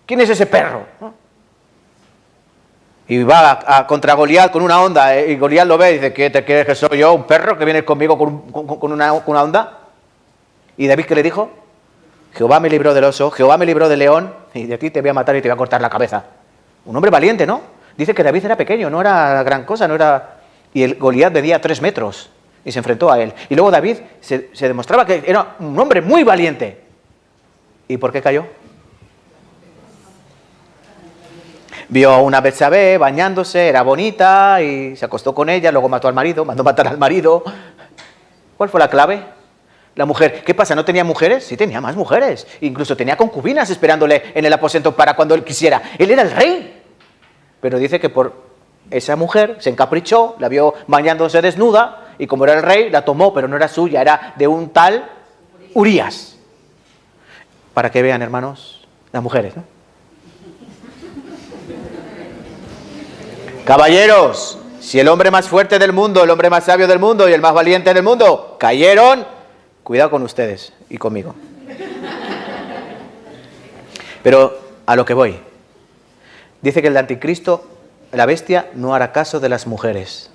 [SPEAKER 1] ¿Quién es ese perro? Y va contra Goliat con una honda, y Goliat lo ve y dice, ¿qué te crees que soy yo, un perro que viene conmigo con una honda? ¿Y David qué le dijo? Jehová me libró del oso, Jehová me libró del león, y de ti te voy a matar y te voy a cortar la cabeza. Un hombre valiente, ¿no? Dice que David era pequeño, no era gran cosa, no era... Y el Goliat medía 3 metros y se enfrentó a él. Y luego David se demostraba que era un hombre muy valiente. ¿Y por qué cayó? Vio a una Betsabé bañándose, era bonita y se acostó con ella, luego mató al marido, mandó matar al marido. ¿Cuál fue la clave? La mujer. ¿Qué pasa? ¿No tenía mujeres? Sí, tenía más mujeres. Incluso tenía concubinas esperándole en el aposento para cuando él quisiera. Él era el rey. Pero dice que por esa mujer se encaprichó, la vio bañándose desnuda y como era el rey, la tomó, pero no era suya, era de un tal Urías. Para que vean, hermanos, las mujeres, ¿no? Caballeros, si el hombre más fuerte del mundo, el hombre más sabio del mundo y el más valiente del mundo cayeron, cuidado con ustedes y conmigo. Pero a lo que voy. Dice que el anticristo, la bestia, no hará caso de las mujeres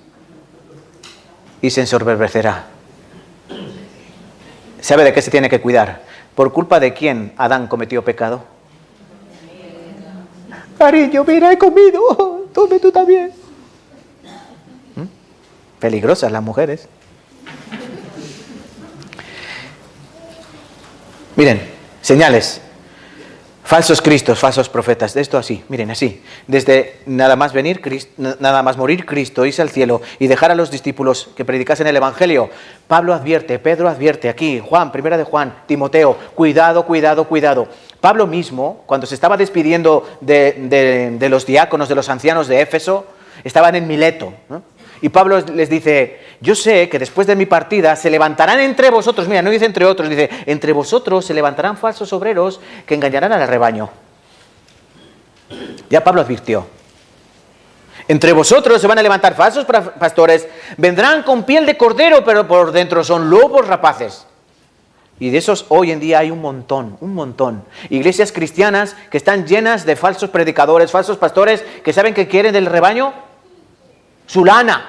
[SPEAKER 1] y se ensoberbecerá. ¿Sabe de qué se tiene que cuidar? ¿Por culpa de quién Adán cometió pecado? Cariño, mira, he comido. Tome tú también. Peligrosas las mujeres. Miren, señales. Falsos cristos, falsos profetas. De esto así, miren, así. Desde nada más morir Cristo, irse al cielo y dejar a los discípulos que predicasen el Evangelio. Pablo advierte, Pedro advierte, aquí, Juan, primera de Juan, Timoteo, cuidado. Pablo mismo, cuando se estaba despidiendo de los diáconos, de los ancianos de Éfeso, estaban en Mileto, ¿no? Y Pablo les dice, yo sé que después de mi partida se levantarán entre vosotros, mira, no dice entre otros, dice, entre vosotros se levantarán falsos obreros que engañarán al rebaño. Ya Pablo advirtió. Entre vosotros se van a levantar falsos pastores, vendrán con piel de cordero, pero por dentro son lobos rapaces. Y de esos hoy en día hay un montón. Iglesias cristianas que están llenas de falsos predicadores, falsos pastores que saben que quieren del rebaño su lana,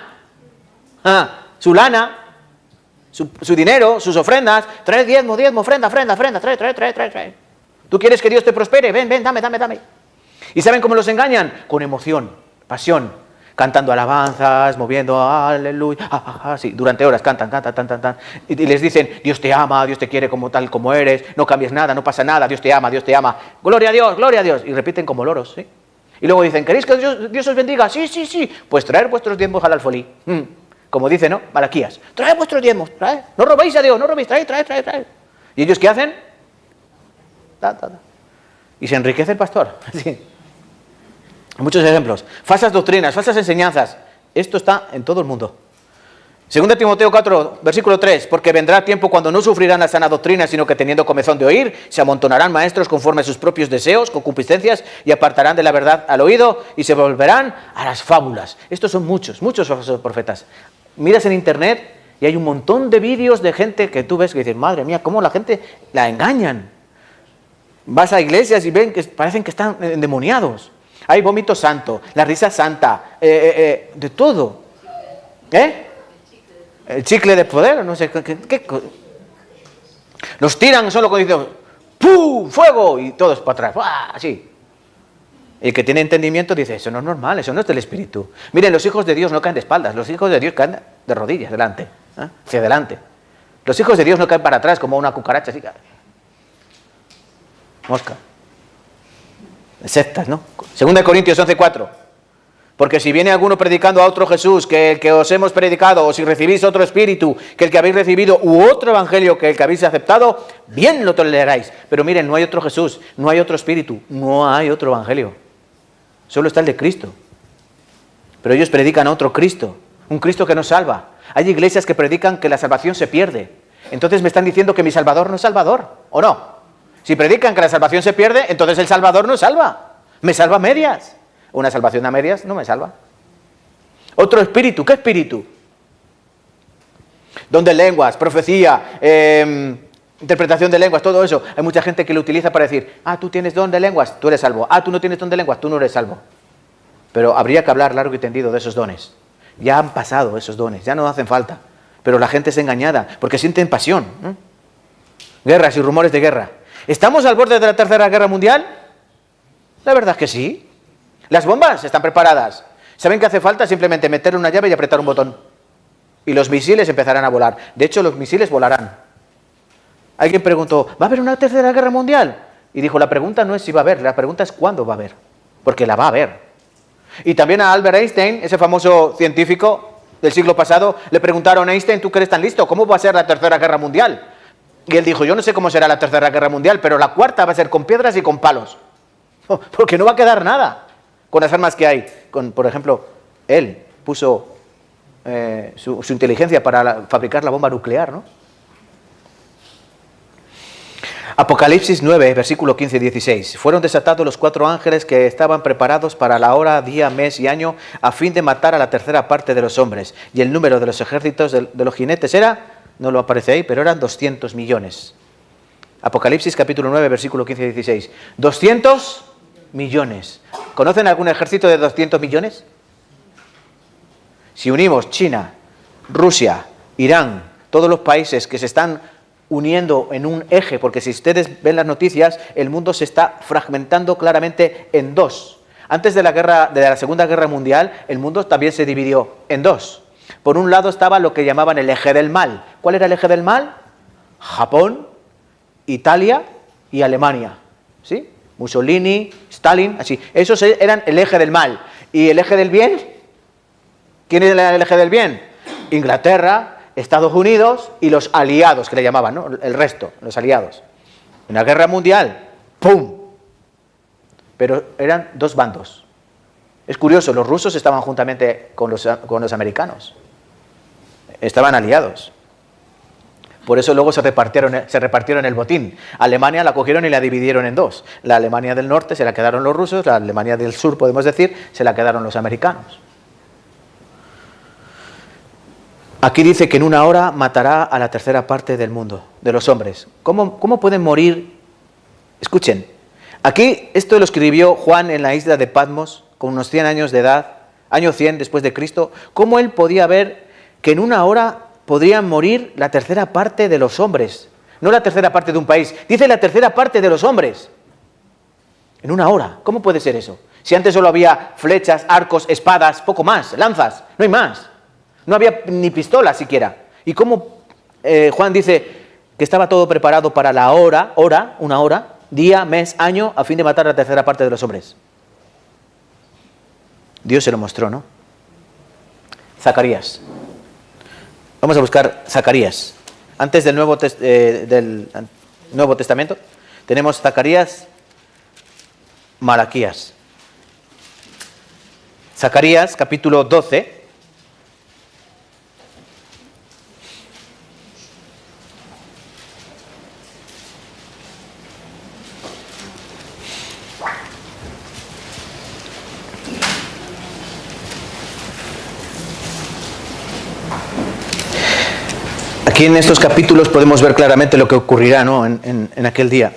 [SPEAKER 1] su dinero, sus ofrendas. Trae diezmo, ofrenda, trae. ¿Tú quieres que Dios te prospere? Ven, dame. ¿Y saben cómo los engañan? Con emoción, pasión, cantando alabanzas, moviendo, aleluya, sí, durante horas cantan. Y les dicen, Dios te ama, Dios te quiere como tal como eres, no cambies nada, no pasa nada, Dios te ama, gloria a Dios, y repiten como loros, ¿sí? Y luego dicen, ¿queréis que Dios os bendiga? Sí. Pues traer vuestros diezmos al alfolí. Como dice, ¿no? Malaquías. Traed vuestros diezmos, traed. No robéis a Dios, traed. ¿Y ellos qué hacen? Y se enriquece el pastor. Sí. Muchos ejemplos. Falsas doctrinas, falsas enseñanzas. Esto está en todo el mundo. 2 Timoteo 4, versículo 3, porque vendrá tiempo cuando no sufrirán la sana doctrina, sino que teniendo comezón de oír, se amontonarán maestros conforme a sus propios deseos, concupiscencias, y apartarán de la verdad al oído, y se volverán a las fábulas. Estos son muchos falsos profetas. Miras en internet y hay un montón de vídeos de gente que tú ves que dices, madre mía, cómo la gente la engañan. Vas a iglesias y ven que parecen que están endemoniados. Hay vómito santo, la risa santa, de todo. El chicle de poder, no sé qué. Los tiran solo con dicen, ¡pum! ¡Fuego! Y todos para atrás, ¡buah! Así. El que tiene entendimiento dice, eso no es normal, eso no es del Espíritu. Miren, los hijos de Dios no caen de espaldas, los hijos de Dios caen de rodillas, delante, hacia adelante. Los hijos de Dios no caen para atrás como una cucaracha, así. Mosca. Sectas, ¿no? 2 Corintios 11:4. Porque si viene alguno predicando a otro Jesús que el que os hemos predicado, o si recibís otro espíritu que el que habéis recibido, u otro evangelio que el que habéis aceptado, bien lo toleraréis. Pero miren, no hay otro Jesús, no hay otro espíritu, no hay otro evangelio. Solo está el de Cristo. Pero ellos predican a otro Cristo, un Cristo que nos salva. Hay iglesias que predican que la salvación se pierde. Entonces me están diciendo que mi Salvador no es Salvador, ¿o no? Si predican que la salvación se pierde, entonces el Salvador no salva. Me salva a medias. Una salvación a medias no me salva. Otro espíritu, ¿qué espíritu? Don de lenguas, profecía, interpretación de lenguas, todo eso. Hay mucha gente que lo utiliza para decir, tú tienes don de lenguas, tú eres salvo. Tú no tienes don de lenguas, tú no eres salvo. Pero habría que hablar largo y tendido de esos dones. Ya han pasado esos dones, ya no hacen falta. Pero la gente es engañada porque sienten pasión. Guerras y rumores de guerra. ¿Estamos al borde de la Tercera Guerra Mundial? La verdad es que sí. Las bombas están preparadas. ¿Saben qué hace falta? Simplemente meter una llave y apretar un botón. Y los misiles empezarán a volar. De hecho, los misiles volarán. Alguien preguntó, ¿va a haber una Tercera Guerra Mundial? Y dijo, la pregunta no es si va a haber, la pregunta es cuándo va a haber. Porque la va a haber. Y también a Albert Einstein, ese famoso científico del siglo pasado, le preguntaron, Einstein, ¿tú que eres tan listo? ¿Cómo va a ser la Tercera Guerra Mundial? Y él dijo, yo no sé cómo será la Tercera Guerra Mundial, pero la cuarta va a ser con piedras y con palos. Porque no va a quedar nada con las armas que hay. Por ejemplo, él puso su inteligencia para fabricar la bomba nuclear, ¿no? Apocalipsis 9, versículo 15 y 16. Fueron desatados los 4 ángeles que estaban preparados para la hora, día, mes y año, a fin de matar a la tercera parte de los hombres. Y el número de los ejércitos de los jinetes era, no lo aparece ahí, pero eran 200 millones. Apocalipsis capítulo 9, versículo 15 y 16. 200 millones. ¿Conocen algún ejército de 200 millones? Si unimos China, Rusia, Irán, todos los países que se están uniendo en un eje, porque si ustedes ven las noticias, el mundo se está fragmentando claramente en dos. Antes de la Segunda Guerra Mundial, el mundo también se dividió en dos. Por un lado estaba lo que llamaban el eje del mal. ¿Cuál era el eje del mal? Japón, Italia y Alemania. ¿Sí? Mussolini, Stalin, así. Esos eran el eje del mal. ¿Y el eje del bien? ¿Quién era el eje del bien? Inglaterra, Estados Unidos y los aliados, que le llamaban, ¿no? El resto, los aliados. En la guerra mundial, ¡pum! Pero eran dos bandos. Es curioso, los rusos estaban juntamente con los americanos. Estaban aliados. Por eso luego se repartieron el botín. Alemania la cogieron y la dividieron en dos. La Alemania del norte se la quedaron los rusos, la Alemania del sur, podemos decir, se la quedaron los americanos. Aquí dice que en 1 hora matará a la tercera parte del mundo, de los hombres. ¿Cómo pueden morir? Escuchen, aquí esto lo escribió Juan en la isla de Patmos, con unos 100 años de edad, año 100 después de Cristo. ¿Cómo él podía ver que en 1 hora podrían morir la tercera parte de los hombres? No la tercera parte de un país, dice la tercera parte de los hombres. En 1 hora, ¿cómo puede ser eso? Si antes solo había flechas, arcos, espadas, poco más, lanzas, no hay más. No había ni pistolas siquiera. ¿Y cómo Juan dice que estaba todo preparado para la hora, 1 hora, día, mes, año, a fin de matar a la tercera parte de los hombres? Dios se lo mostró, ¿no? Zacarías. Vamos a buscar Zacarías. Antes del Nuevo Testamento tenemos Zacarías, Malaquías. Zacarías, capítulo 12. Aquí en estos capítulos podemos ver claramente lo que ocurrirá, ¿no? en aquel día.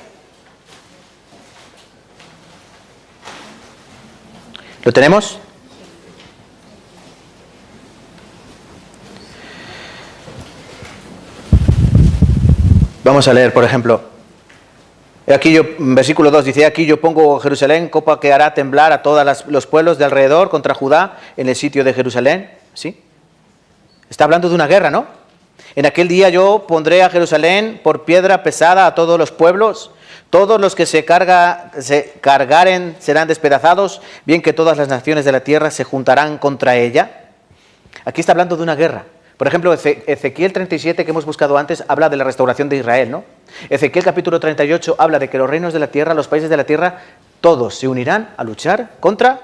[SPEAKER 1] ¿Lo tenemos? Vamos a leer, por ejemplo, Aquí yo, versículo 2 dice, aquí yo pongo Jerusalén, copa que hará temblar a todos los pueblos de alrededor contra Judá en el sitio de Jerusalén. ¿Sí? Está hablando de una guerra, ¿no? En aquel día yo pondré a Jerusalén por piedra pesada a todos los pueblos. Todos los que se cargaren serán despedazados, bien que todas las naciones de la tierra se juntarán contra ella. Aquí está hablando de una guerra. Por ejemplo, Ezequiel 37, que hemos buscado antes, habla de la restauración de Israel, ¿no? Ezequiel capítulo 38 habla de que los reinos de la tierra, los países de la tierra, todos se unirán a luchar contra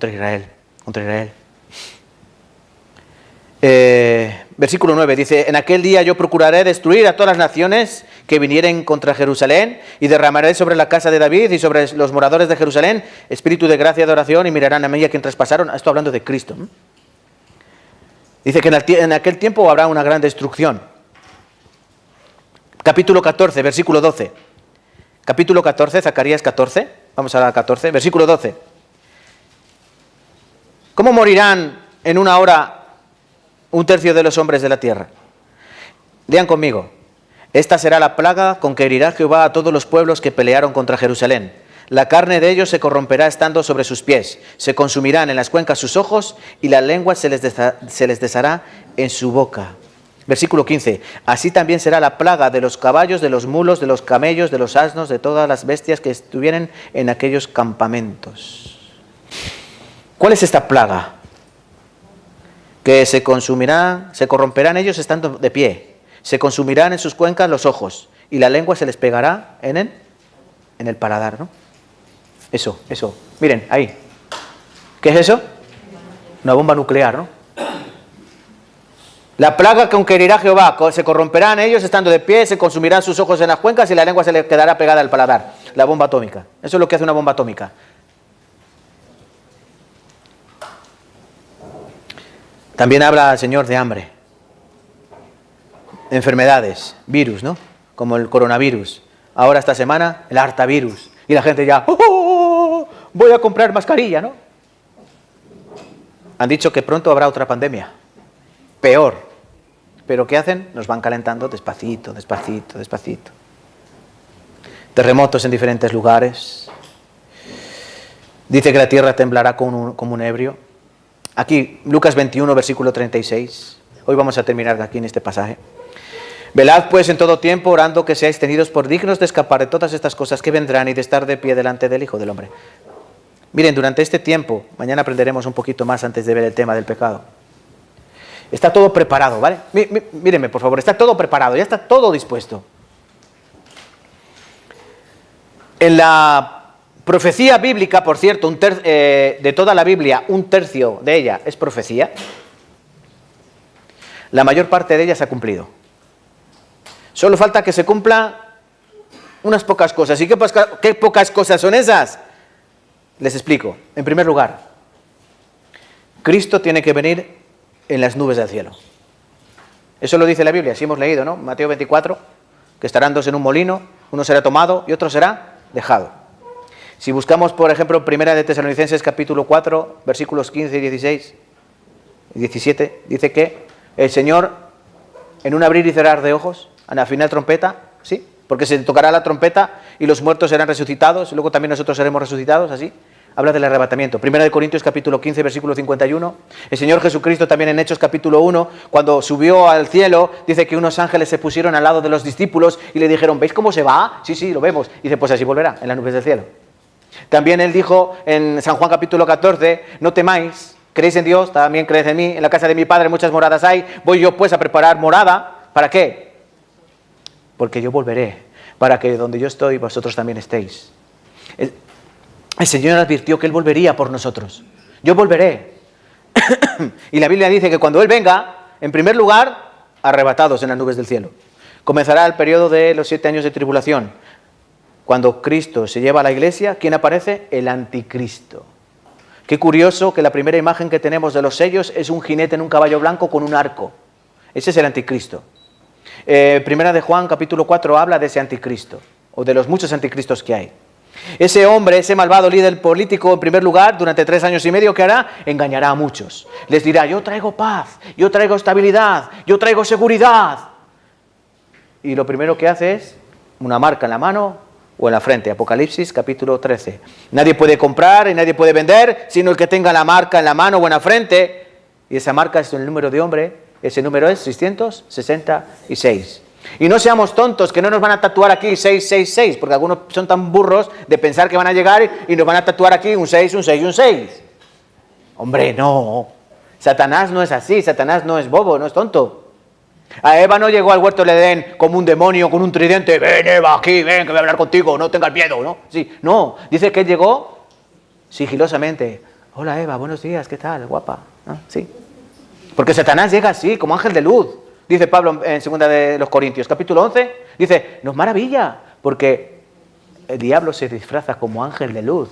[SPEAKER 1] Israel. Contra Israel. Versículo 9 dice, en aquel día yo procuraré destruir a todas las naciones que vinieren contra Jerusalén y derramaré sobre la casa de David y sobre los moradores de Jerusalén espíritu de gracia y de oración y mirarán a mí a quien traspasaron. Esto hablando de Cristo, ¿no? Dice que en aquel tiempo habrá una gran destrucción. Capítulo 14, versículo 12. Capítulo 14, Zacarías 14. Vamos a la 14, versículo 12. ¿Cómo morirán en una hora un tercio de los hombres de la tierra? Lean conmigo. Esta será la plaga con que herirá Jehová a todos los pueblos que pelearon contra Jerusalén. La carne de ellos se corromperá estando sobre sus pies. Se consumirán en las cuencas sus ojos y la lengua se les deshará en su boca. Versículo 15. Así también será la plaga de los caballos, de los mulos, de los camellos, de los asnos, de todas las bestias que estuvieren en aquellos campamentos. ¿Cuál es esta plaga? Que se consumirá, se corromperán ellos estando de pie. Se consumirán en sus cuencas los ojos y la lengua se les pegará en el paladar, ¿no? Eso. Miren, ahí. ¿Qué es eso? Una bomba nuclear, ¿no? La plaga con que herirá Jehová, se corromperán ellos estando de pie, se consumirán sus ojos en las cuencas y la lengua se les quedará pegada al paladar. La bomba atómica. Eso es lo que hace una bomba atómica. También habla el Señor de hambre. Enfermedades, virus, ¿no? Como el coronavirus. Ahora esta semana, el hartavirus. Y la gente ya, voy a comprar mascarilla, ¿no? Han dicho que pronto habrá otra pandemia. Peor. Pero ¿qué hacen? Nos van calentando despacito. Terremotos en diferentes lugares. Dice que la tierra temblará como un ebrio. Aquí, Lucas 21, versículo 36. Hoy vamos a terminar aquí en este pasaje. Velad pues en todo tiempo, orando que seáis tenidos por dignos de escapar de todas estas cosas que vendrán y de estar de pie delante del Hijo del Hombre. Miren, durante este tiempo, mañana aprenderemos un poquito más antes de ver el tema del pecado. Está todo preparado, ¿vale? Mírenme, por favor, está todo preparado, ya está todo dispuesto. En la profecía bíblica, por cierto, de toda la Biblia, un tercio de ella es profecía. La mayor parte de ella se ha cumplido. Solo falta que se cumplan unas pocas cosas. ¿Y qué pocas cosas son esas? Les explico. En primer lugar, Cristo tiene que venir en las nubes del cielo. Eso lo dice la Biblia, así hemos leído, ¿no? Mateo 24, que estarán dos en un molino, uno será tomado y otro será dejado. Si buscamos, por ejemplo, Primera de Tesalonicenses capítulo 4, versículos 15 y 16 y 17, dice que el Señor, en un abrir y cerrar de ojos, a la final trompeta, ¿sí? Porque se tocará la trompeta y los muertos serán resucitados, y luego también nosotros seremos resucitados, así. Habla del arrebatamiento. Primera de Corintios capítulo 15, versículo 51. El Señor Jesucristo también en Hechos capítulo 1, cuando subió al cielo, dice que unos ángeles se pusieron al lado de los discípulos y le dijeron, ¿veis cómo se va? Sí, lo vemos. Dice, pues así volverá, en las nubes del cielo. También él dijo en San Juan capítulo 14, no temáis, creéis en Dios, también creéis en mí, en la casa de mi Padre muchas moradas hay, voy yo pues a preparar morada, ¿para qué? Porque yo volveré, para que donde yo estoy vosotros también estéis. El Señor advirtió que Él volvería por nosotros. Yo volveré. Y la Biblia dice que cuando Él venga, en primer lugar, arrebatados en las nubes del cielo. Comenzará el periodo de los 7 años de tribulación. Cuando Cristo se lleva a la iglesia, ¿quién aparece? El anticristo. Qué curioso que la primera imagen que tenemos de los sellos es un jinete en un caballo blanco con un arco. Ese es el anticristo. Primera de Juan, capítulo 4, habla de ese anticristo, o de los muchos anticristos que hay. Ese hombre, ese malvado líder político, en primer lugar, durante 3 años y medio, ¿qué hará? Engañará a muchos. Les dirá, yo traigo paz, yo traigo estabilidad, yo traigo seguridad. Y lo primero que hace es una marca en la mano o en la frente. Apocalipsis capítulo 13. Nadie puede comprar y nadie puede vender, sino el que tenga la marca en la mano o en la frente. Y esa marca es el número de hombre. Ese número es 666. Y no seamos tontos, que no nos van a tatuar aquí 666, porque algunos son tan burros de pensar que van a llegar y nos van a tatuar aquí un 6, un 6 y un 6. Hombre, no. Satanás no es así, Satanás no es bobo, no es tonto. A Eva no llegó al huerto del Edén como un demonio con un tridente. Ven, Eva, aquí, ven, que voy a hablar contigo, no tengas miedo, ¿no? Sí, no, dice que él llegó sigilosamente. Hola, Eva, buenos días, ¿qué tal, guapa? ¿Ah? Sí. Porque Satanás llega así, como ángel de luz. Dice Pablo en 2 de los Corintios, capítulo 11, dice, nos maravilla, porque el diablo se disfraza como ángel de luz.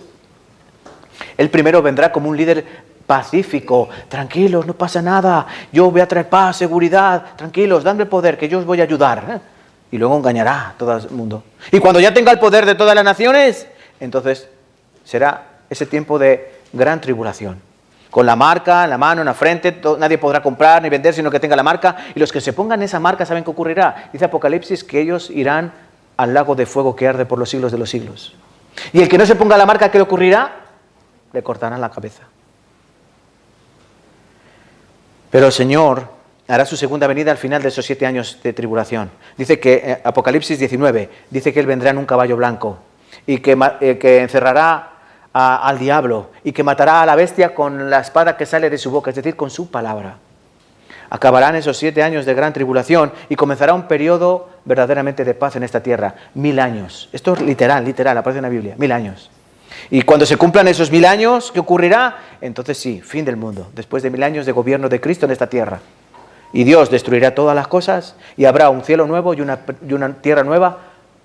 [SPEAKER 1] Él primero vendrá como un líder pacífico, tranquilos, no pasa nada, yo voy a traer paz, seguridad, tranquilos, dadme el poder, que yo os voy a ayudar. Y luego engañará a todo el mundo. Y cuando ya tenga el poder de todas las naciones, entonces será ese tiempo de gran tribulación. Con la marca en la mano, en la frente, nadie podrá comprar ni vender, sino que tenga la marca. Y los que se pongan esa marca, ¿saben qué ocurrirá? Dice Apocalipsis que ellos irán al lago de fuego que arde por los siglos de los siglos. Y el que no se ponga la marca, ¿qué le ocurrirá? Le cortarán la cabeza. Pero el Señor hará su segunda venida al final de esos 7 años de tribulación. Dice que, Apocalipsis 19, dice que Él vendrá en un caballo blanco y que encerrará al diablo y que matará a la bestia con la espada que sale de su boca, es decir, con su palabra. Acabarán esos 7 años de gran tribulación y comenzará un periodo verdaderamente de paz en esta tierra. 1000 años. Esto es literal, aparece en la Biblia. 1000 años. Y cuando se cumplan esos 1000 años, ¿qué ocurrirá? Entonces sí, fin del mundo. Después de 1000 años de gobierno de Cristo en esta tierra. Y Dios destruirá todas las cosas y habrá un cielo nuevo y una tierra nueva,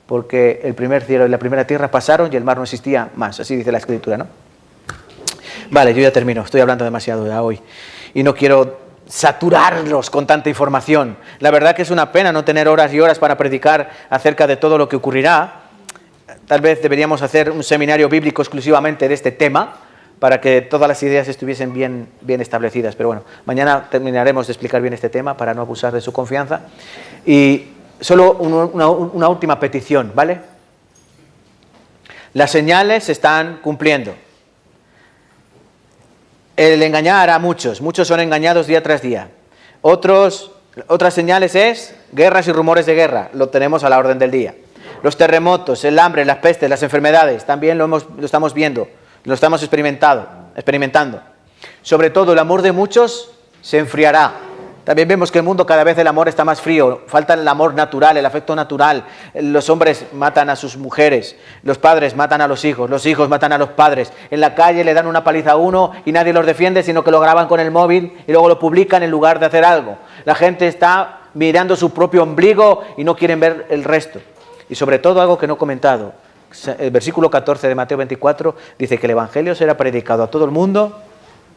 [SPEAKER 1] porque el primer cielo y la primera tierra pasaron y el mar no existía más. Así dice la Escritura, ¿no? Vale, yo ya termino. Estoy hablando demasiado ya hoy. Y no quiero saturarlos con tanta información. La verdad que es una pena no tener horas y horas para predicar acerca de todo lo que ocurrirá. Tal vez deberíamos hacer un seminario bíblico exclusivamente de este tema para que todas las ideas estuviesen bien establecidas. Pero bueno, mañana terminaremos de explicar bien este tema para no abusar de su confianza. Y solo una última petición, ¿vale? Las señales se están cumpliendo. El engañar a muchos son engañados día tras día. Otras señales es guerras y rumores de guerra, lo tenemos a la orden del día. Los terremotos, el hambre, las pestes, las enfermedades, también lo estamos viendo, lo estamos experimentando. Sobre todo el amor de muchos se enfriará. También vemos que el mundo cada vez el amor está más frío, falta el amor natural, el afecto natural. Los hombres matan a sus mujeres, los padres matan a los hijos matan a los padres. En la calle le dan una paliza a uno y nadie los defiende, sino que lo graban con el móvil y luego lo publican en lugar de hacer algo. La gente está mirando su propio ombligo y no quieren ver el resto. Y sobre todo algo que no he comentado, el versículo 14 de Mateo 24 dice que el Evangelio será predicado a todo el mundo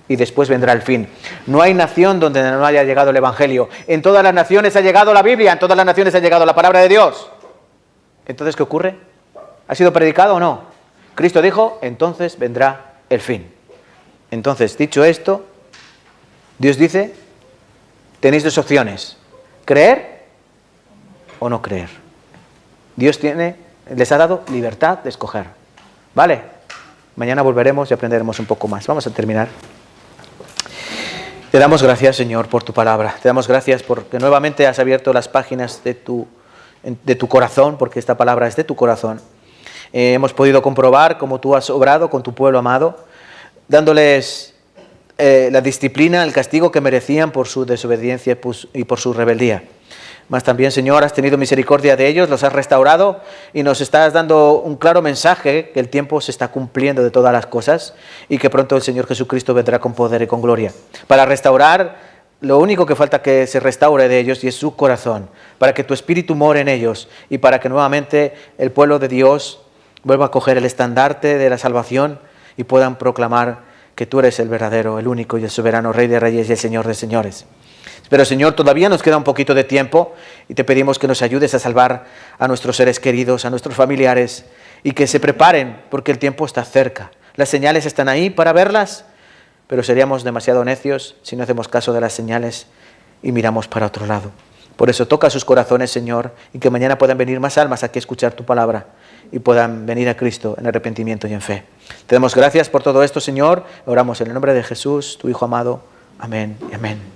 [SPEAKER 1] y después vendrá el fin. No hay nación donde no haya llegado el Evangelio. En todas las naciones ha llegado la Biblia, en todas las naciones ha llegado la palabra de Dios. Entonces, ¿qué ocurre? ¿Ha sido predicado o no? Cristo dijo, entonces vendrá el fin. Entonces, dicho esto, Dios dice, tenéis 2 opciones, creer o no creer. Dios les ha dado libertad de escoger. ¿Vale? Mañana volveremos y aprenderemos un poco más. Vamos a terminar. Te damos gracias, Señor, por tu palabra. Te damos gracias porque nuevamente has abierto las páginas de tu corazón, porque esta palabra es de tu corazón. Hemos podido comprobar cómo tú has obrado con tu pueblo amado, dándoles la disciplina, el castigo que merecían por su desobediencia y por su rebeldía. Mas también, Señor, has tenido misericordia de ellos, los has restaurado y nos estás dando un claro mensaje que el tiempo se está cumpliendo de todas las cosas y que pronto el Señor Jesucristo vendrá con poder y con gloria. Para restaurar, lo único que falta que se restaure de ellos y es su corazón, para que tu Espíritu more en ellos y para que nuevamente el pueblo de Dios vuelva a coger el estandarte de la salvación y puedan proclamar que tú eres el verdadero, el único y el soberano Rey de Reyes y el Señor de Señores. Pero, Señor, todavía nos queda un poquito de tiempo y te pedimos que nos ayudes a salvar a nuestros seres queridos, a nuestros familiares y que se preparen porque el tiempo está cerca. Las señales están ahí para verlas, pero seríamos demasiado necios si no hacemos caso de las señales y miramos para otro lado. Por eso toca sus corazones, Señor, y que mañana puedan venir más almas aquí a escuchar tu palabra y puedan venir a Cristo en arrepentimiento y en fe. Te damos gracias por todo esto, Señor. Oramos en el nombre de Jesús, tu Hijo amado. Amén y amén.